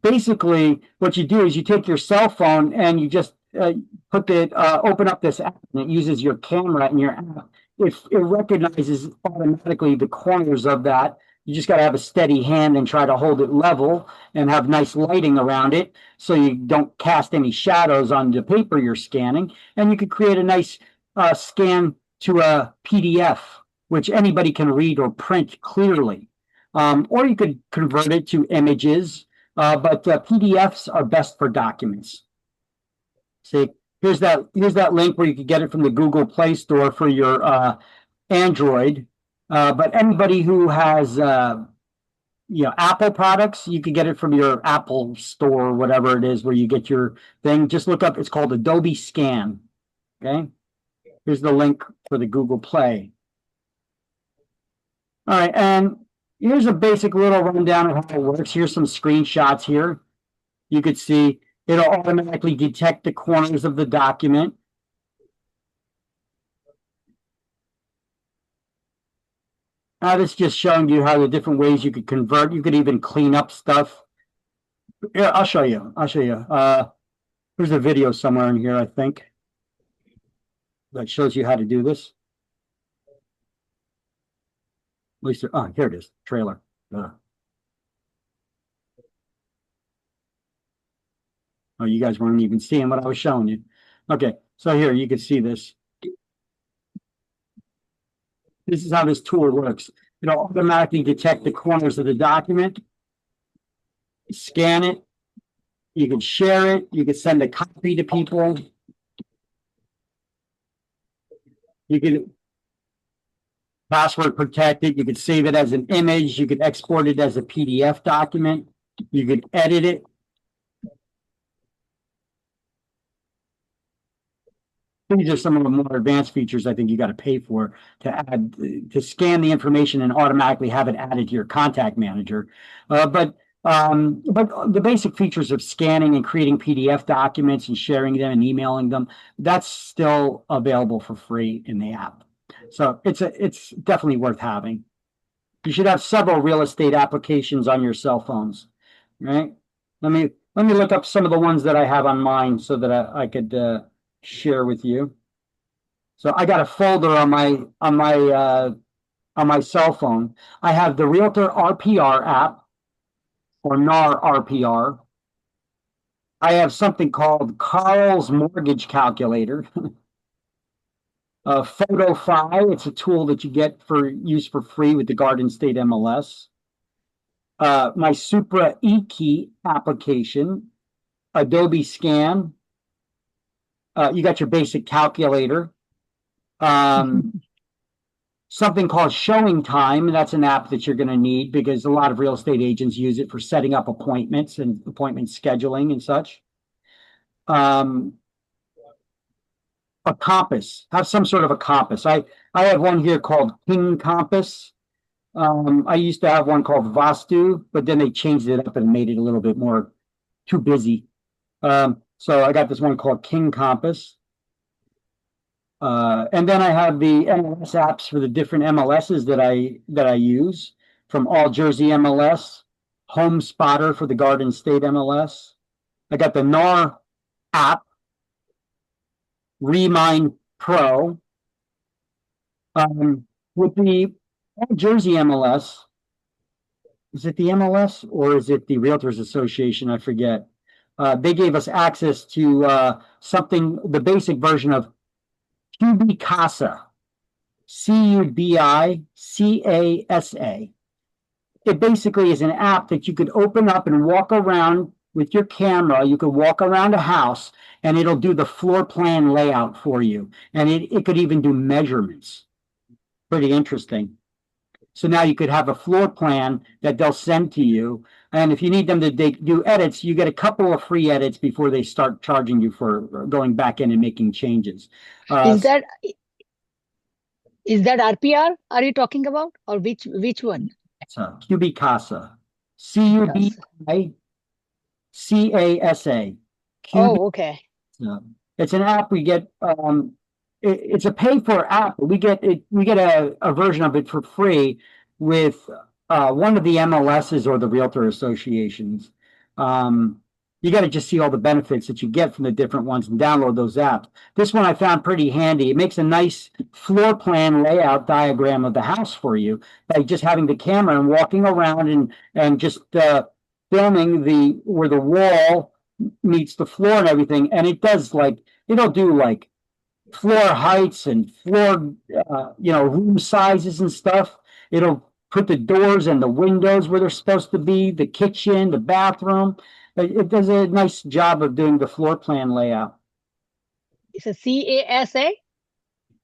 Basically, what you do is you take your cell phone and you just open up this app and it uses your camera in your app, if it recognizes automatically the corners of that, you just got to have a steady hand and try to hold it level and have nice lighting around it so you don't cast any shadows on the paper you're scanning. And you could create a nice scan to a PDF, which anybody can read or print clearly. Or you could convert it to images, but PDFs are best for documents. See, here's that link where you can get it from the Google Play Store for your Android. But anybody who has Apple products, you can get it from your Apple Store or whatever it is where you get your thing. Just look up, it's called Adobe Scan. Okay. Here's the link for the Google Play. All right, and here's a basic little rundown of how it works. Here's some screenshots here. You could see it'll automatically detect the corners of the document. This is just showing you how the different ways you could convert. You could even clean up stuff. Here, I'll show you. There's a video somewhere in here, I think, that shows you how to do this. At least, here it is, trailer. Oh, you guys weren't even seeing what I was showing you. Okay, so here you can see this. This is how this tool works. It'll automatically detect the corners of the document, scan it. You can share it. You can send a copy to people. You can password protect it. You could save it as an image. You could export it as a PDF document. You could edit it. These are some of the more advanced features I think you got to pay for to scan the information and automatically have it added to your contact manager. But the basic features of scanning and creating PDF documents and sharing them and emailing them, that's still available for free in the app. So it's definitely worth having. You should have several real estate applications on your cell phones, right? Let me look up some of the ones that I have on mine so that I could share with you. So I got a folder on my cell phone. I have the Realtor RPR app, or NAR RPR. I have something called Carl's Mortgage Calculator. PhotoFi, it's a tool that you get for use for free with the Garden State MLS. My Supra eKey application, Adobe Scan. You got your basic calculator. Something called Showing Time. That's an app that you're going to need because a lot of real estate agents use it for setting up appointments and appointment scheduling and such. A compass. Have some sort of a compass. I have one here called King Compass. I used to have one called Vastu, but then they changed it up and made it a little bit more too busy. So I got this one called King Compass. And then I have the MLS apps for the different MLSs that I use, from All Jersey MLS, Home Spotter for the Garden State MLS. I got the NAR app, Remind Pro. With the All Jersey MLS, is it the MLS or is it the Realtors Association? I forget. They gave us access to the basic version of Cubicasa, Cubicasa. It basically is an app that you could open up and walk around with your camera. You could walk around a house and it'll do the floor plan layout for you. And it could even do measurements. Pretty interesting. So now you could have a floor plan that they'll send to you. And if you need them to do edits, you get a couple of free edits before they start charging you for going back in and making changes. Is that RPR? Are you talking about, or which one? Cubicasa, Cubicasa. Oh, okay. It's an app we get. It's a pay-for app. We get a version of it for free with one of the MLSs or the Realtor Associations. You got to just see all the benefits that you get from the different ones and download those apps. This one I found pretty handy. It makes a nice floor plan layout diagram of the house for you by just having the camera and walking around and just filming where the wall meets the floor and everything. And it does it'll do like floor heights and floor, room sizes and stuff. It'll put the doors and the windows where they're supposed to be, the kitchen, the bathroom. It does a nice job of doing the floor plan layout. It's a CASA?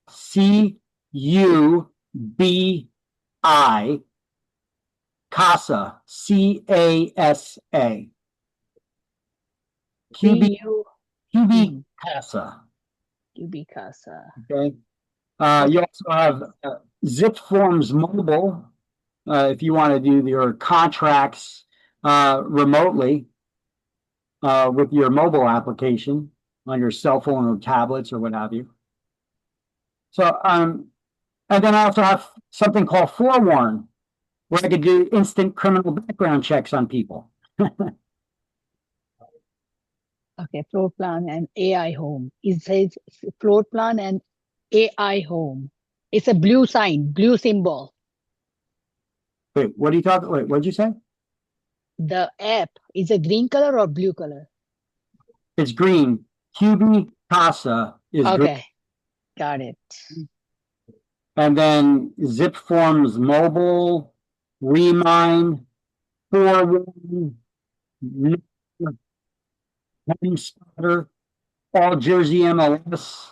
CUBI, CASA, CASA. QB CASA. QB CASA. Okay. You also have ZipForms Mobile, if you want to do your contracts remotely with your mobile application on your cell phone or tablets or what have you. So, and then I also have something called Forewarn, where I could do instant criminal background checks on people. Okay, floor plan and AI home. It says floor plan and AI home. It's a blue sign, blue symbol. Wait, what are you talking? Wait, what did you say? The app is a green color or blue color? It's green. QB CASA is green. Okay, got it. And then ZipForms Mobile, Remine, Forewarn, HomeSpotter, All Jersey MLS.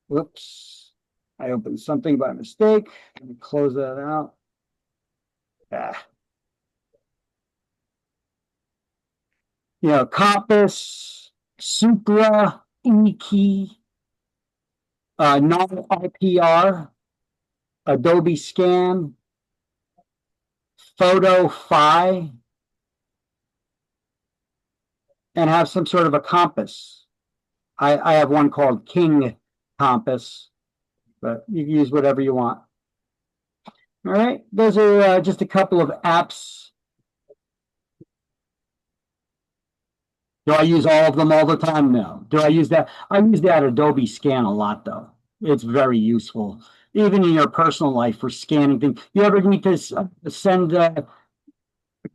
Whoops, I opened something by mistake. Let me close that out. Compass, Supra, eKey, non-IPR, Adobe Scan, PhotoFi, and have some sort of a compass. I have one called King Compass, but you can use whatever you want. All right, those are just a couple of apps. Do I use all of them all the time? No. Do I use that? I use that Adobe Scan a lot, though. It's very useful, even in your personal life for scanning things. You ever need to send a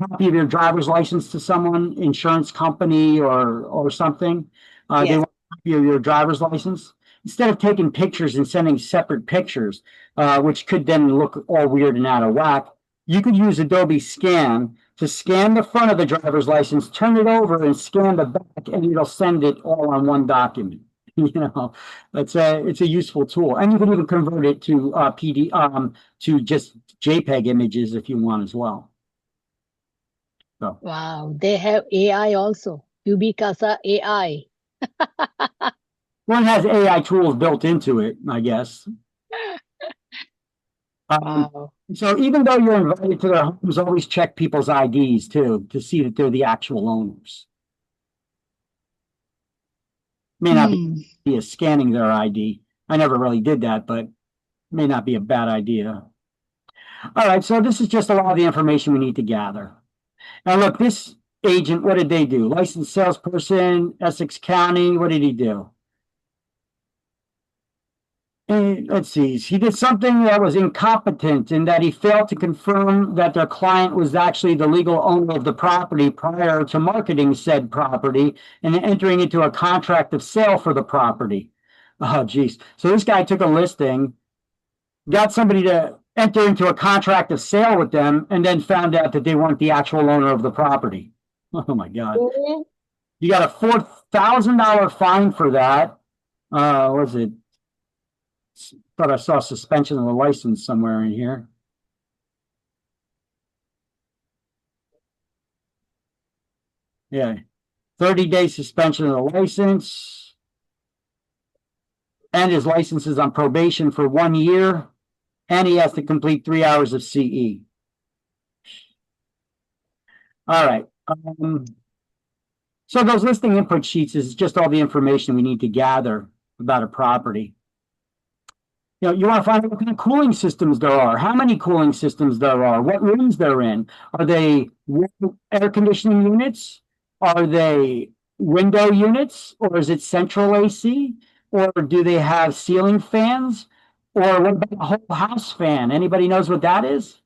copy of your driver's license to someone, insurance company or something? Yes. They want a copy of your driver's license. Instead of taking pictures and sending separate pictures, which could then look all weird and out of whack, you could use Adobe Scan to scan the front of the driver's license, turn it over and scan the back, and it'll send it all on one document. It's a useful tool. And you can even convert it to to just JPEG images if you want as well. So. Wow, they have AI also. QB CASA AI. One has AI tools built into it, I guess. Wow. So even though you're invited to their homes, always check people's IDs too, to see that they're the actual owners. May not be scanning their ID. I never really did that, but may not be a bad idea. All right, so this is just a lot of the information we need to gather. Now look, this agent, what did they do? Licensed salesperson, Essex County, what did he do? Let's see, he did something that was incompetent in that he failed to confirm that their client was actually the legal owner of the property prior to marketing said property and entering into a contract of sale for the property. Oh, geez. So this guy took a listing, got somebody to enter into a contract of sale with them, and then found out that they weren't the actual owner of the property. Oh, my God. You got a $4,000 fine for that. What was it? Thought I saw suspension of the license somewhere in here. Yeah, 30-day suspension of the license. And his license is on probation for 1 year. And he has to complete 3 hours of CE. All right. So those listing input sheets is just all the information we need to gather about a property. You know, you want to find out what kind of cooling systems there are, how many cooling systems there are, what rooms they're in. Are they air conditioning units? Are they window units? Or is it central AC? Or do they have ceiling fans? Or what about a whole house fan? Anybody knows what that is?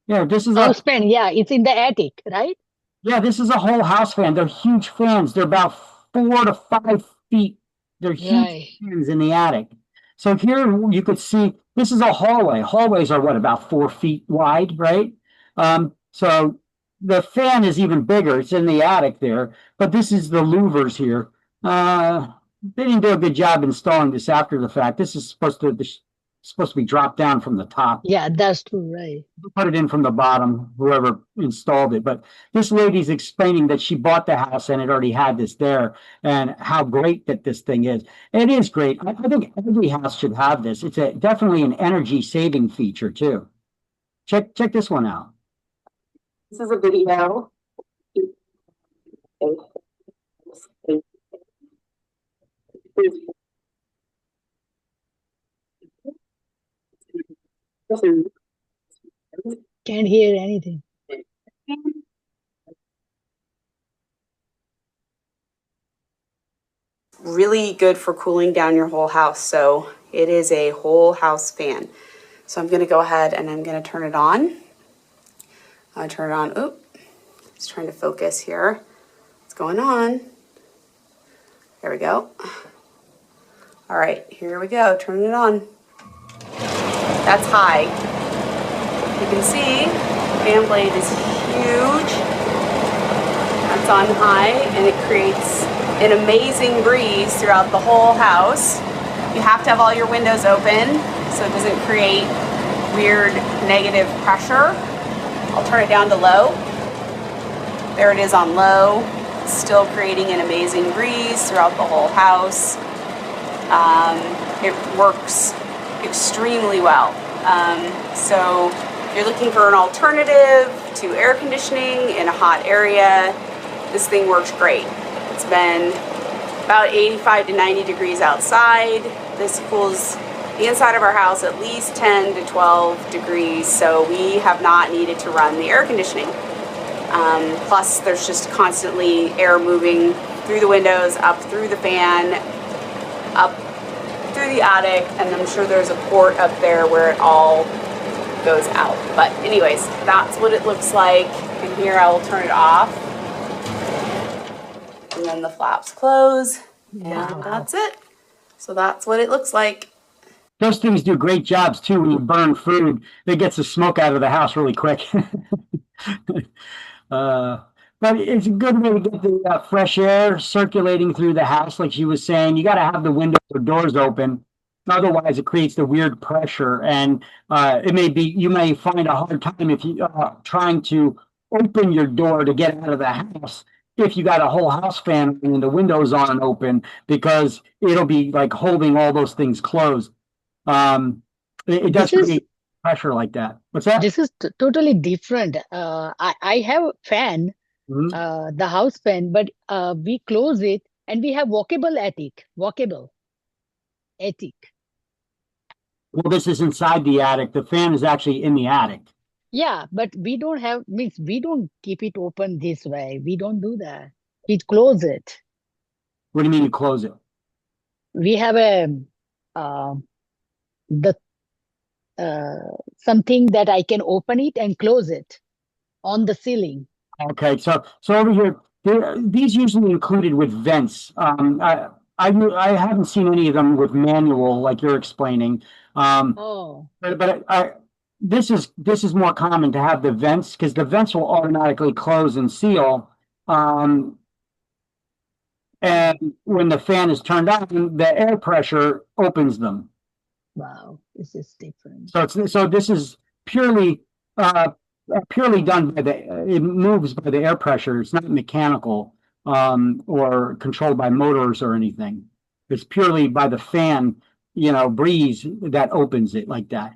Yeah, this is a House fan, yeah, it's in the attic, right? yeah, this is a whole house fan. They're huge fans. They're about 4 to 5 feet. They're huge Right. fans in the attic. So here you could see this is a hallway. Hallways are what, about 4 feet wide, right? So the fan is even bigger. It's in the attic there, but this is the louvers here. They didn't do a good job installing this after the fact. This is supposed to be dropped down from the top. Yeah, that's true, right. Put it in from the bottom, whoever installed it. But this lady's explaining that she bought the house and it already had this there, and how great that this thing is. It is great. I think every house should have this. It's definitely an energy saving feature too. Check this one out. This is a video. Can't hear anything. Really good for cooling down your whole house. So it is a whole house fan. So I'm going to go ahead and I'm going to turn it on. I turn it on. Oop, it's trying to focus here. What's going on? There we go. All right, here we go. Turn it on. That's high. You can see the fan blade is huge. That's on high, and it creates an amazing breeze throughout the whole house. You have to have all your windows open so it doesn't create weird negative pressure. I'll turn it down to low. There it is on low. It's still creating an amazing breeze throughout the whole house. It works extremely well. So if you're looking for an alternative to air conditioning in a hot area, this thing works great. It's been about 85 to 90 degrees outside. This cools the inside of our house at least 10 to 12 degrees, so we have not needed to run the air conditioning. Plus, there's just constantly air moving through the windows, up through the fan, up through the attic, and I'm sure there's a port up there where it all goes out. But anyways, that's what it looks like. And here I will turn it off. And then the flaps close, and that's it. So that's what it looks like. Those things do great jobs too. When you burn food, it gets the smoke out of the house really quick. But it's a good way to get the fresh air circulating through the house. Like she was saying, you got to have the windows or doors open. Otherwise, it creates the weird pressure, and you may find a hard time if you trying to open your door to get out of the house. If you got a whole house fan and the windows aren't open, because it'll be like holding all those things closed. It does create pressure like that. What's that? This is totally different. I have a fan, the house fan, but we close it and we have walkable attic. Well, this is inside the attic. The fan is actually in the attic. Yeah, but we don't keep it open this way. We don't do that. We close it. What do you mean you close it? We have something that I can open it and close it on the ceiling. Okay, so over here, these usually included with vents. I haven't seen any of them with manual like you're explaining. But this is more common to have the vents, because the vents will automatically close and seal. And when the fan is turned on, the air pressure opens them. Wow, this is different. So this is purely done by it moves by the air pressure. It's not mechanical or controlled by motors or anything. It's purely by the fan, breeze that opens it like that.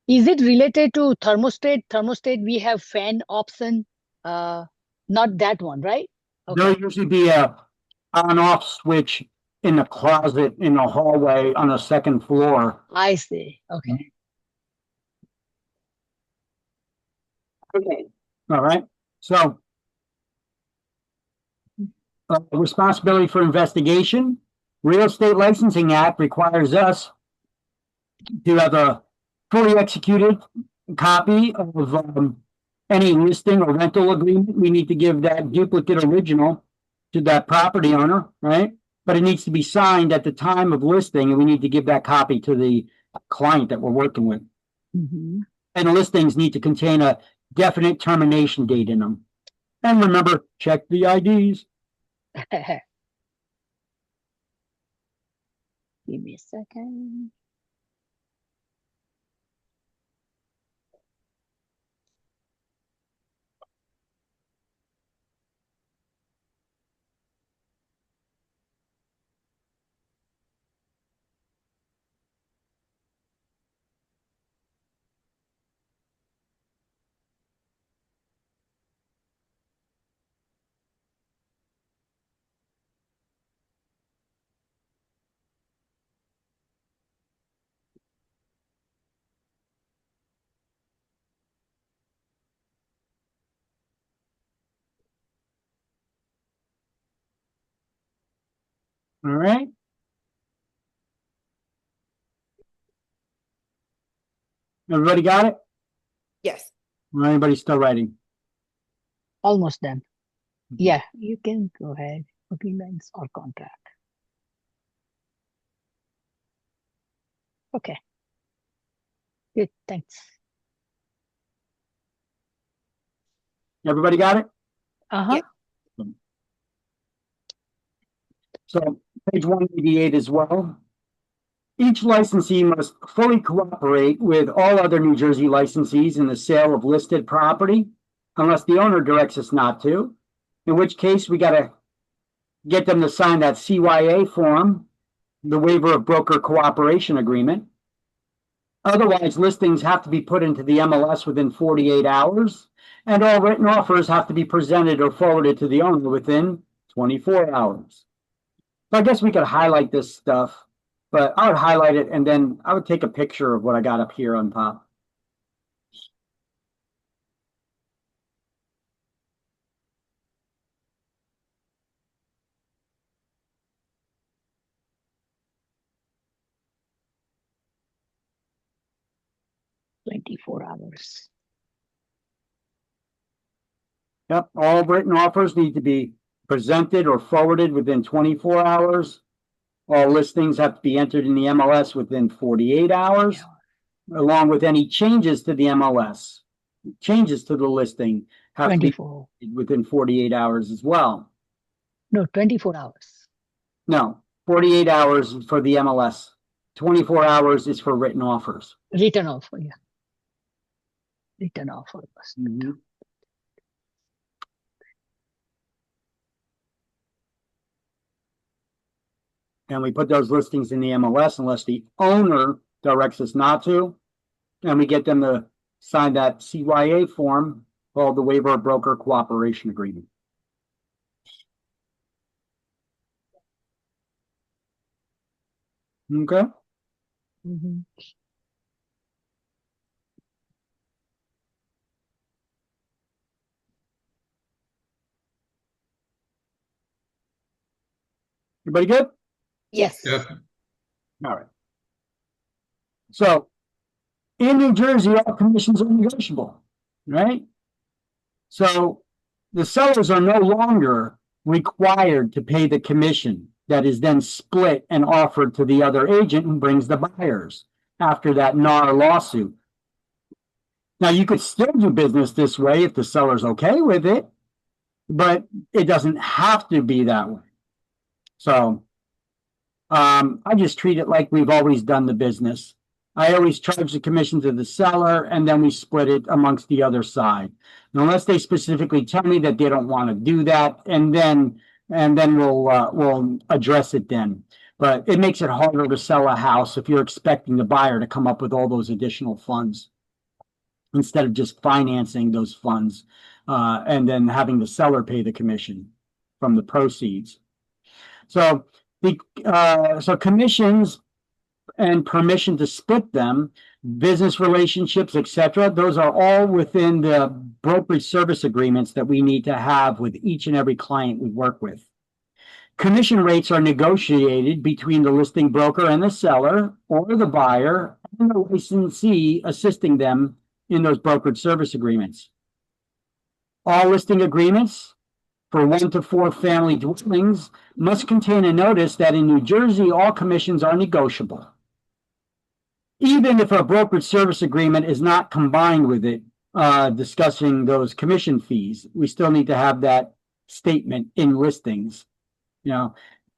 Is it related to thermostat? Thermostat, we have fan option, not that one, right? Okay. There'll usually be a on-off switch in the closet in the hallway on the second floor. I see. Okay. Okay. All right. So, responsibility for investigation. Real Estate Licensing Act requires us to have a fully executed copy of any listing or rental agreement. We need to give that duplicate original to that property owner, right? But it needs to be signed at the time of listing, and we need to give that copy to the client that we're working with. Mm-hmm. And listings need to contain a definite termination date in them. And remember, check the IDs. Give me a second. All right. Everybody got it? Yes. Or anybody still writing? Almost done. Yeah, you can go ahead. Agreements or contract. Okay. Good. Thanks. Everybody got it? Uh-huh. Yeah. So page 188 as well. Each licensee must fully cooperate with all other New Jersey licensees in the sale of listed property unless the owner directs us not to, in which case we got to get them to sign that CYA form, the waiver of broker cooperation agreement. Otherwise, listings have to be put into the MLS within 48 hours, and all written offers have to be presented or forwarded to the owner within 24 hours. So I guess we could highlight this stuff, but I would highlight it and then I would take a picture of what I got up here on top. — 24 hours. Yep, all written offers need to be presented or forwarded within 24 hours. All listings have to be entered in the MLS within 48 hours, along with any changes to the MLS. Changes to the listing have to be 24. within 48 hours as well. No, 24 hours. No, 48 hours for the MLS. 24 hours is for written offers. Written offer, yeah. Written offer. Mhm. And we put those listings in the MLS unless the owner directs us not to. And we get them to sign that CYA form called the Waiver of Broker Cooperation Agreement. Okay. Mm-hmm. Everybody good? Yes. Yeah. All right. So in New Jersey, all commissions are negotiable, right? So the sellers are no longer required to pay the commission that is then split and offered to the other agent who brings the buyers after that NAR lawsuit. Now, you could still do business this way if the seller's okay with it, but it doesn't have to be that way. So I just treat it like we've always done the business. I always charge the commission to the seller, and then we split it amongst the other side. And unless they specifically tell me that they don't want to do that, and then we'll address it then. But it makes it harder to sell a house if you're expecting the buyer to come up with all those additional funds instead of just financing those funds and then having the seller pay the commission from the proceeds. So So commissions and permission to split them, business relationships, etc., those are all within the brokerage service agreements that we need to have with each and every client we work with. Commission rates are negotiated between the listing broker and the seller or the buyer and the licensee assisting them in those brokerage service agreements. All listing agreements for 1 to 4 family dwellings must contain a notice that in New Jersey, all commissions are negotiable. Even if a brokerage service agreement is not combined with it, discussing those commission fees, we still need to have that statement in listings. You know,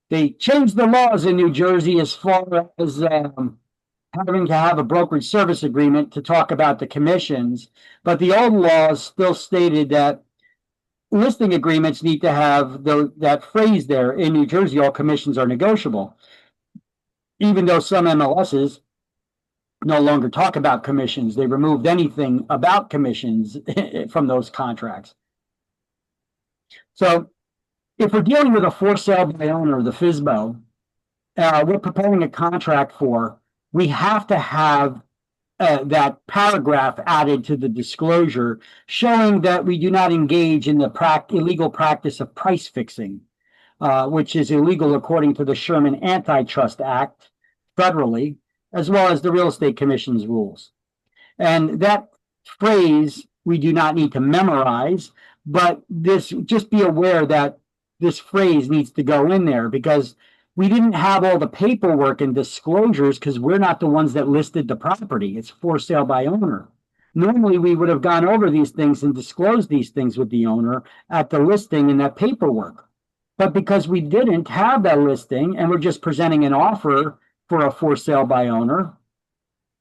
they changed the laws in New Jersey as far as having to have a brokerage service agreement to talk about the commissions, but the old laws still stated that listing agreements need to have that phrase there in New Jersey, all commissions are negotiable. Even though some MLSs no longer talk about commissions, they removed anything about commissions from those contracts. So if we're dealing with a for sale by owner, the FSBO, we're preparing a contract for, we have to have that paragraph added to the disclosure showing that we do not engage in the illegal practice of price fixing, which is illegal according to the Sherman Antitrust Act federally, as well as the Real Estate Commission's rules. And that phrase we do not need to memorize, but just be aware that this phrase needs to go in there because we didn't have all the paperwork and disclosures because we're not the ones that listed the property. It's for sale by owner. Normally, we would have gone over these things and disclosed these things with the owner at the listing and that paperwork. But because we didn't have that listing and we're just presenting an offer for a for sale by owner,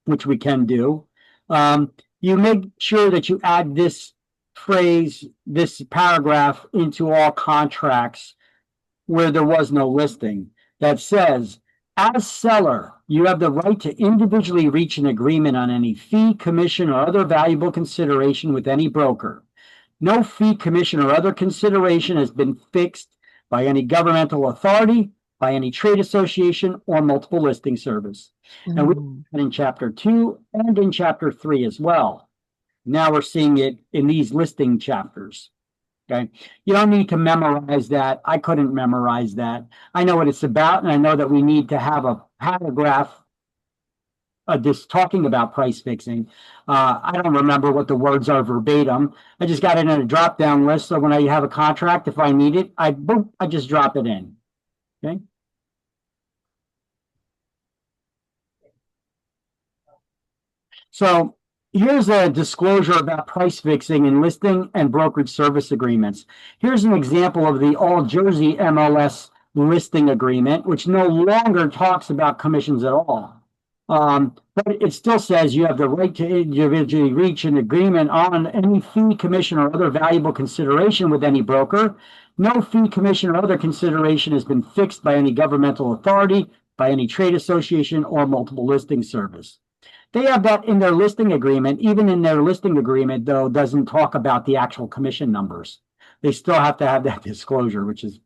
which we can do, you make sure that you add this phrase, this paragraph into all contracts where there was no listing that says, as seller, you have the right to individually reach an agreement on any fee, commission, or other valuable consideration with any broker. No fee, commission, or other consideration has been fixed by any governmental authority, by any trade association, or multiple listing service. And we in Chapter 2 and in Chapter 3 as well. Now we're seeing it in these listing chapters. Okay, you don't need to memorize that. I couldn't memorize that. I know what it's about, and I know that we need to have a paragraph this talking about price fixing. I don't remember what the words are verbatim. I just got it in a drop-down list, so when I have a contract, if I need it, I just drop it in. Okay. So here's a disclosure about price fixing in listing and brokerage service agreements. Here's an example of the All Jersey MLS listing agreement, which no longer talks about commissions at all. But it still says you have the right to individually reach an agreement on any fee, commission, or other valuable consideration with any broker. No fee, commission, or other consideration has been fixed by any governmental authority, by any trade association, or multiple listing service. They have that in their listing agreement. Even in their listing agreement, though, doesn't talk about the actual commission numbers. They still have to have that disclosure, which is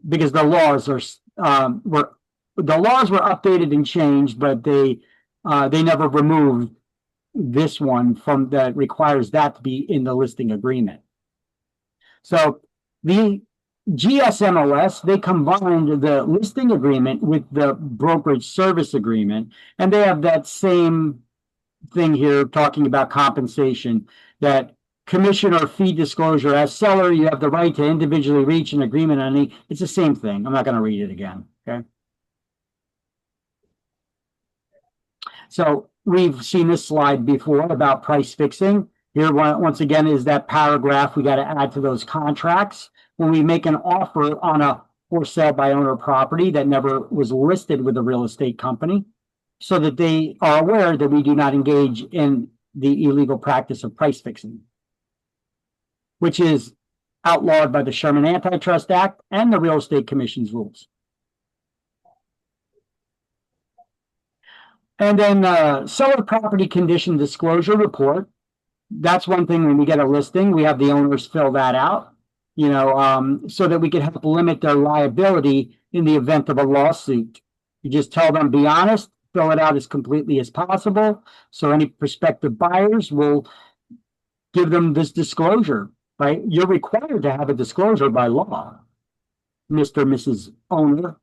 because the laws were updated and changed, but they never removed this one from that requires that to be in the listing agreement. So the GSMLS, they combined the listing agreement with the brokerage service agreement, and they have that same thing here talking about compensation, that commission or fee disclosure. As seller, you have the right to individually reach an agreement on any. It's the same thing. I'm not going to read it again. Okay. So we've seen this slide before about price fixing. Here, once again, is that paragraph we got to add to those contracts when we make an offer on a for sale by owner property that never was listed with a real estate company, so that they are aware that we do not engage in the illegal practice of price fixing, which is outlawed by the Sherman Antitrust Act and the Real Estate Commission's rules. And then seller property condition disclosure report. That's one thing when we get a listing, we have the owners fill that out. so that we could help limit their liability in the event of a lawsuit. You just tell them, be honest, fill it out as completely as possible. So any prospective buyers will give them this disclosure, right? You're required to have a disclosure by law, Mr. and Mrs. Owner.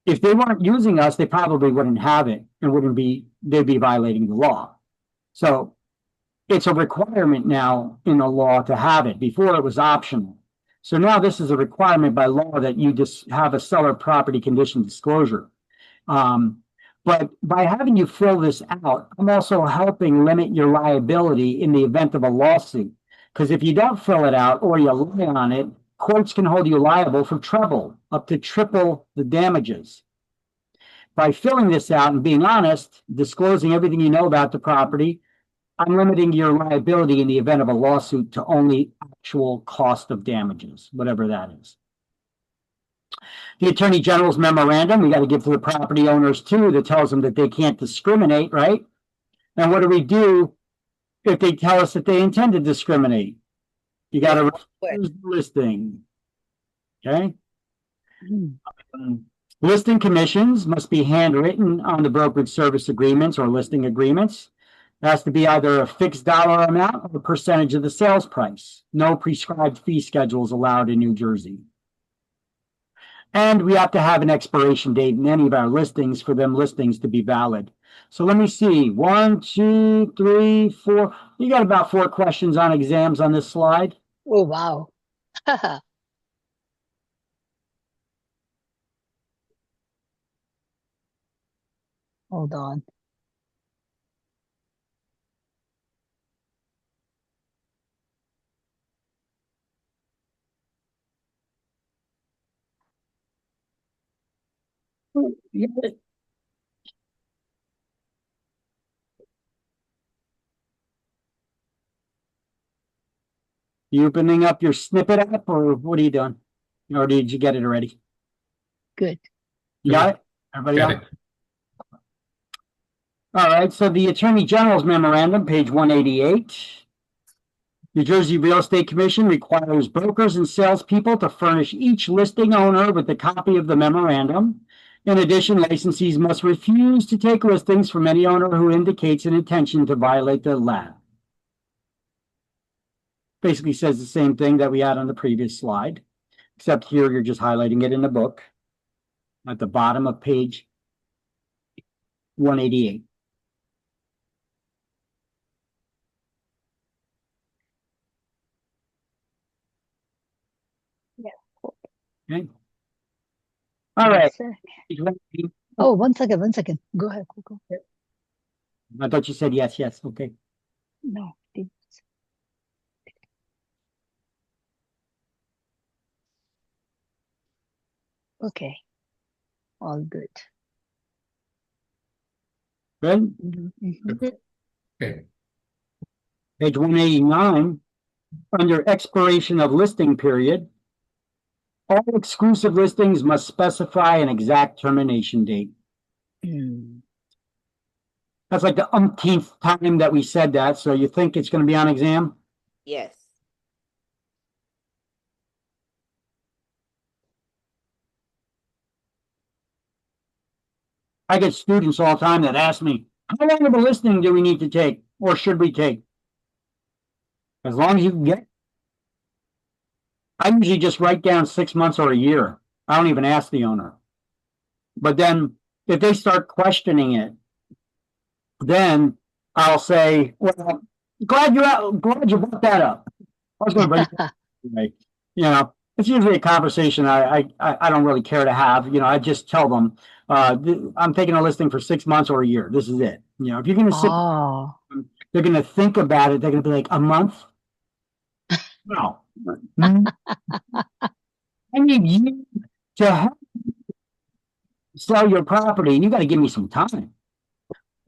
If they weren't using us, they probably wouldn't have it and they'd be violating the law. So it's a requirement now in the law to have it. Before it was optional. So now this is a requirement by law that you just have a seller property condition disclosure. But by having you fill this out, I'm also helping limit your liability in the event of a lawsuit. Because if you don't fill it out or you lie on it, courts can hold you liable for treble, up to triple the damages. By filling this out and being honest, disclosing everything you know about the property, I'm limiting your liability in the event of a lawsuit to only actual cost of damages, whatever that is. The Attorney General's memorandum, we got to give to the property owners too, that tells them that they can't discriminate, right? And what do we do if they tell us that they intend to discriminate? You got to refuse the listing. Okay. Listing commissions must be handwritten on the brokerage service agreements or listing agreements. It has to be either a fixed dollar amount or a percentage of the sales price. No prescribed fee schedules allowed in New Jersey. And we have to have an expiration date in any of our listings for them listings to be valid. So let me see. 1, 2, 3, 4. You got about 4 questions on exams on this slide. Oh, wow. Hold on. You opening up your snippet app or what are you doing? Or did you get it already? Good. You got it? Everybody Got got it? All right, so the Attorney General's memorandum, page 188. New Jersey Real Estate Commission requires brokers and salespeople to furnish each listing owner with a copy of the memorandum. In addition, licensees must refuse to take listings from any owner who indicates an intention to violate the law. Basically says the same thing that we had on the previous slide, except here you're just highlighting it in the book at the bottom of page 188. Okay. All right. Oh, 1 second, 1 second. Go ahead. Go. I thought you said yes. Okay. No. Okay. All good. Good. Okay. Page 189, under expiration of listing period, all exclusive listings must specify an exact termination date. That's like the umpteenth time that we said that. So you think it's going to be on exam? Yes. I get students all the time that ask me, how long of a listing do we need to take or should we take? As long as you can get. I usually just write down 6 months or a year. I don't even ask the owner. But then if they start questioning it, then I'll say, well, glad you brought that up. I was going to bring it up today. It's usually a conversation I don't really care to have. I just tell them, I'm taking a listing for 6 months or a year. This is it. If you're going to sit, they're going to think about it. They're going to be like, a month? No. I need you to help sell your property, and you got to give me some time.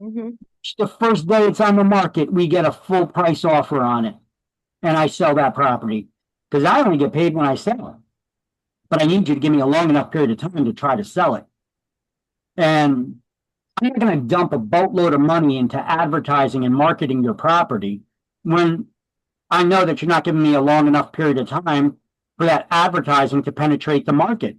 The first day it's on the market, we get a full price offer on it, and I sell that property because I only get paid when I sell it. But I need you to give me a long enough period of time to try to sell it. And I'm not going to dump a boatload of money into advertising and marketing your property when I know that you're not giving me a long enough period of time for that advertising to penetrate the market.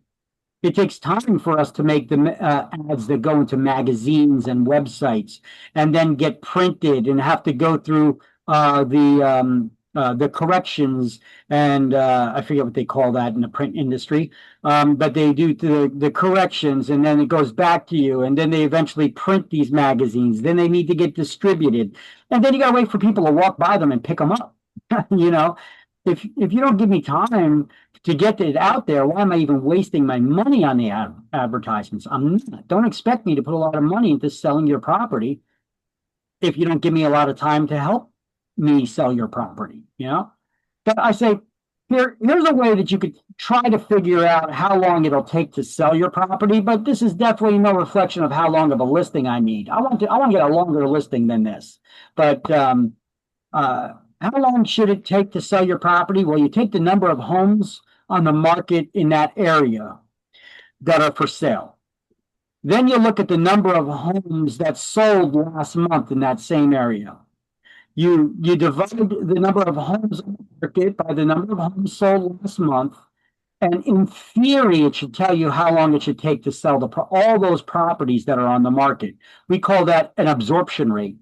It takes time for us to make the ads that go into magazines and websites and then get printed and have to go through the corrections and I forget what they call that in the print industry, but they do the corrections and then it goes back to you and then they eventually print these magazines. Then they need to get distributed and then you got to wait for people to walk by them and pick them up. You know, if you don't give me time to get it out there, why am I even wasting my money on the advertisements? I'm not. Don't expect me to put a lot of money into selling your property if you don't give me a lot of time to help me sell your property, you know? But I say, here's a way that you could try to figure out how long it'll take to sell your property, but this is definitely no reflection of how long of a listing I need. I want to get a longer listing than this. But how long should it take to sell your property? Well, you take the number of homes on the market in that area that are for sale. Then you look at the number of homes that sold last month in that same area. You divide the number of homes on the market by the number of homes sold last month. And in theory, it should tell you how long it should take to sell all those properties that are on the market. We call that an absorption rate.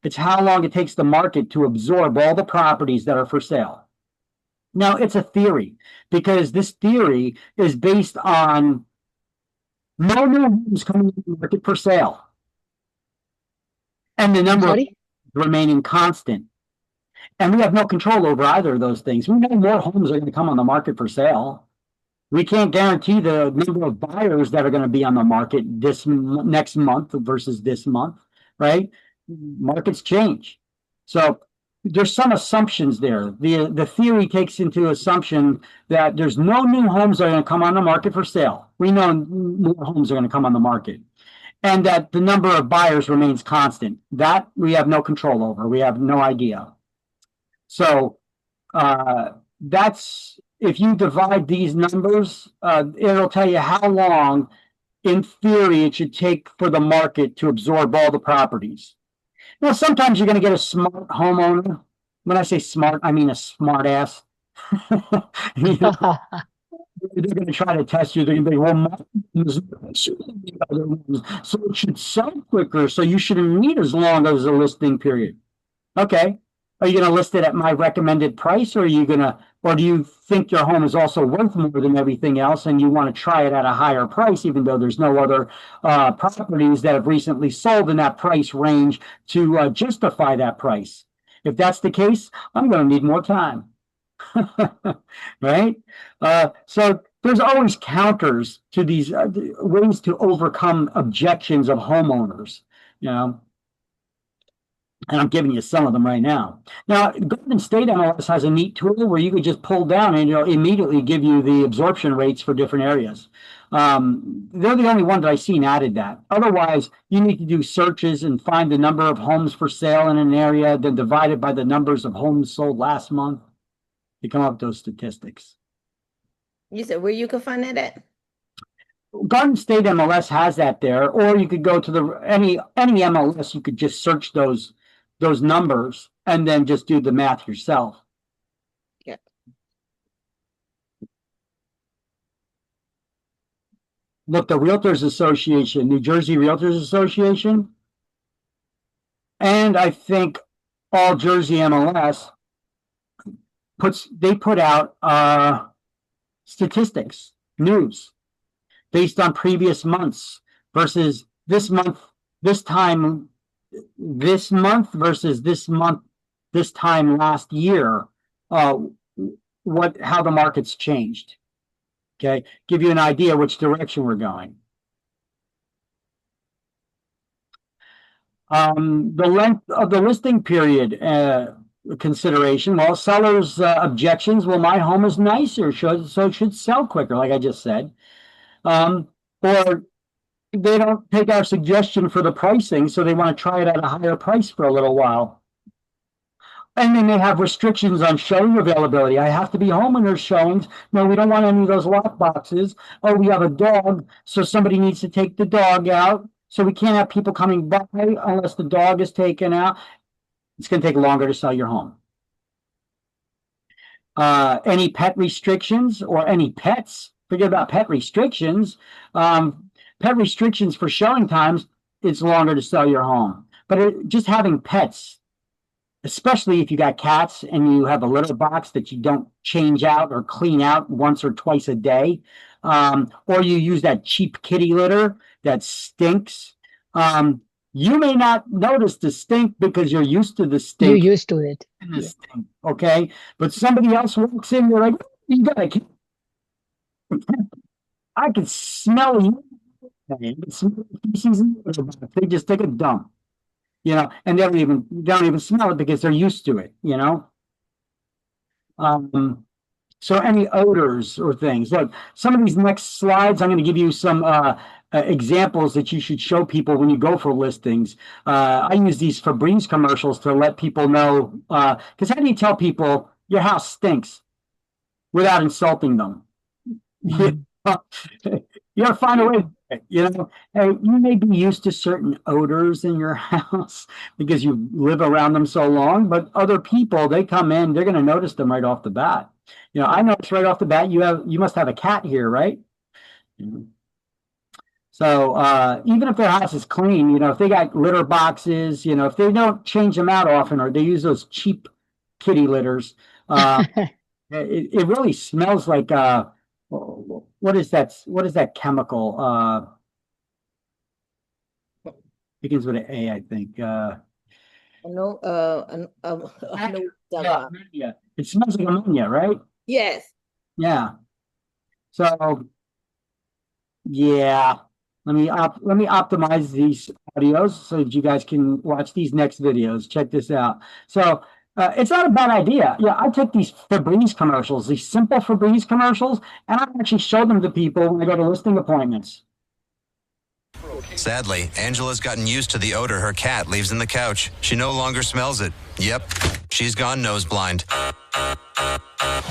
It's how long it takes the market to absorb all the properties that are for sale. Now, it's a theory because this theory is based on no new homes coming to the market for sale and the number of remaining constant. And we have no control over either of those things. We know more homes are going to come on the market for sale. We can't guarantee the number of buyers that are going to be on the market this next month versus this month, right? Markets change. So there's some assumptions there. The theory takes into assumption that there's no new homes that are going to come on the market for sale. We know more homes are going to come on the market. And that the number of buyers remains constant. That we have no control over. We have no idea. So that's, if you divide these numbers, it'll tell you how long, in theory, it should take for the market to absorb all the properties. Now, sometimes you're going to get a smart homeowner. When I say smart, I mean a smart ass. You know, they're going to try to test you. They're going to be, well, so it should sell quicker. So you shouldn't need as long as a listing period. Okay. Are you going to list it at my recommended price, or are you going to, or do you think your home is also worth more than everything else and you want to try it at a higher price, even though there's no other properties that have recently sold in that price range to justify that price? If that's the case, I'm going to need more time. Right? So there's always counters to these ways to overcome objections of homeowners, you know. And I'm giving you some of them right now. Now, Garden State MLS has a neat tool where you could just pull down and it'll immediately give you the absorption rates for different areas. They're the only one that I've seen added that. Otherwise, you need to do searches and find the number of homes for sale in an area, then divide it by the numbers of homes sold last month to come up with those statistics. You said where you can find that at? Garden State MLS has that there, or you could go to any MLS. You could just search those numbers and then just do the math yourself. Yeah. Look, the Realtors Association, New Jersey Realtors Association, and I think All Jersey MLS put out statistics, news based on previous months versus this month, this time versus this month, this time last year, how the market's changed. Okay, give you an idea which direction we're going. The length of the listing period consideration. Well, sellers' objections. Well, my home is nicer, so it should sell quicker, like I just said. Or they don't take our suggestion for the pricing, so they want to try it at a higher price for a little while. And then they have restrictions on showing availability. I have to be home when there's showings. No, we don't want any of those lock boxes. Oh, we have a dog, so somebody needs to take the dog out. So we can't have people coming by unless the dog is taken out. It's going to take longer to sell your home. any pet restrictions or any pets. Forget about pet restrictions. Pet restrictions for showing times, it's longer to sell your home. But just having pets, especially if you got cats and you have a litter box that you don't change out or clean out once or twice a day, or you use that cheap kitty litter that stinks, you may not notice the stink because you're used to the stink. You're used to it. Stink, okay? But somebody else walks in, they're like, you got a cat. I can smell you. They just take a dump, and they don't even smell it because they're used to it, So any odors or things. Look, some of these next slides, I'm going to give you some examples that you should show people when you go for listings. I use these Febreze commercials to let people know, because how do you tell people your house stinks without insulting them? You gotta find a way. Hey, you may be used to certain odors in your house because you live around them so long, but other people, they come in, they're going to notice them right off the bat. I noticed right off the bat, you must have a cat here, right? So even if their house is clean, if they got litter boxes, if they don't change them out often, or they use those cheap kitty litters, it really smells like what is that chemical? Begins with an A, I think. Yeah. It smells like ammonia, right? Yes. Yeah. So, yeah. Let me optimize these audios so that you guys can watch these next videos. Check this out. So, it's not a bad idea. Yeah, I took these Febreze commercials, these simple Febreze commercials, and I actually show them to people when I go to listing appointments. Sadly, Angela's gotten used to the odor her cat leaves in the couch. She no longer smells it. Yep, she's gone nose blind.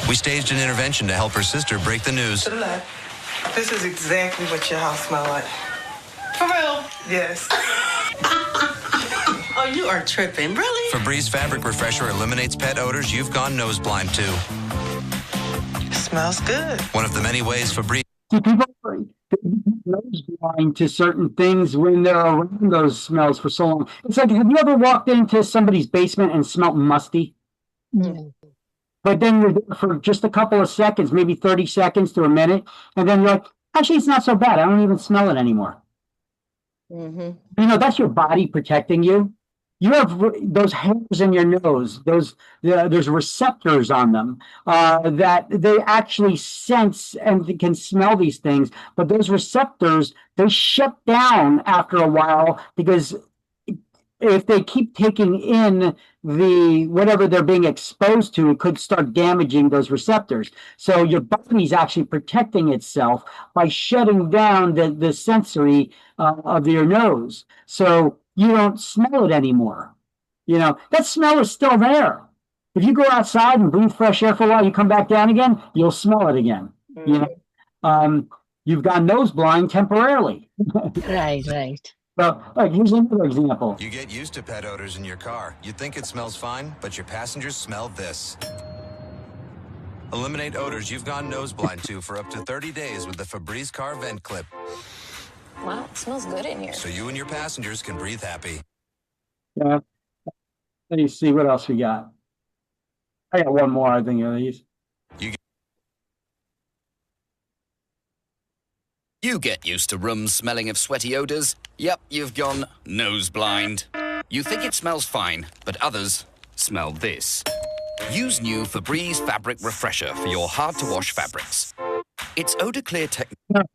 We staged an intervention to help her sister break the news. To the left. This is exactly what your house smells like. For real? Yes. Oh, you are tripping, really? Febreze Fabric Refresher eliminates pet odors you've gone nose blind to. It smells good. One of the many ways Febreze... People are nose blind to certain things when they're around those smells for so long. It's like, have you ever walked into somebody's basement and smelt musty? Mm. But then you're there for just a couple of seconds, maybe 30 seconds to a minute, and then you're like, actually, it's not so bad. I don't even smell it anymore. Mm-hmm. That's your body protecting you. You have those hairs in your nose, there's receptors on them that they actually sense and can smell these things. But those receptors, they shut down after a while because if they keep taking in whatever they're being exposed to, it could start damaging those receptors. So your body's actually protecting itself by shutting down the sensory of your nose. So you don't smell it anymore. That smell is still there. If you go outside and breathe fresh air for a while, you come back down again, you'll smell it again. Mm-hmm. You've gone nose blind temporarily. Right. So, here's another example. You get used to pet odors in your car. You think it smells fine, but your passengers smell this. Eliminate odors you've gone nose blind to for up to 30 days with the Febreze Car Vent Clip. Wow, it smells good in here. So you and your passengers can breathe happy. Yeah. Let me see what else we got. I got one more, I think, of these. You get used to rooms smelling of sweaty odors. Yep, you've gone nose blind. You think it smells fine, but others smell this. Use new Febreze Fabric Refresher for your hard-to-wash fabrics. Its odor clear technology.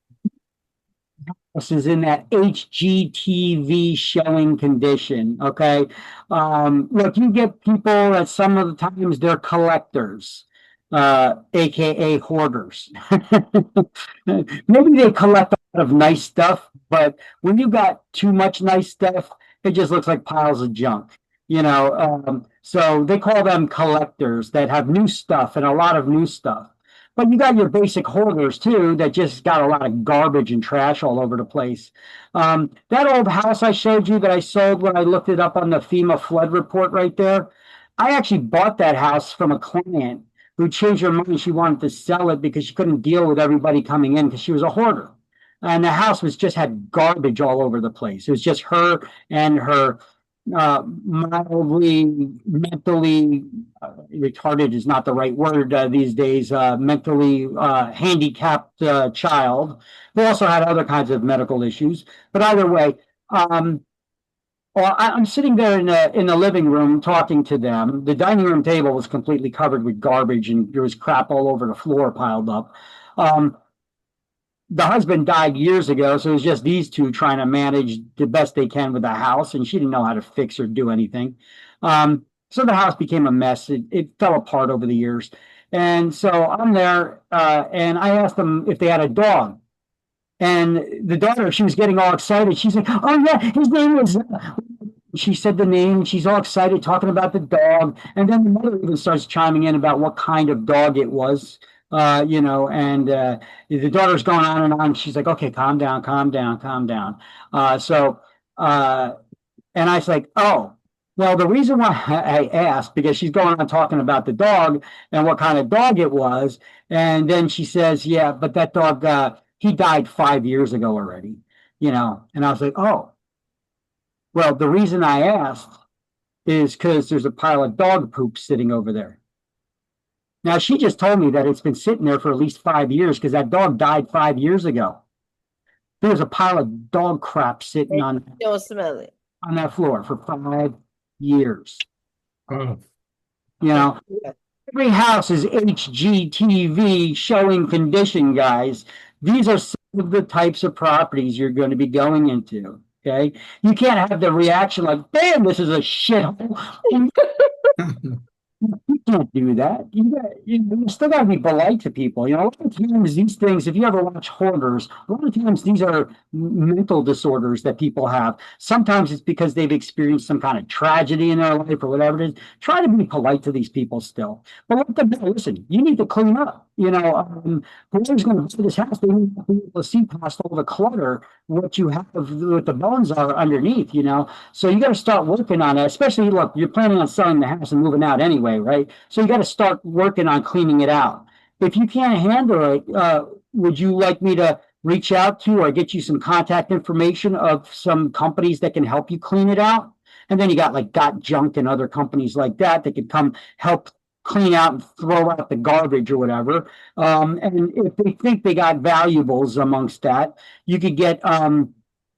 This is in that HGTV showing condition, okay? Look, you get people that some of the times they're collectors, aka hoarders. Maybe they collect a lot of nice stuff, but when you got too much nice stuff, it just looks like piles of junk, so they call them collectors that have new stuff and a lot of new stuff. But you got your basic hoarders too that just got a lot of garbage and trash all over the place. That old house I showed you that I sold when I looked it up on the FEMA flood report right there, I actually bought that house from a client who changed her mind. She wanted to sell it because she couldn't deal with everybody coming in because she was a hoarder. And the house was just had garbage all over the place. It was just her and her mildly mentally retarded is not the right word these days, mentally handicapped child. They also had other kinds of medical issues. But either way, well, I'm sitting there in the living room talking to them. The dining room table was completely covered with garbage, and there was crap all over the floor piled up. The husband died years ago, so it was just these two trying to manage the best they can with the house, and she didn't know how to fix or do anything. So the house became a mess. It fell apart over the years. And so I'm there, and I asked them if they had a dog. And the daughter, she was getting all excited. She's like, oh, yeah, his name is... She said the name. She's all excited, talking about the dog. And then the mother even starts chiming in about what kind of dog it was. And the daughter's going on and on. She's like, okay, calm down, calm down, calm down. And I was like, oh, well, the reason why I asked, because she's going on talking about the dog and what kind of dog it was. And then she says, yeah, but that dog, he died 5 years ago already, and I was like, oh, well, the reason I asked is because there's a pile of dog poop sitting over there. Now, she just told me that it's been sitting there for at least 5 years because that dog died 5 years ago. There was a pile of dog crap sitting on that floor for 5 years. Oh. Every house is HGTV showing condition, guys. These are some of the types of properties you're going to be going into. Okay, you can't have the reaction like, "Damn, this is a shithole." You can't do that. You still got to be polite to people. A lot of times these things, if you ever watch Hoarders, a lot of times these are mental disorders that people have. Sometimes it's because they've experienced some kind of tragedy in their life or whatever it is. Try to be polite to these people still. But let them know, listen, you need to clean up. Whoever's going to buy this house, they need to be able to see past all the clutter, what you have, what the bones are underneath, So you got to start working on it, especially, look, you're planning on selling the house and moving out anyway, right? So you got to start working on cleaning it out. If you can't handle it, would you like me to reach out to or get you some contact information of some companies that can help you clean it out? And then you got like Got Junk and other companies like that could come help clean out and throw out the garbage or whatever. And if they think they got valuables amongst that, you could get,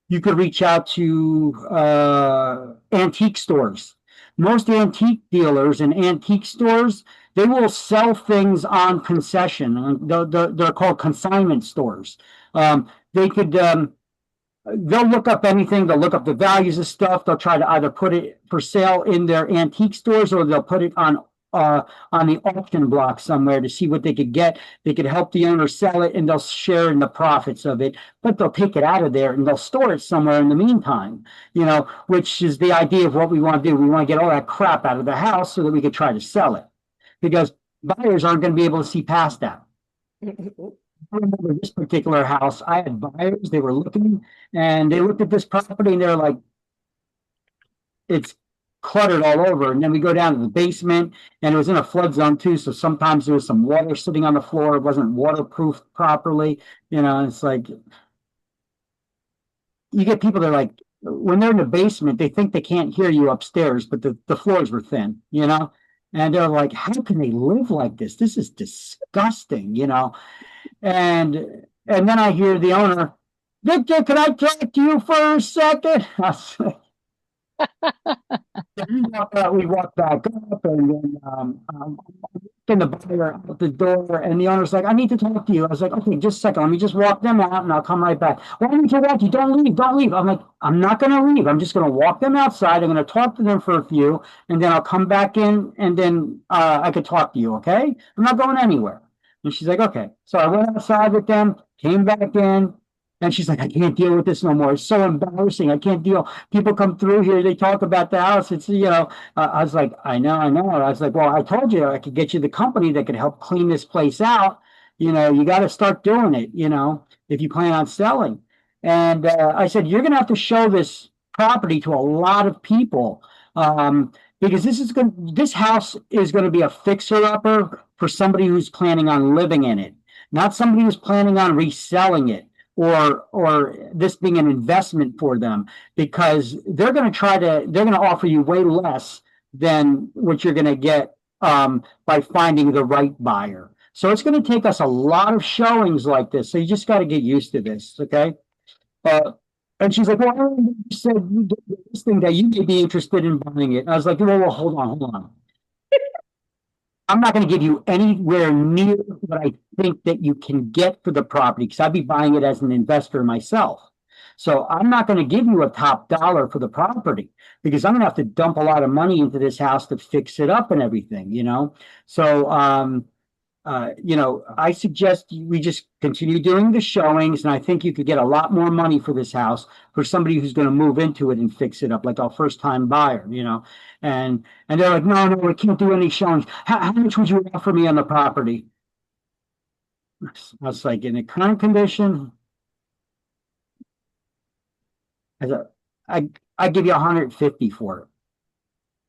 you could reach out to antique stores. Most antique dealers and antique stores, they will sell things on concession. They're called consignment stores. They could, they'll look up anything. They'll look up the values of stuff. They'll try to either put it for sale in their antique stores or they'll put it on the auction block somewhere to see what they could get. They could help the owner sell it and they'll share in the profits of it, but they'll take it out of there and they'll store it somewhere in the meantime, which is the idea of what we want to do. We want to get all that crap out of the house so that we could try to sell it because buyers aren't going to be able to see past that. I remember this particular house, I had buyers, they were looking and they looked at this property and they're like, it's cluttered all over. And then we go down to the basement and it was in a flood zone too. So sometimes there was some water sitting on the floor. It wasn't waterproof properly. It's like, you get people that are like, when they're in the basement, they think they can't hear you upstairs, but the floors were thin, and they're like, how can they live like this? This is disgusting, and then I hear the owner, Victor, can I talk to you for a second? I was like, we walked back up and then in the buyer out the door and the owner's like, I need to talk to you. I was like, okay, just a second. Let me just walk them out and I'll come right back. Why don't you walk? You don't leave. Don't leave. I'm like, I'm not going to leave. I'm just going to walk them outside. I'm going to talk to them for a few and then I'll come back in and then I could talk to you. Okay. I'm not going anywhere. And she's like, okay. So I went outside with them, came back in. And she's like, I can't deal with this no more. It's so embarrassing. I can't deal. People come through here. They talk about the house. It's, I was like, I know. I was like, well, I told you I could get you the company that could help clean this place out. You got to start doing it, if you plan on selling. And I said, you're going to have to show this property to a lot of people because this house is going to be a fixer-upper for somebody who's planning on living in it, not somebody who's planning on reselling it or this being an investment for them, because they're going to offer you way less than what you're going to get by finding the right buyer. So it's going to take us a lot of showings like this. So you just got to get used to this, okay? And she's like, well, you said you did this thing that you may be interested in buying it. And I was like, well, hold on. I'm not going to give you anywhere near what I think that you can get for the property, because I'd be buying it as an investor myself. So I'm not going to give you a top dollar for the property, because I'm going to have to dump a lot of money into this house to fix it up and everything, you know? So, I suggest we just continue doing the showings, and I think you could get a lot more money for this house for somebody who's going to move into it and fix it up, like a first-time buyer, you know. And they're like, no, we can't do any showings. How much would you offer me on the property? I was like, in the current condition, I give you 150 for it,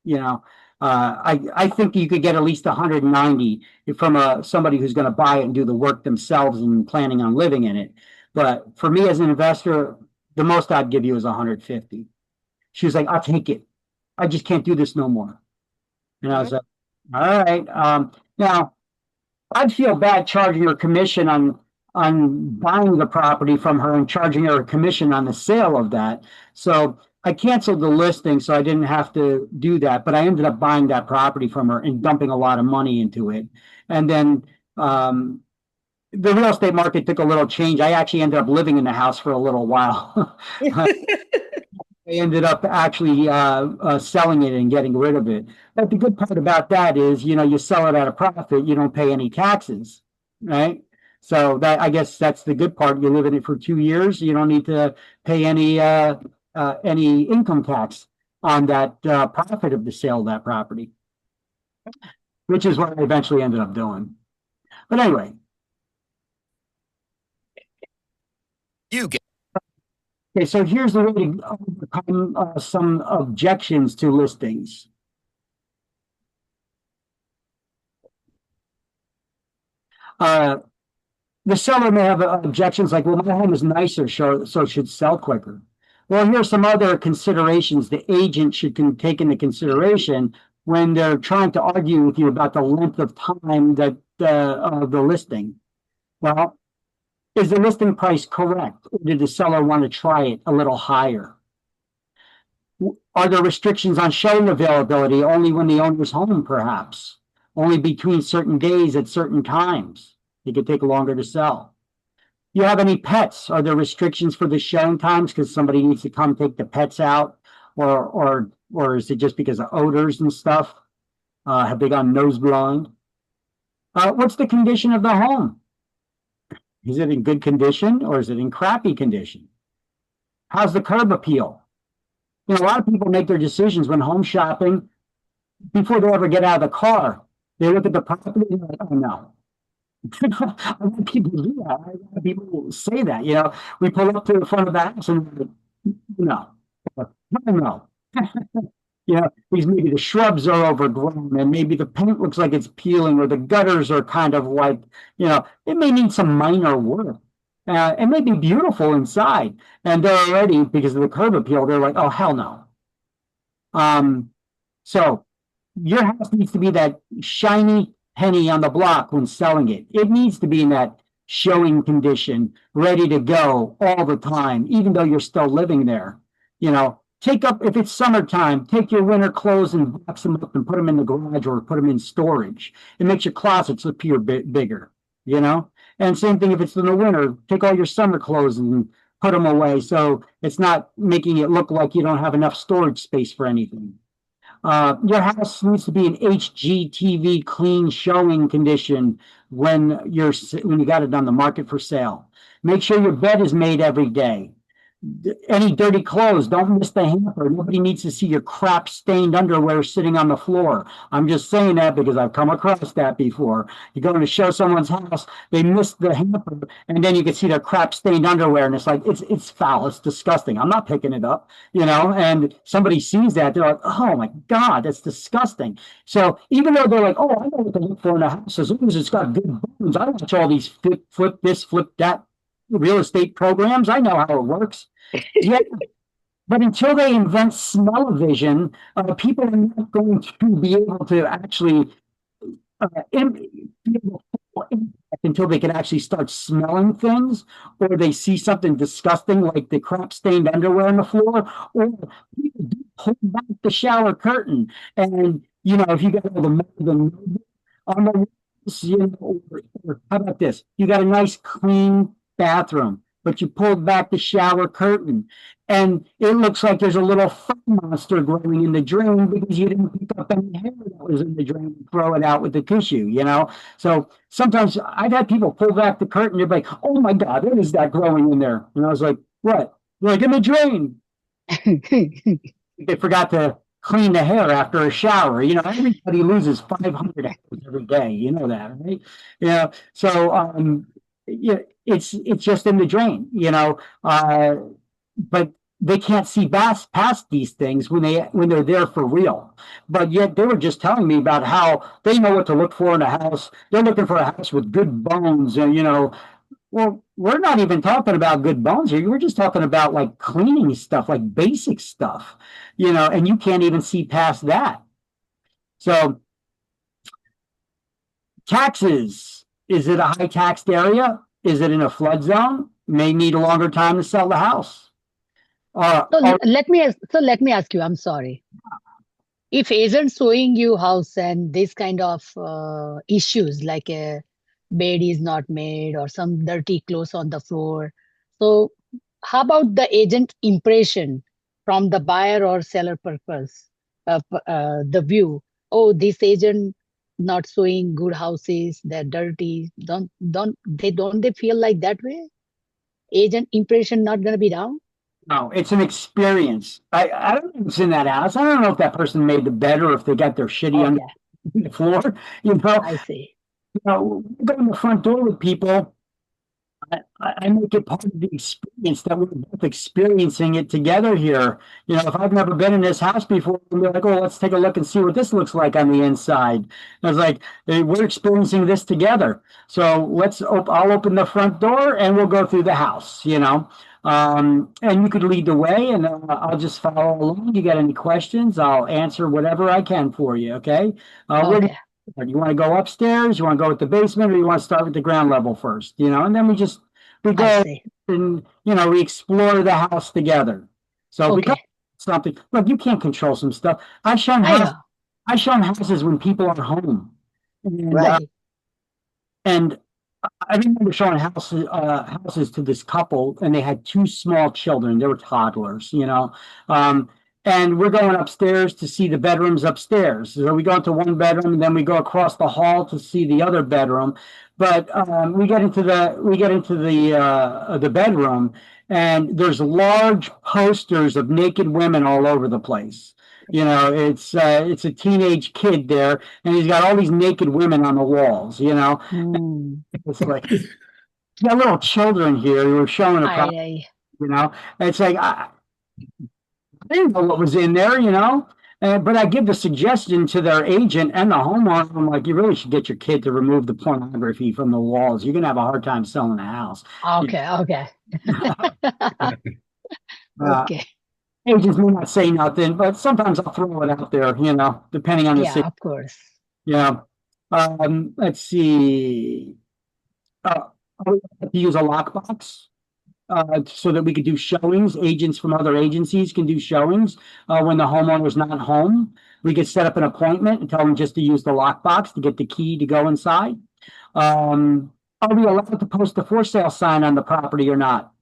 you know. I think you could get at least 190 from somebody who's going to buy it and do the work themselves and planning on living in it. But for me as an investor, the most I'd give you is 150. She was like, I'll take it. I just can't do this no more. And I was like, all right. Now, I'd feel bad charging her commission on buying the property from her and charging her a commission on the sale of that. So I canceled the listing, so I didn't have to do that, but I ended up buying that property from her and dumping a lot of money into it. And then the real estate market took a little change. I actually ended up living in the house for a little while. I ended up actually selling it and getting rid of it. But the good part about that is, you sell it at a profit, you don't pay any taxes, right? So that, I guess that's the good part. You live in it for 2 years, you don't need to pay any income tax on that profit of the sale of that property, which is what I eventually ended up doing. But anyway. Okay, so here's the way to overcome some objections to listings. The seller may have objections like, well, my home is nicer, so it should sell quicker. Well, here are some other considerations the agent should take into consideration when they're trying to argue with you about the length of time that of the listing. Well, is the listing price correct, or did the seller want to try it a little higher? Are there restrictions on showing availability only when the owner's home, perhaps? Only between certain days at certain times? It could take longer to sell. You have any pets? Are there restrictions for the showing times because somebody needs to come take the pets out, or is it just because of odors and stuff? Have they gone nose blind? What's the condition of the home? Is it in good condition or is it in crappy condition? How's the curb appeal? A lot of people make their decisions when home shopping before they ever get out of the car. They look at the property and they're like, oh no. I want people to do that. I want people to say that. We pull up to the front of the house and no. Because maybe the shrubs are overgrown and maybe the paint looks like it's peeling, or the gutters are kind of like, it may need some minor work. It may be beautiful inside, and they're already, because of the curb appeal, they're like, oh, hell no. So your house needs to be that shiny penny on the block when selling it. It needs to be in that showing condition, ready to go all the time, even though you're still living there. If it's summertime, take your winter clothes and box them up and put them in the garage or put them in storage. It makes your closets appear bigger, And same thing if it's in the winter, take all your summer clothes and put them away so it's not making it look like you don't have enough storage space for anything. Your house needs to be in HGTV clean showing condition when you got it on the market for sale. Make sure your bed is made every day. any dirty clothes, don't miss the hamper. Nobody needs to see your crap stained underwear sitting on the floor. I'm just saying that because I've come across that before. You're going to show someone's house, they miss the hamper, and then you can see their crap stained underwear, and it's like, it's foul, it's disgusting. I'm not picking it up, and somebody sees that, they're like, oh my God, that's disgusting. So even though they're like, oh, I know what to look for in a house, as long as it's got good bones, I watch all these flip this, flip that real estate programs. I know how it works. Yeah, but until they invent smell-o-vision, people are not going to be able to actually until they can actually start smelling things, or they see something disgusting like the crap stained underwear on the floor, or people do pull back the shower curtain, and if you got all the on the walls, or how about this? You got a nice clean bathroom, but you pulled back the shower curtain, and it looks like there's a little fur monster growing in the drain because you didn't pick up any hair that was in the drain and throw it out with the tissue, So sometimes I've had people pull back the curtain, they're like, oh my God, what is that growing in there? And I was like, what? They're like, in the drain. They forgot to clean the hair after a shower. Everybody loses 500 hairs every day. You know that, right? So it's just in the drain, but they can't see past these things when they're there for real. But yet they were just telling me about how they know what to look for in a house. They're looking for a house with good bones, and well, we're not even talking about good bones here. We're just talking about like cleaning stuff, like basic stuff, and you can't even see past that. So taxes, is it a high taxed area? Is it in a flood zone? May need a longer time to sell the house. Let me ask you, I'm sorry. If agent showing you house and this kind of issues like a bed is not made or some dirty clothes on the floor, so how about the agent impression from the buyer or seller purpose of the view? Oh, this agent not showing good houses, they're dirty. Don't they feel like that way? Agent impression not gonna be down? No, it's an experience. I don't know what's in that house. I don't know if that person made the bed or if they got their shitty on the floor. I see. Go in the front door with people. I make it part of the experience that we're both experiencing it together here. If I've never been in this house before, we're like, oh, let's take a look and see what this looks like on the inside. And I was like, hey, we're experiencing this together. So I'll open the front door and we'll go through the house, and you could lead the way, and I'll just follow along. You got any questions? I'll answer whatever I can for you. Okay. Where do you want to go upstairs? You want to go with the basement, or you want to start with the ground level first? And then we go and we explore the house together. So we got something. Look, you can't control some stuff. I've shown houses when people are home, and I remember showing houses to this couple, and they had two small children. They were toddlers, and we're going upstairs to see the bedrooms upstairs. So we go into one bedroom, and then we go across the hall to see the other bedroom. But we get into the bedroom, and there's large posters of naked women all over the place. It's a teenage kid there, and he's got all these naked women on the walls. It's like, you got little children here who are showing a problem. It's like I didn't know what was in there, but I give the suggestion to their agent and the homeowner. I'm like, you really should get your kid to remove the pornography from the walls. You're gonna have a hard time selling a house. Okay. Okay. Agents may not say nothing, but sometimes I'll throw it out there, depending on the situation. Of course. Yeah. Let's see. We have to use a lockbox so that we could do showings. Agents from other agencies can do showings when the homeowner is not home. We could set up an appointment and tell them just to use the lockbox to get the key to go inside. Are we allowed to post a for sale sign on the property or not?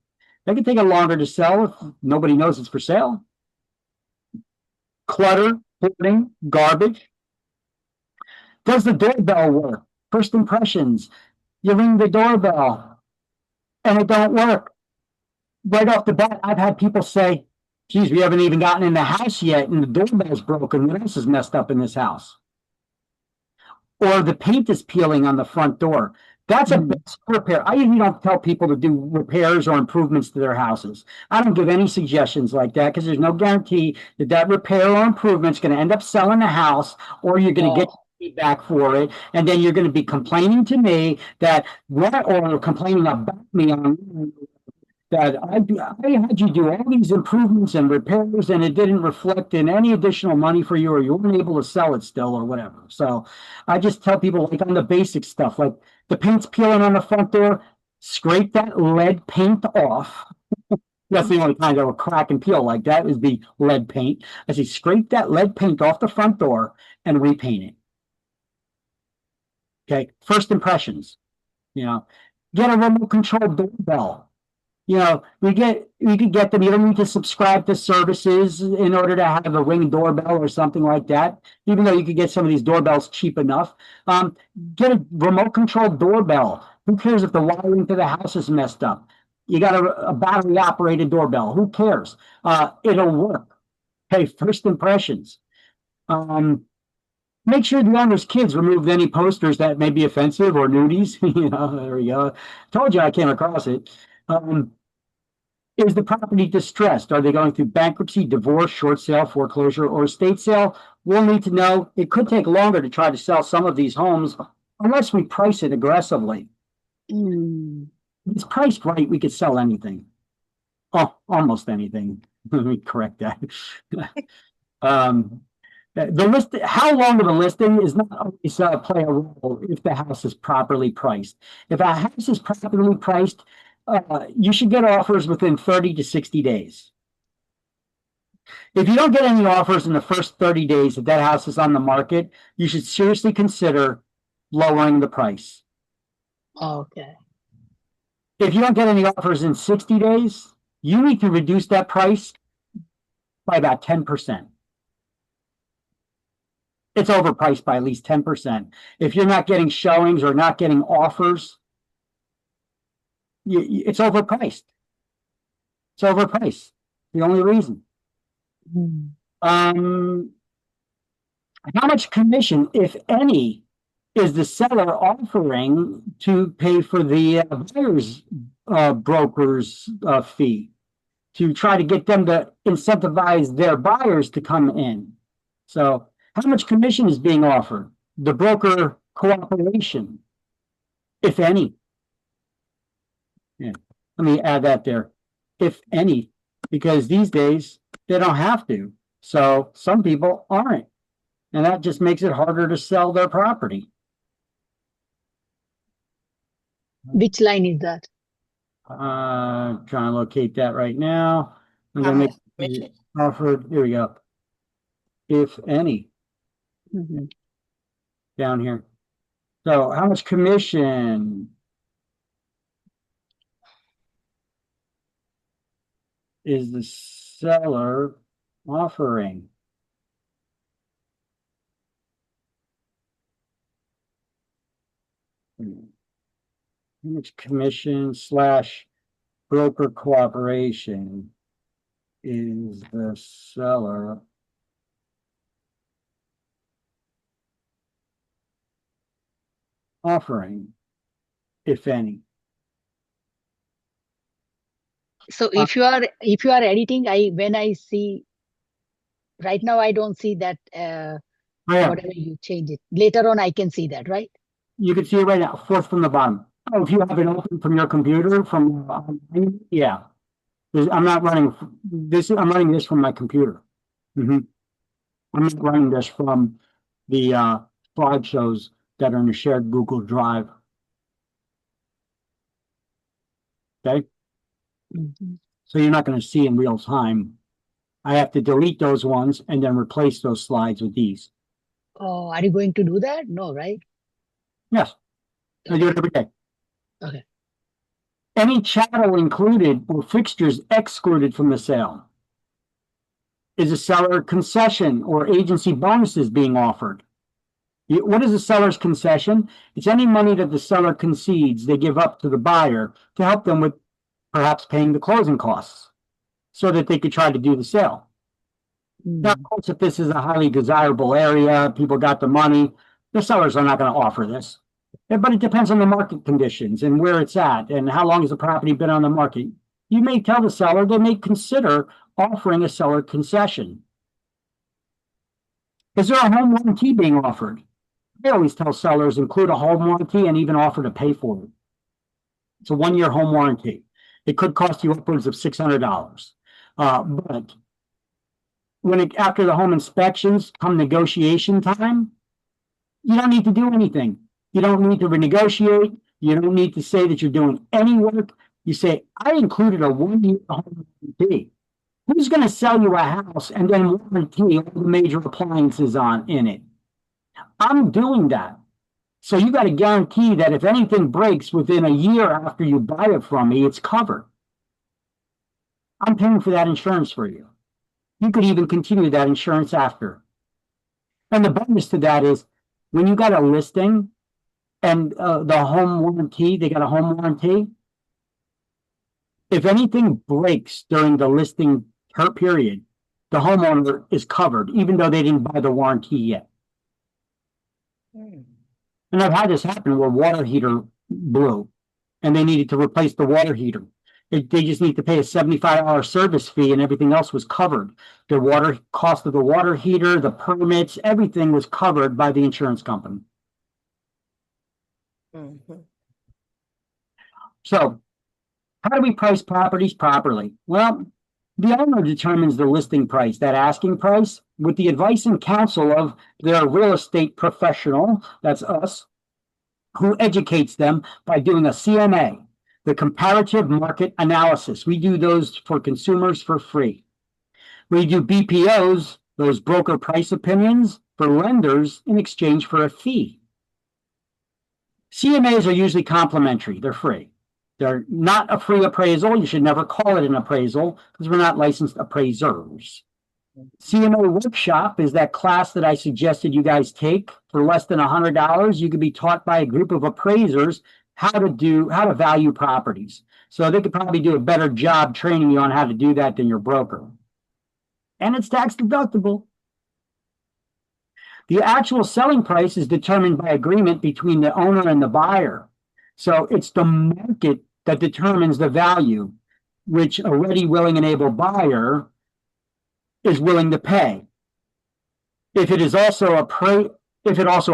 That can take it longer to sell if nobody knows it's for sale. Clutter, hoarding, garbage. Does the doorbell work? First impressions. You ring the doorbell and it don't work. right off the bat, I've had people say, geez, we haven't even gotten in the house yet and the doorbell's broken. What else is messed up in this house? Or the paint is peeling on the front door. That's a basic repair. I usually don't tell people to do repairs or improvements to their houses. I don't give any suggestions like that because there's no guarantee that that repair or improvement is going to end up selling the house, or you're going to get feedback for it, and then you're going to be complaining to me that or complaining about me on that I had you do all these improvements and repairs and it didn't reflect in any additional money for you, or you weren't able to sell it still or whatever. So I just tell people, like, on the basic stuff, like the paint's peeling on the front door, scrape that lead paint off. That's the only kind that will crack and peel like that, is the lead paint. I say scrape that lead paint off the front door and repaint it. Okay, first impressions. You know, get a remote control doorbell. You know, you could get them. You don't need to subscribe to services in order to have a Ring doorbell or something like that, even though you could get some of these doorbells cheap enough. Get a remote control doorbell. Who cares if the wiring to the house is messed up? You got a battery operated doorbell. Who cares? It'll work. Hey, first impressions. Make sure the owner's kids removed any posters that may be offensive or nudies. You know, there we go. Told you I came across it. Is the property distressed? Are they going through bankruptcy, divorce, short sale, foreclosure, or estate sale? We'll need to know. It could take longer to try to sell some of these homes unless we price it aggressively. If it's priced right, we could sell anything. Oh, almost anything. Let me correct that. The list, how long of a listing is not always play a role if the house is properly priced. If a house is properly priced, you should get offers within 30 to 60 days. If you don't get any offers in the first 30 days that house is on the market, you should seriously consider lowering the price. Okay. If you don't get any offers in 60 days, you need to reduce that price by about 10%. It's overpriced by at least 10%. If you're not getting showings or not getting offers, it's overpriced. It's overpriced. The only reason. How much commission, if any, is the seller offering to pay for the buyer's broker's fee to try to get them to incentivize their buyers to come in? So how much commission is being offered? The broker cooperation, if any. Yeah, let me add that there, if any, because these days they don't have to. So some people aren't, and that just makes it harder to sell their property. Which line is that? Trying to locate that right now. I'm gonna make it offered. Here we go. If any. Down here. So how much commission is the seller offering? How much commission / broker cooperation is the seller offering, if any? So if you are editing, when I see right now, I don't see that whatever you change it. Later on I can see that, right? You can see it right now, fourth from the bottom. Oh, if you have it open from your computer, yeah. I'm not running this. I'm running this from my computer. I'm not running this from the slideshows that are in a shared Google Drive. Okay. So you're not going to see in real time. I have to delete those ones and then replace those slides with these. Oh, are you going to do that? No, right? Yes. I do it every day. Okay. Any chattel included or fixtures excluded from the sale? Is a seller concession or agency bonuses being offered? What is a seller's concession? It's any money that the seller concedes they give up to the buyer to help them with perhaps paying the closing costs so that they could try to do the sale. Now, of course, if this is a highly desirable area, people got the money, the sellers are not going to offer this. But it depends on the market conditions and where it's at and how long has the property been on the market. You may tell the seller, they may consider offering a seller concession. Is there a home warranty being offered? I always tell sellers include a home warranty and even offer to pay for it. It's a 1-year home warranty. It could cost you upwards of $600. But after the home inspections come negotiation time, you don't need to do anything. You don't need to renegotiate. You don't need to say that you're doing any work. You say, I included a 1-year home warranty. Who's going to sell you a house and then warranty all the major appliances in it? I'm doing that. So you got to guarantee that if anything breaks within a year after you buy it from me, it's covered. I'm paying for that insurance for you. You could even continue that insurance after. And the bonus to that is when you got a listing and the home warranty, they got a home warranty. If anything breaks during the listing period, the homeowner is covered, even though they didn't buy the warranty yet. And I've had this happen where water heater blew and they needed to replace the water heater. They just need to pay a $75 service fee and everything else was covered. The cost of the water heater, the permits, everything was covered by the insurance company. So how do we price properties properly? Well, the owner determines the listing price, that asking price, with the advice and counsel of their real estate professional, that's us, who educates them by doing a CMA, the comparative market analysis. We do those for consumers for free. We do BPOs, those broker price opinions, for lenders in exchange for a fee. CMAs are usually complimentary, they're free. They're not a free appraisal. You should never call it an appraisal because we're not licensed appraisers. CMA Workshop is that class that I suggested you guys take for less than $100. You could be taught by a group of appraisers how to value properties. So they could probably do a better job training you on how to do that than your broker. And it's tax deductible. The actual selling price is determined by agreement between the owner and the buyer. So it's the market that determines the value, which a ready, willing, and able buyer is willing to pay. If it also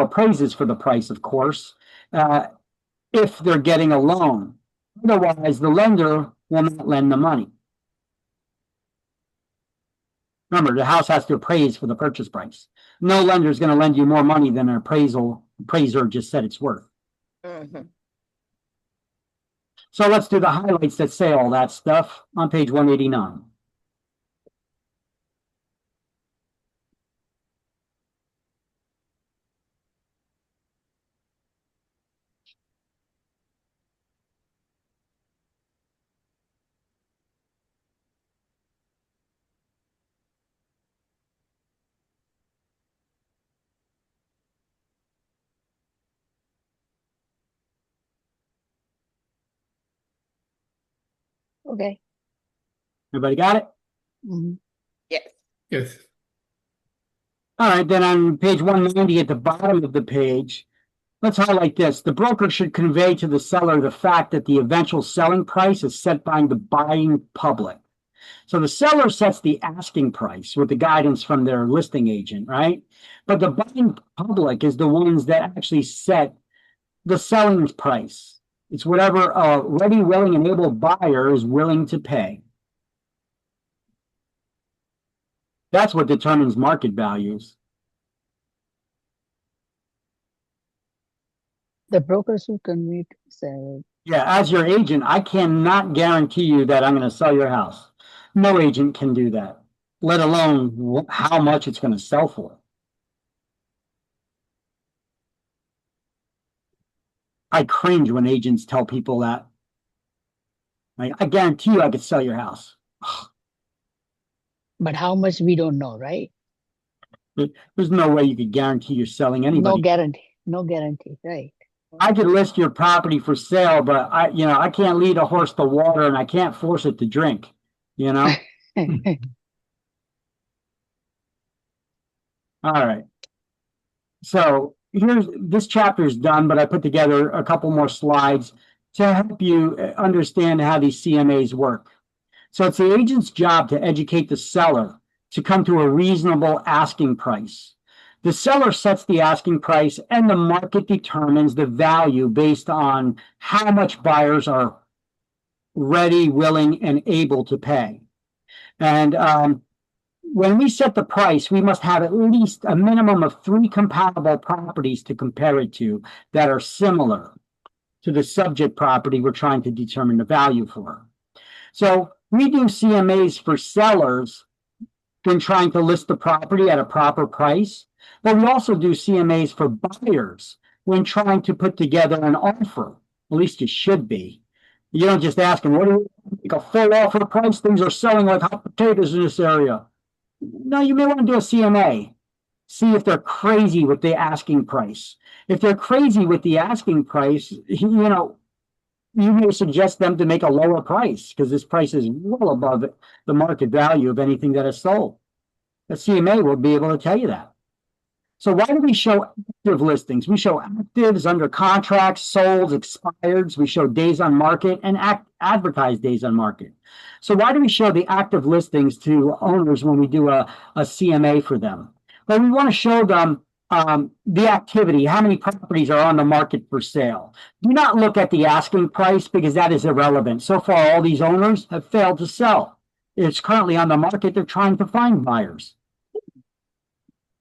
appraises for the price, of course, if they're getting a loan. Otherwise, the lender will not lend the money. Remember, the house has to appraise for the purchase price. No lender is going to lend you more money than an appraiser just said it's worth. So let's do the highlights that say all that stuff on page 189. Okay. Everybody got it? Yes. Yes. All right, then on page 190 at the bottom of the page, let's highlight this. The broker should convey to the seller the fact that the eventual selling price is set by the buying public. So the seller sets the asking price with the guidance from their listing agent, right? But the buying public is the ones that actually set the selling price. It's whatever a ready, willing, and able buyer is willing to pay. That's what determines market values. The brokers who convey to sell. Yeah, as your agent, I cannot guarantee you that I'm going to sell your house. No agent can do that, let alone how much it's going to sell for. I cringe when agents tell people that. Like, I guarantee you I could sell your house. But how much we don't know, right? There's no way you could guarantee you're selling anybody. No guarantee, right? I could list your property for sale, but I can't lead a horse to water and I can't force it to drink, you know? All right. So this chapter is done, but I put together a couple more slides to help you understand how these CMAs work. So it's the agent's job to educate the seller to come to a reasonable asking price. The seller sets the asking price and the market determines the value based on how much buyers are ready, willing, and able to pay. And when we set the price, we must have at least a minimum of 3 compatible properties to compare it to that are similar to the subject property we're trying to determine the value for. So we do CMAs for sellers when trying to list the property at a proper price, but we also do CMAs for buyers when trying to put together an offer. At least you should be. You don't just ask them, what do you make a full offer price? Things are selling like hot potatoes in this area. No, you may want to do a CMA. See if they're crazy with the asking price. If they're crazy with the asking price, you may suggest them to make a lower price because this price is well above the market value of anything that is sold. The CMA will be able to tell you that. So why do we show active listings? We show actives, under contracts, sold, expireds. We show days on market and advertised days on market. So why do we show the active listings to owners when we do a CMA for them? Well, we want to show them the activity, how many properties are on the market for sale. Do not look at the asking price because that is irrelevant. So far, all these owners have failed to sell. It's currently on the market. They're trying to find buyers.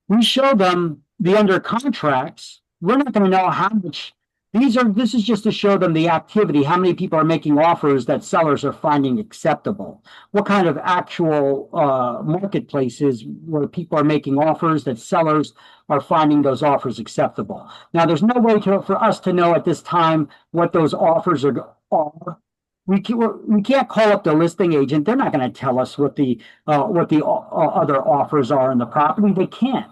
We show them the under contracts. We're not going to know how much. This is just to show them the activity, how many people are making offers that sellers are finding acceptable. What kind of actual marketplaces where people are making offers that sellers are finding those offers acceptable. Now, there's no way for us to know at this time what those offers are. We can't call up the listing agent. They're not going to tell us what the other offers are in the property. They can't.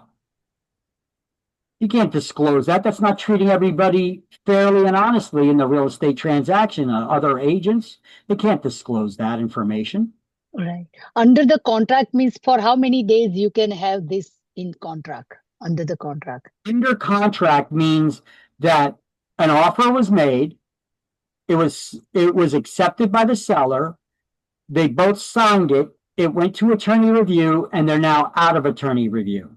You can't disclose that. That's not treating everybody fairly and honestly in the real estate transaction. Other agents, they can't disclose that information. Right. Under the contract means for how many days you can have this in contract, under the contract? Under contract means that an offer was made. It was accepted by the seller. They both signed it. It went to attorney review and they're now out of attorney review.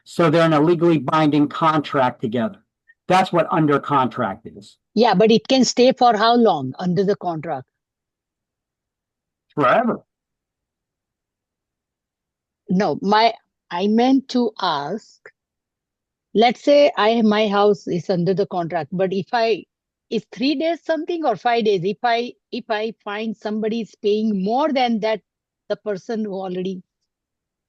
So they're in a legally binding contract together. That's what under contract is. Yeah, but it can stay for how long under the contract? Forever. No, I meant to ask, let's say my house is under the contract, but is 3 days something or 5 days? If I find somebody is paying more than that, the person who already,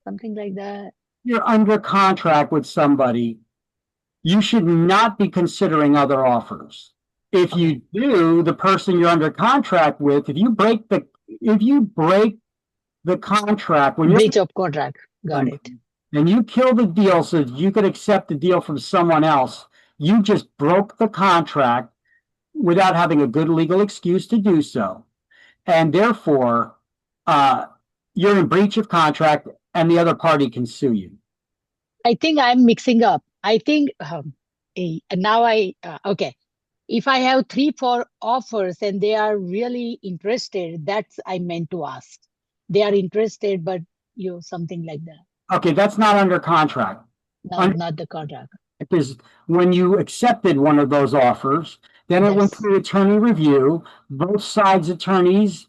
something like that. You're under contract with somebody, you should not be considering other offers. If you do, the person you're under contract with, if you break the contract, when you're breach of contract, got it. And you kill the deal so that you could accept the deal from someone else, you just broke the contract without having a good legal excuse to do so. And therefore, you're in breach of contract and the other party can sue you. I think I'm mixing up. I think okay. If I have 3-4 offers and they are really interested, that's I meant to ask. They are interested, but something like that. Okay, that's not under contract. No, not the contract. Because when you accepted one of those offers, then it went through attorney review. Both sides' attorneys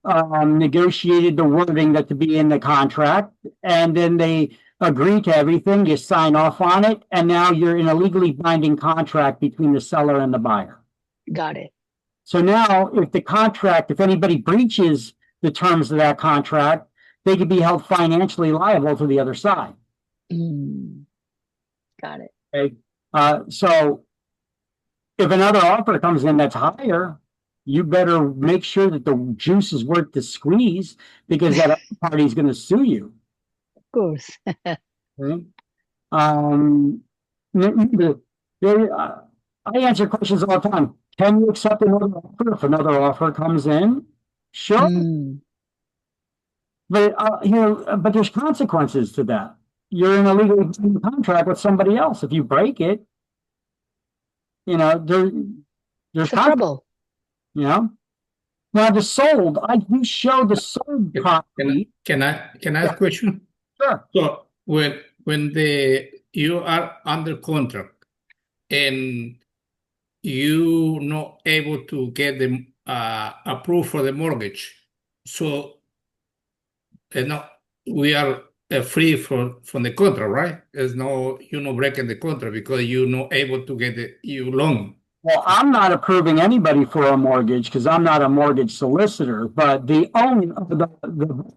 negotiated the wording that to be in the contract, and then they agree to everything. You sign off on it, and now you're in a legally binding contract between the seller and the buyer. Got it. So now, if anybody breaches the terms of that contract, they could be held financially liable to the other side. Got it. Okay. So if another offer comes in that's higher, you better make sure that the juice is worth the squeeze, because that other party is going to sue you. Of course. Okay. I answer questions all the time. Can you accept another offer if another offer comes in? Sure. But but there's consequences to that. You're in a legal contract with somebody else. If you break it, there's trouble. Now the sold, I do show the sold property. Can I ask a question? Sure. So when you are under contract and you not able to get them approved for the mortgage, so we are free from the contract, right? There's you're not breaking the contract because you're not able to get your loan. Well, I'm not approving anybody for a mortgage because I'm not a mortgage solicitor, but the owner, the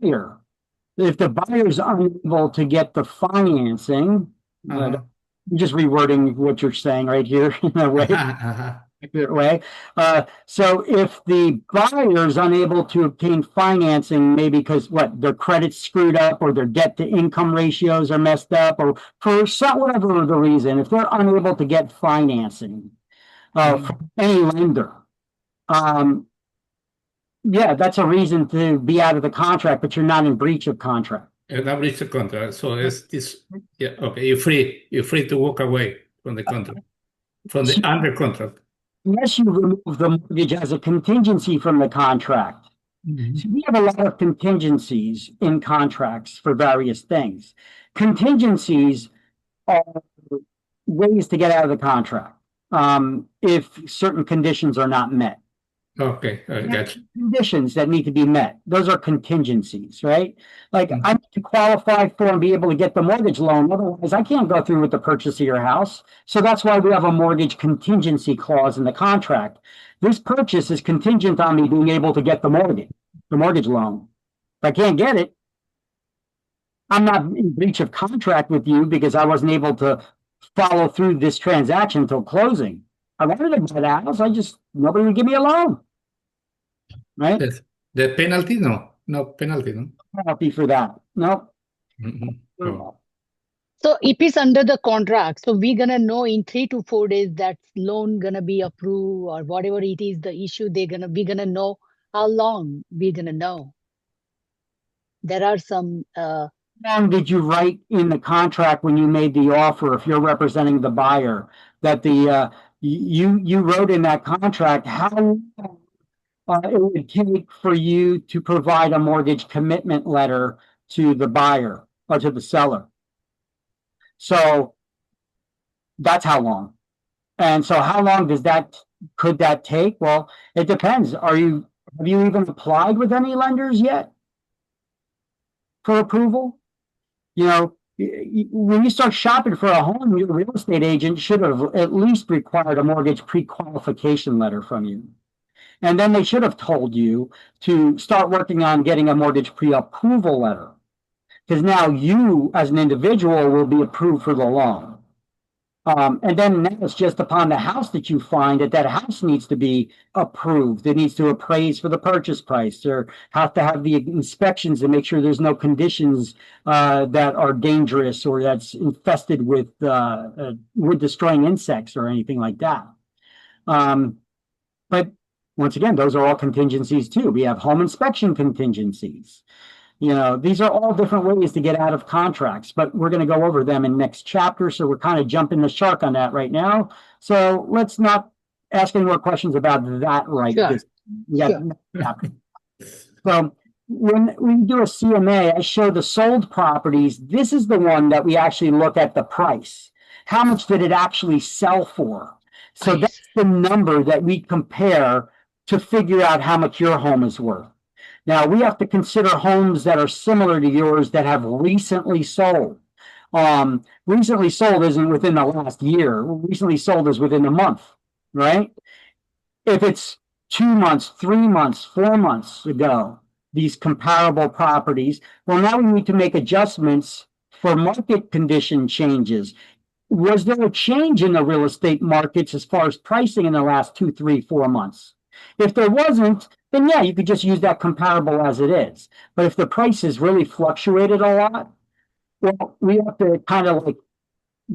buyer, if the buyer's unable to get the financing, I'm just rewording what you're saying right here in a way. So if the buyer's unable to obtain financing, maybe because their credit's screwed up or their debt to income ratios are messed up, or for whatever the reason, if they're unable to get financing from any lender, that's a reason to be out of the contract, but you're not in breach of contract. You're not breach of contract. So okay, you're free to walk away from the contract, from the under contract. Unless you remove the mortgage as a contingency from the contract. So we have a lot of contingencies in contracts for various things. Contingencies are ways to get out of the contract if certain conditions are not met. Okay, I got you. Conditions that need to be met. Those are contingencies, right? Like I need to qualify for and be able to get the mortgage loan. Otherwise, I can't go through with the purchase of your house. So that's why we have a mortgage contingency clause in the contract. This purchase is contingent on me being able to get the mortgage loan. If I can't get it, I'm not in breach of contract with you because I wasn't able to follow through this transaction until closing. I wanted to buy the house. Nobody would give me a loan. Right? The penalty? No penalty, no? Penalty for that. No. Oh. So if it's under the contract, so we're gonna know in 3 to 4 days that loan gonna be approved or whatever it is the issue, we're gonna know how long we're gonna know. There are some How long did you write in the contract when you made the offer, if you're representing the buyer, that you wrote in that contract how long it would take for you to provide a mortgage commitment letter to the buyer or to the seller? So that's how long. And so how long could that take? Well, it depends. Have you even applied with any lenders yet for approval? When you start shopping for a home, your real estate agent should have at least required a mortgage pre-qualification letter from you. And then they should have told you to start working on getting a mortgage pre-approval letter. Because now you, as an individual, will be approved for the loan. And then now it's just upon the house that you find that house needs to be approved. It needs to appraise for the purchase price, or have to have the inspections to make sure there's no conditions that are dangerous or that's infested with wood-destroying insects or anything like that. But once again, those are all contingencies too. We have home inspection contingencies. These are all different ways to get out of contracts, but we're going to go over them in next chapter. So we're kind of jumping the shark on that right now. So let's not ask any more questions about that So when we do a CMA, I show the sold properties. This is the one that we actually look at the price. How much did it actually sell for? So that's the number that we compare to figure out how much your home is worth. Now, we have to consider homes that are similar to yours that have recently sold. Recently sold isn't within the last year. Recently sold is within a month, right? If it's 2 months, 3 months, 4 months ago, these comparable properties, well, now we need to make adjustments for market condition changes. Was there a change in the real estate markets as far as pricing in the last 2, 3, 4 months? If there wasn't, then yeah, you could just use that comparable as it is. But if the prices really fluctuated a lot, well, we have to kind of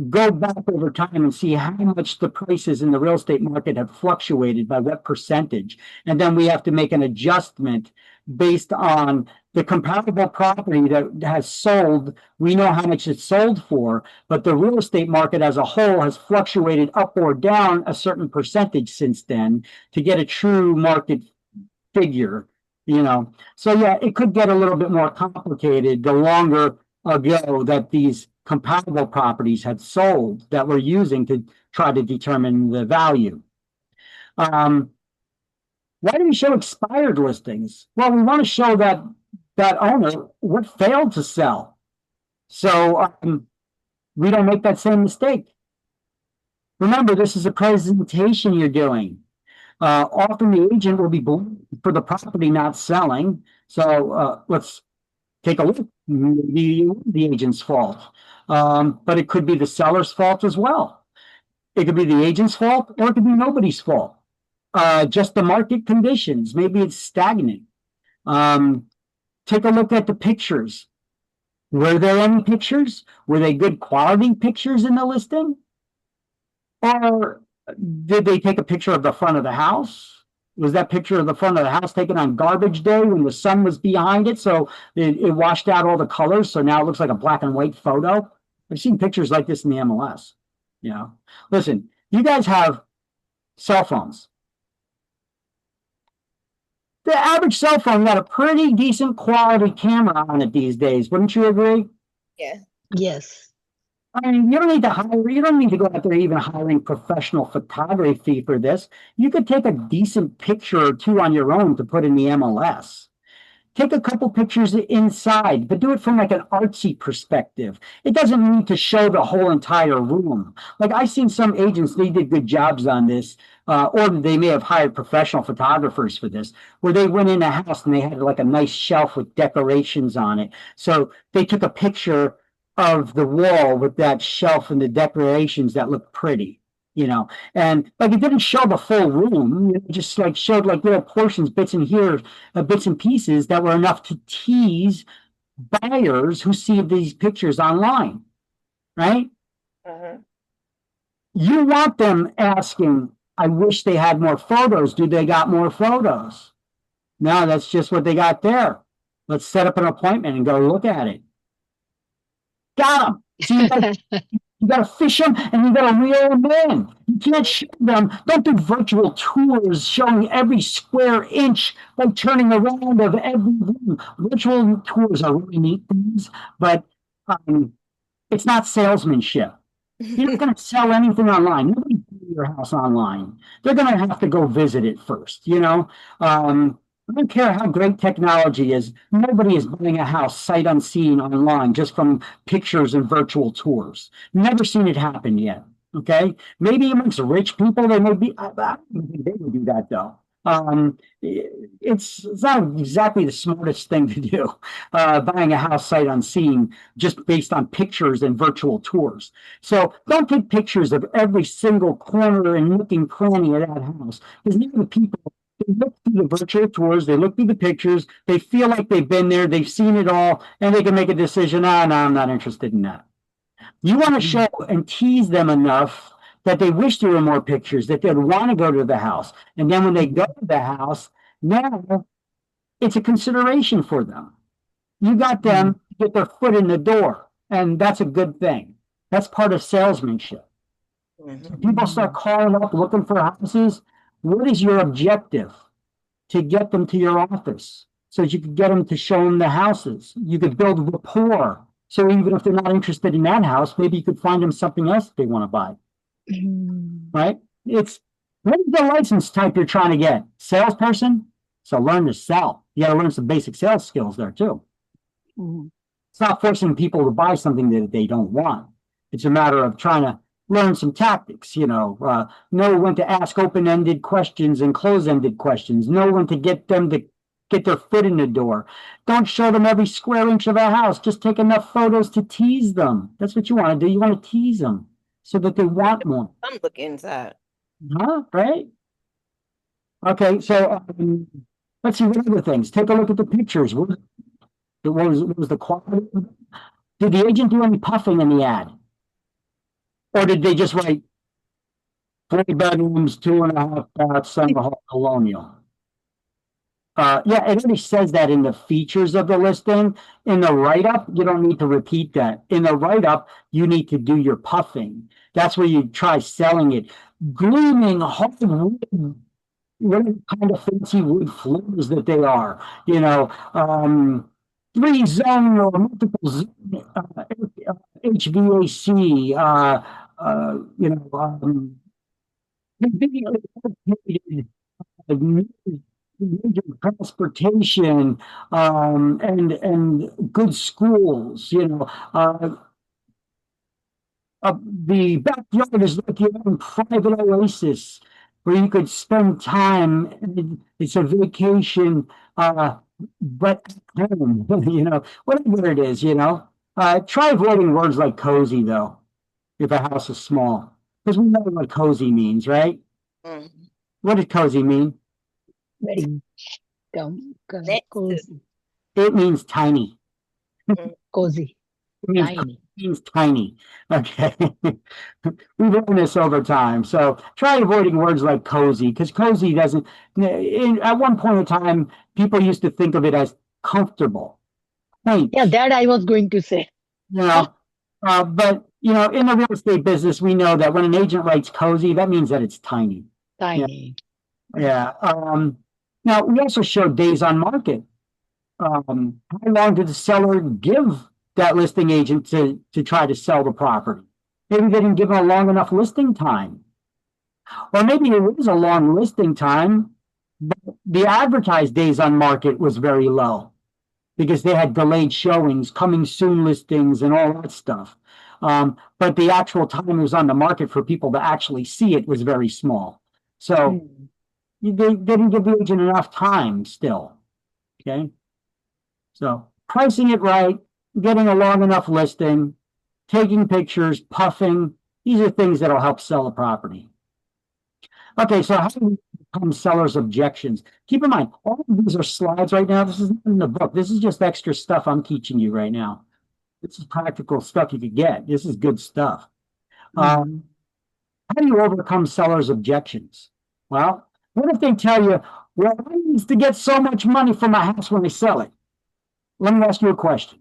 go back over time and see how much the prices in the real estate market have fluctuated by what percentage. And then we have to make an adjustment based on the comparable property that has sold. We know how much it's sold for, but the real estate market as a whole has fluctuated up or down a certain percentage since then to get a true market figure, you know. So yeah, it could get a little bit more complicated the longer ago that these comparable properties had sold that we're using to try to determine the value. Why do we show expired listings? Well, we want to show that owner what failed to sell. So we don't make that same mistake. Remember, this is a presentation you're doing. Often the agent will be blamed for the property not selling. So let's take a look. Maybe the agent's fault, but it could be the seller's fault as well. It could be the agent's fault, or it could be nobody's fault. Just the market conditions. Maybe it's stagnant. Take a look at the pictures. Were there any pictures? Were they good quality pictures in the listing? Or did they take a picture of the front of the house? Was that picture of the front of the house taken on garbage day when the sun was behind it? So it washed out all the colors. So now it looks like a black and white photo. I've seen pictures like this in the MLS. You know, listen, you guys have cell phones. The average cell phone got a pretty decent quality camera on it these days. Wouldn't you agree? Yeah. Yes. I mean, you don't need to go out there even hiring professional photography for this. You could take a decent picture or two on your own to put in the MLS. Take a couple pictures inside, but do it from like an artsy perspective. It doesn't need to show the whole entire room. Like I've seen some agents, they did good jobs on this, or they may have hired professional photographers for this, where they went in a house and they had like a nice shelf with decorations on it. So they took a picture of the wall with that shelf and the decorations that looked pretty, you know, and like it didn't show the full room. It just like showed like little portions, bits and pieces that were enough to tease buyers who see these pictures online, right? You want them asking, I wish they had more photos. Do they got more photos? No, that's just what they got there. Let's set up an appointment and go look at it. Got them. So you got to fish them and you got to reel them in. You can't show them. Don't do virtual tours showing every square inch, like turning around of every room. Virtual tours are really neat things, but it's not salesmanship. You're not going to sell anything online. Nobody buys your house online. They're going to have to go visit it first, you know? I don't care how great technology is. Nobody is buying a house sight unseen online just from pictures and virtual tours. Never seen it happen yet. Okay, maybe amongst rich people they may be. I don't think they would do that though. It's not exactly the smartest thing to do. Buying a house sight unseen just based on pictures and virtual tours. So don't take pictures of every single corner and nook and cranny of that house, because now the people. They look through the virtual tours, they look through the pictures, they feel like they've been there, they've seen it all, and they can make a decision, no, I'm not interested in that. You want to show and tease them enough that they wish there were more pictures, that they'd want to go to the house. And then when they go to the house, now it's a consideration for them. You got them to get their foot in the door, and that's a good thing. That's part of salesmanship. People start calling up looking for houses. What is your objective? To get them to your office so that you could get them to show them the houses. You could build rapport. So even if they're not interested in that house, maybe you could find them something else they want to buy. Right? What is the license type you're trying to get? Salesperson? So learn to sell. You got to learn some basic sales skills there too. It's not forcing people to buy something that they don't want. It's a matter of trying to learn some tactics, you know when to ask open-ended questions and close-ended questions, know when to get them to get their foot in the door. Don't show them every square inch of a house. Just take enough photos to tease them. That's what you want to do. You want to tease them so that they want more. I'm looking inside. Right? Okay, so let's see what other things. Take a look at the pictures. What was the quality? Did the agent do any puffing in the ad? Or did they just write 4 bedrooms, 2.5 baths, Summer Hall Colonial? Yeah, it already says that in the features of the listing. In the write-up, you don't need to repeat that. In the write-up, you need to do your puffing. That's where you try selling it. Gleaming hardwood, whatever kind of fancy wood floors that they are, 3-zone or multiple zone HVAC, conveniently located, major transportation, and good schools, the backyard is like your own private oasis where you could spend time. It's a vacation, but at home, whatever it is, Try avoiding words like cozy, though, if a house is small, because we know what cozy means, right? What does cozy mean? Very cozy. It means tiny. Cozy. It means tiny. Okay. We've learned this over time. So try avoiding words like cozy, because cozy doesn't, at one point in time, people used to think of it as comfortable. Yeah, that I was going to say. But in the real estate business, we know that when an agent writes cozy, that means that it's tiny. Tiny. Yeah. Now, we also show days on market. How long did the seller give that listing agent to try to sell the property? Maybe they didn't give him a long enough listing time. Or maybe it was a long listing time, but the advertised days on market was very low because they had delayed showings, coming soon listings, and all that stuff. But the actual time it was on the market for people to actually see it was very small. So they didn't give the agent enough time still. Okay. So pricing it right, getting a long enough listing, taking pictures, puffing, these are things that'll help sell a property. Okay, so how do we overcome sellers' objections? Keep in mind, all of these are slides right now. This is not in the book. This is just extra stuff I'm teaching you right now. This is practical stuff you could get. This is good stuff. How do you overcome sellers' objections? Well, what if they tell you, well, I need to get so much money for my house when they sell it? Let me ask you a question.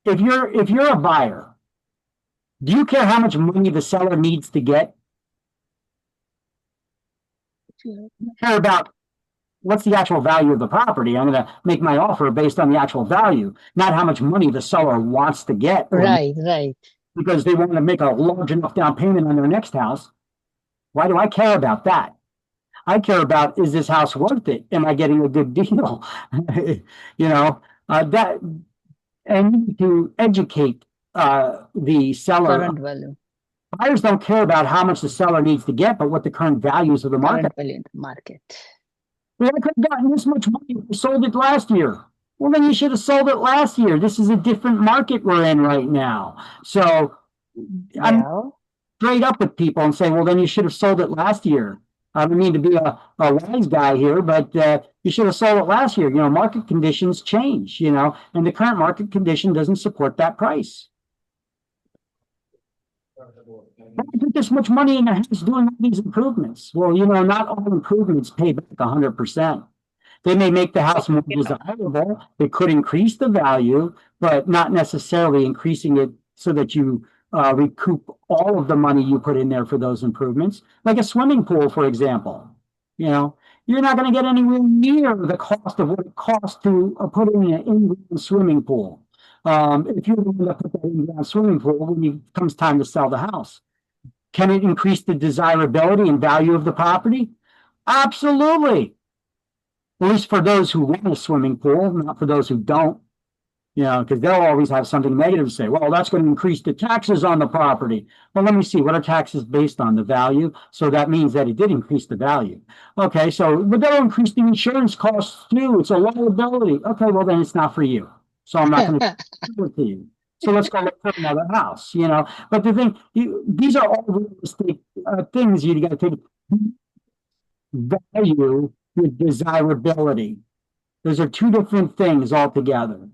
If you're a buyer, do you care how much money the seller needs to get? You care about what's the actual value of the property. I'm going to make my offer based on the actual value, not how much money the seller wants to get. Right. Because they want to make a large enough down payment on their next house. Why do I care about that? I care about, is this house worth it? Am I getting a good deal? That, and you need to educate the seller. Current value. Buyers don't care about how much the seller needs to get, but what the current values of the market. Current value in the market. Well, I could have gotten this much money if I sold it last year. Well, then you should have sold it last year. This is a different market we're in right now. So I'm straight up with people and say, well, then you should have sold it last year. I don't mean to be a wise guy here, but you should have sold it last year. Market conditions change, and the current market condition doesn't support that price. I put this much money in the house doing all these improvements. Well, not all improvements pay back 100%. They may make the house more desirable. They could increase the value, but not necessarily increasing it so that you recoup all of the money you put in there for those improvements. Like a swimming pool, for example. You're not going to get anywhere near the cost of what it costs to put in an in-ground swimming pool. If you're going to put that in-ground swimming pool when it comes time to sell the house. Can it increase the desirability and value of the property? Absolutely. At least for those who want a swimming pool, not for those who don't. Because they'll always have something negative to say. Well, that's going to increase the taxes on the property. Well, let me see. What are taxes based on? The value? So that means that it did increase the value. Okay, but they'll increase the insurance costs too. It's a liability. Okay, well, then it's not for you. So I'm not going to do it to you. So let's go look for another house, But the thing, these are all real estate things you got to take. Value with desirability. Those are two different things altogether.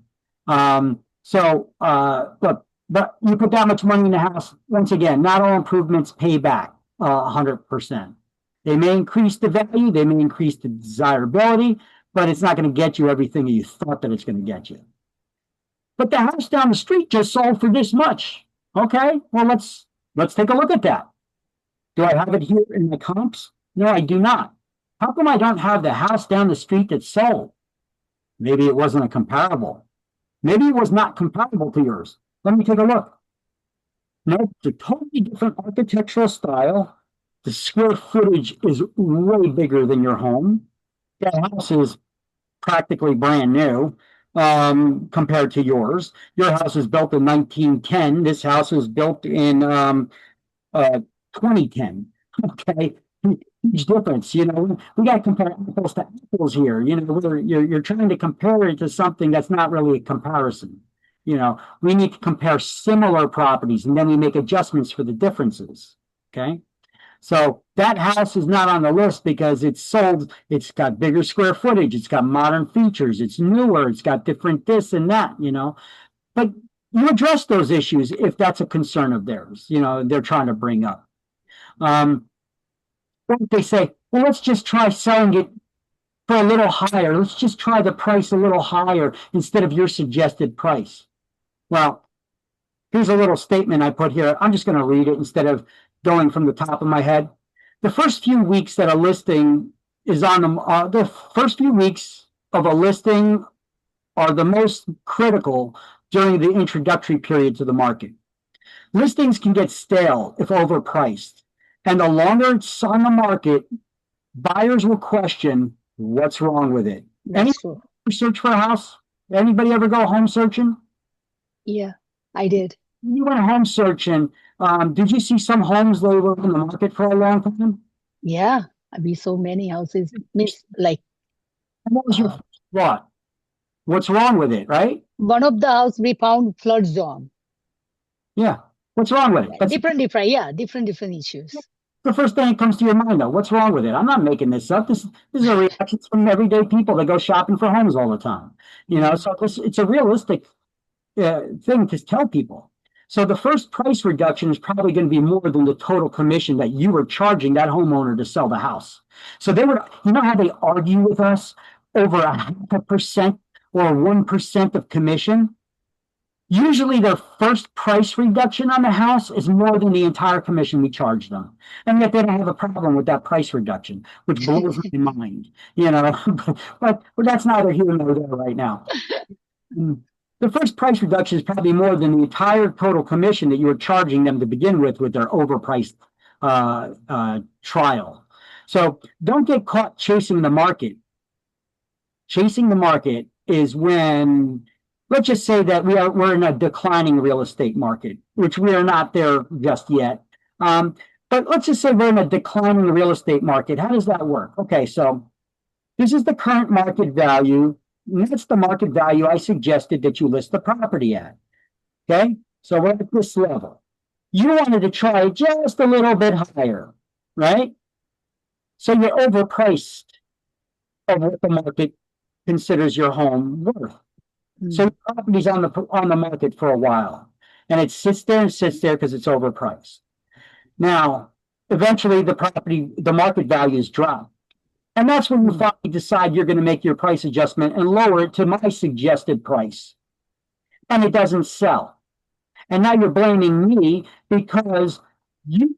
Look, But you put that much money in the house, once again, not all improvements pay back 100%. They may increase the value, they may increase the desirability, but it's not going to get you everything you thought that it's going to get you. But the house down the street just sold for this much. Okay, well, let's take a look at that. Do I have it here in the comps? No, I do not. How come I don't have the house down the street that sold? Maybe it wasn't a comparable. Maybe it was not comparable to yours. Let me take a look. No, it's a totally different architectural style. The square footage is way bigger than your home. That house is practically brand new compared to yours. Your house was built in 1910. This house was built in 2010. Okay, huge difference. You know, we got to compare apples to apples here. You know, you're trying to compare it to something that's not really a comparison. You know, we need to compare similar properties, and then we make adjustments for the differences. Okay, so that house is not on the list because it's sold. It's got bigger square footage. It's got modern features. It's newer. It's got different this and that. You know, but you address those issues if that's a concern of theirs. You know, they're trying to bring up. They say, well, let's just try selling it for a little higher. Let's just try the price a little higher instead of your suggested price. Well, here's a little statement I put here. I'm just going to read it instead of going from the top of my head. The first few weeks that a listing is on the first few weeks of a listing are the most critical during the introductory period to the market. Listings can get stale if overpriced. And the longer it's on the market, buyers will question what's wrong with it. Any search for a house? Anybody ever go home searching? Yeah, I did. You went home searching. Did you see some homes that were in the market for a long time? Yeah, we saw many houses. Like, and what was your first thought? What's wrong with it, right? One of the house we found flood zone. Yeah. What's wrong with it? That's different issues. The first thing that comes to your mind, though, what's wrong with it? I'm not making this up. This is a reaction from everyday people that go shopping for homes all the time. You know, so it's a realistic thing to tell people. So the first price reduction is probably going to be more than the total commission that you were charging that homeowner to sell the house. So they would, you know how they argue with us over 0.5% or 1% of commission? Usually their first price reduction on the house is more than the entire commission we charge them. And yet they don't have a problem with that price reduction, which blows my mind, you know, but that's neither here nor there right now. The first price reduction is probably more than the entire total commission that you were charging them to begin with their overpriced trial. So don't get caught chasing the market. Chasing the market is when, let's just say that we're in a declining real estate market, which we are not there just yet. But let's just say we're in a declining real estate market. How does that work? Okay, so this is the current market value. That's the market value I suggested that you list the property at. Okay, so we're at this level. You wanted to try just a little bit higher, right? So you're overpriced of what the market considers your home worth. So the property's on the market for a while, and it sits there because it's overpriced. Now, eventually the market values drop. And that's when you finally decide you're going to make your price adjustment and lower it to my suggested price. And it doesn't sell. And now you're blaming me because you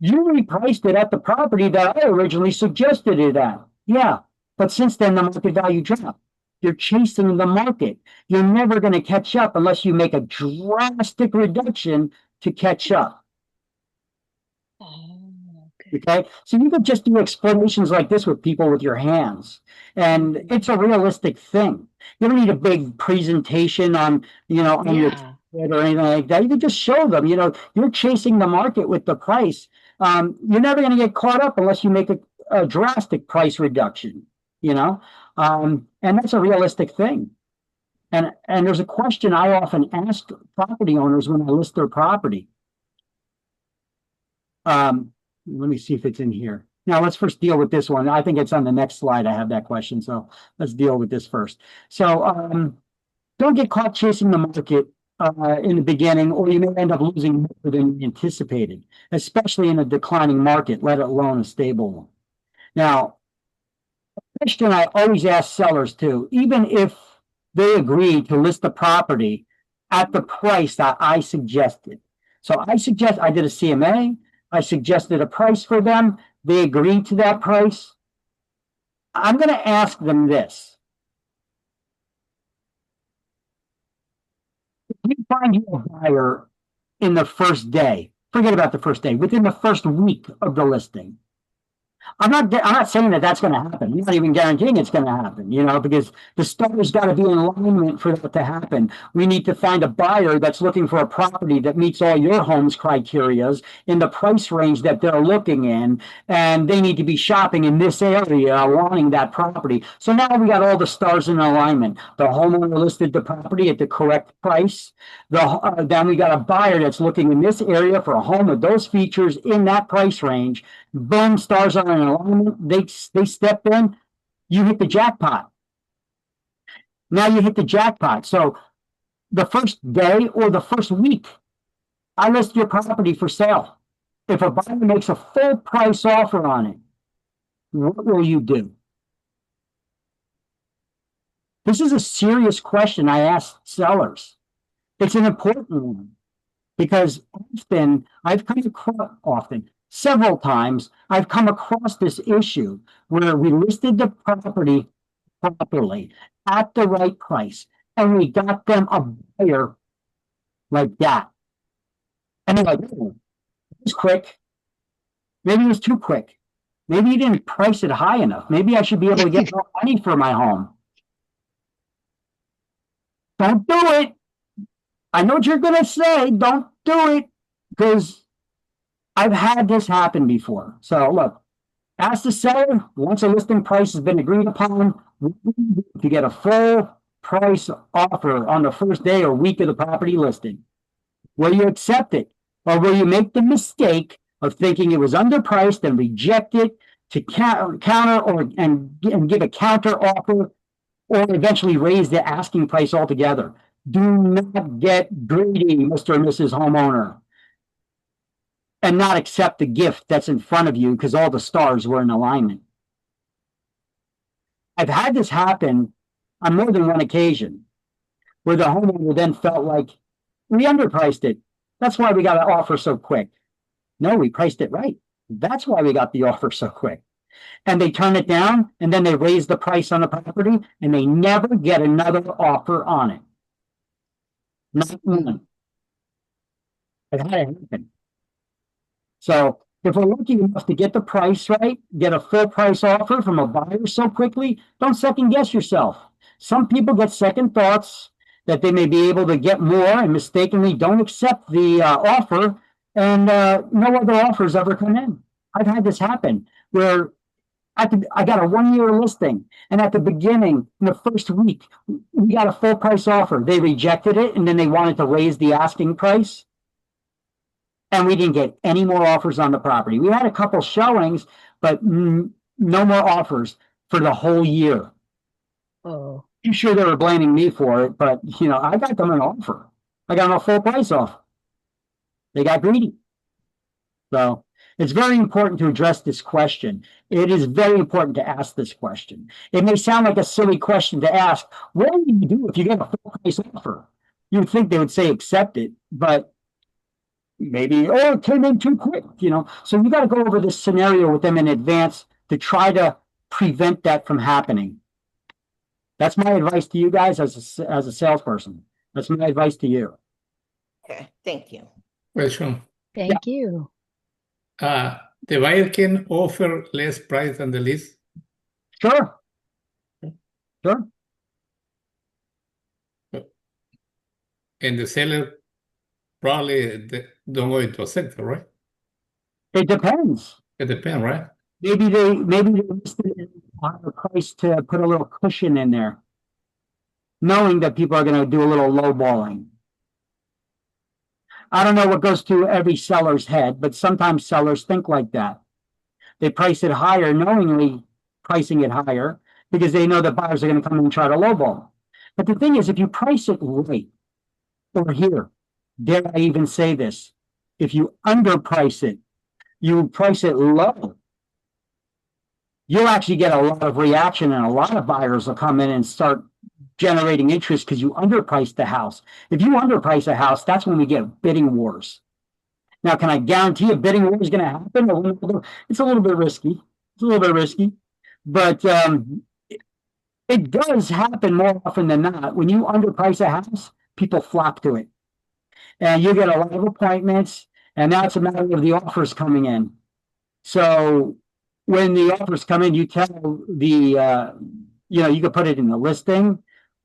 repriced it at the property that I originally suggested it at. Yeah, but since then the market value dropped. You're chasing the market. You're never going to catch up unless you make a drastic reduction to catch up. Okay, so you could just do explanations like this with people with your hands, and it's a realistic thing. You don't need a big presentation on, you know, on your or anything like that. You can just show them, you know, you're chasing the market with the price. You're never going to get caught up unless you make a drastic price reduction, you know, and that's a realistic thing. And there's a question I often ask property owners when I list their property. Let me see if it's in here. Now let's first deal with this one. I think it's on the next slide. I have that question. So let's deal with this first. So don't get caught chasing the market in the beginning, or you may end up losing more than anticipated, especially in a declining market, let alone a stable one. Now, a question I always ask sellers too, even if they agree to list the property at the price that I suggested. So I did a CMA, I suggested a price for them, they agreed to that price. I'm going to ask them this. If you find you a buyer in the first day, forget about the first day, within the first week of the listing, I'm not saying that that's going to happen. I'm not even guaranteeing it's going to happen, because the stars got to be in alignment for that to happen. We need to find a buyer that's looking for a property that meets all your home's criterias in the price range that they're looking in, and they need to be shopping in this area, wanting that property. So now we got all the stars in alignment. The homeowner listed the property at the correct price. Then we got a buyer that's looking in this area for a home with those features in that price range. Boom, stars are in alignment. They step in, you hit the jackpot. Now you hit the jackpot. So the first day or the first week, I list your property for sale. If a buyer makes a full price offer on it, what will you do? This is a serious question I ask sellers. It's an important one because several times I've come across this issue where we listed the property properly at the right price and we got them a buyer like that. And they're like, oh, it was quick. Maybe it was too quick. Maybe you didn't price it high enough. Maybe I should be able to get more money for my home. Don't do it. I know what you're going to say. Don't do it because I've had this happen before. So look, ask the seller, once a listing price has been agreed upon, if you get a full price offer on the first day or week of the property listing, will you accept it? Or will you make the mistake of thinking it was underpriced and reject it to counter and give a counter offer or eventually raise the asking price altogether? Do not get greedy, Mr. and Mrs. Homeowner, and not accept the gift that's in front of you because all the stars were in alignment. I've had this happen on more than one occasion where the homeowner then felt like we underpriced it. That's why we got an offer so quick. No, we priced it right. That's why we got the offer so quick. And they turn it down and then they raise the price on the property and they never get another offer on it. Not one. It had to happen. So if we're lucky enough to get the price right, get a full price offer from a buyer so quickly, don't second guess yourself. Some people get second thoughts that they may be able to get more and mistakenly don't accept the offer, and no other offers ever come in. I've had this happen where I got a 1-year listing, and at the beginning, in the first week, we got a full price offer. They rejected it, and then they wanted to raise the asking price. And we didn't get any more offers on the property. We had a couple showings, but no more offers for the whole year. Oh. I'm sure they were blaming me for it, but I got them an offer. I got them a full price offer. They got greedy. So it's very important to address this question. It is very important to ask this question. It may sound like a silly question to ask. What do you do if you get a full price offer? You would think they would say accept it, but maybe, it came in too quick, So you got to go over this scenario with them in advance to try to prevent that from happening. That's my advice to you guys as a salesperson. That's my advice to you. Okay, thank you. Question. Thank you. The buyer can offer less price than the list? Sure. Sure. And the seller probably don't go into a sector, right? It depends. It depends, right? Maybe they listed it on the price to put a little cushion in there, knowing that people are going to do a little lowballing. I don't know what goes through every seller's head, but sometimes sellers think like that. They price it higher, knowingly pricing it higher, because they know that buyers are going to come in and try to lowball. But the thing is, if you price it right, Or here, dare I even say this? If you underprice it, you price it low, you'll actually get a lot of reaction and a lot of buyers will come in and start generating interest because you underpriced the house. If you underprice a house, that's when we get bidding wars. Now, can I guarantee a bidding war is going to happen? It's a little bit risky. It's a little bit risky, but it does happen more often than not. When you underprice a house, people flock to it. And you get a lot of appointments, and now it's a matter of the offers coming in. So when the offers come in, you tell the, you could put it in the listing,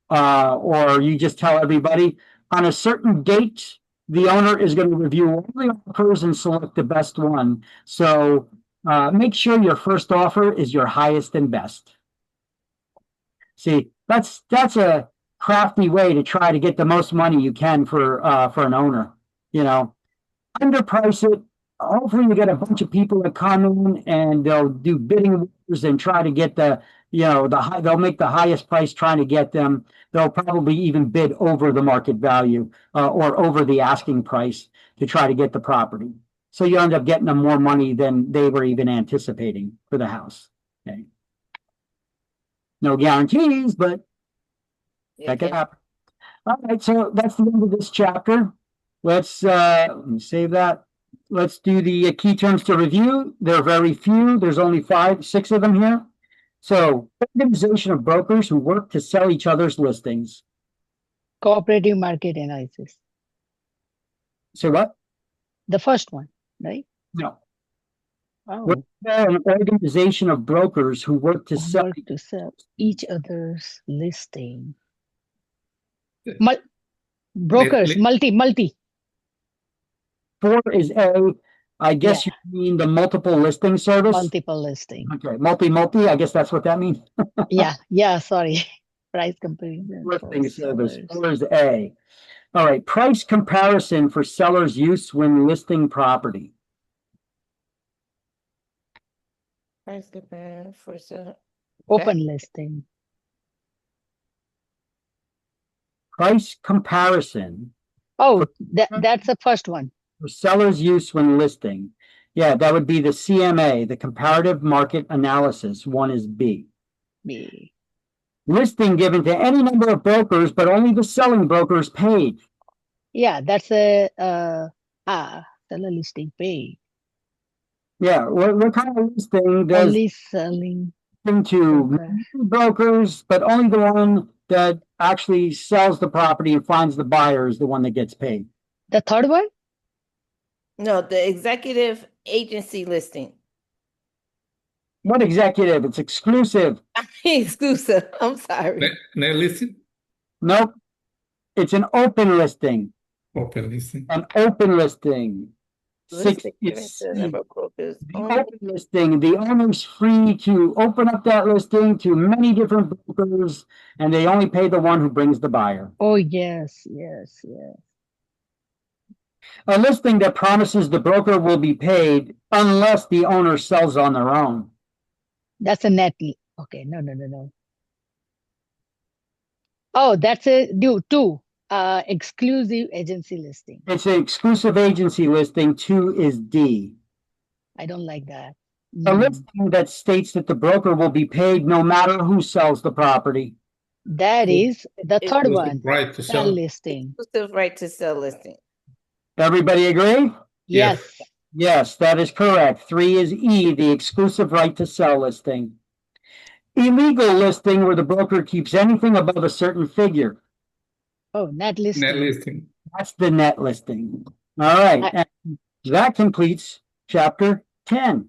or you just tell everybody on a certain date, the owner is going to review all the offers and select the best one. So make sure your first offer is your highest and best. See, that's a crafty way to try to get the most money you can for an owner. Underprice it. Hopefully you get a bunch of people that come in and they'll do bidding wars and try to get they'll make the highest price trying to get them. They'll probably even bid over the market value or over the asking price to try to get the property. So you end up getting them more money than they were even anticipating for the house. Okay. No guarantees, but that could happen. All right, so that's the end of this chapter. Let's let me save that. Let's do the key terms to review. There are very few. There's only 5, 6 of them here. So, organization of brokers who work to sell each other's listings. Cooperative market analysis. Say what? The first one, right? No. Oh. We're an organization of brokers who work to sell each other's listing. Brokers, multi. 4 is A. I guess you mean the multiple listing service? Multiple listing. Okay, multi. I guess that's what that means. Yeah, sorry. Price comparison. Listing service. 4 is A. All right, price comparison for seller's use when listing property. Price comparison for seller. Open listing. Price comparison. Oh, that's the first one. For seller's use when listing. Yeah, that would be the CMA, the comparative market analysis. 1 is B. B. Listing given to any number of brokers, but only the selling broker is paid. Yeah, that's a seller listing paid. Yeah, what kind of listing does only selling to brokers, but only the one that actually sells the property and finds the buyer is the one that gets paid. The third one? No, the executive agency listing. What executive? It's exclusive. Exclusive. I'm sorry. Net listing? Nope. It's an open listing. Open listing. An open listing. Listing open listing. The owner's free to open up that listing to many different brokers, and they only pay the one who brings the buyer. Oh, yes. A listing that promises the broker will be paid unless the owner sells on their own. That's a net. Okay, no. Oh, that's a two. Exclusive agency listing. It's an exclusive agency listing. 2 is D. I don't like that. A listing that states that the broker will be paid no matter who sells the property. That is the third one. Right to sell listing. Exclusive right to sell listing. Everybody agree? Yes. Yes, that is correct. 3 is E, the exclusive right to sell listing. Illegal listing where the broker keeps anything above a certain figure. Oh, net listing. Net listing. That's the net listing. All right. And that completes chapter 10.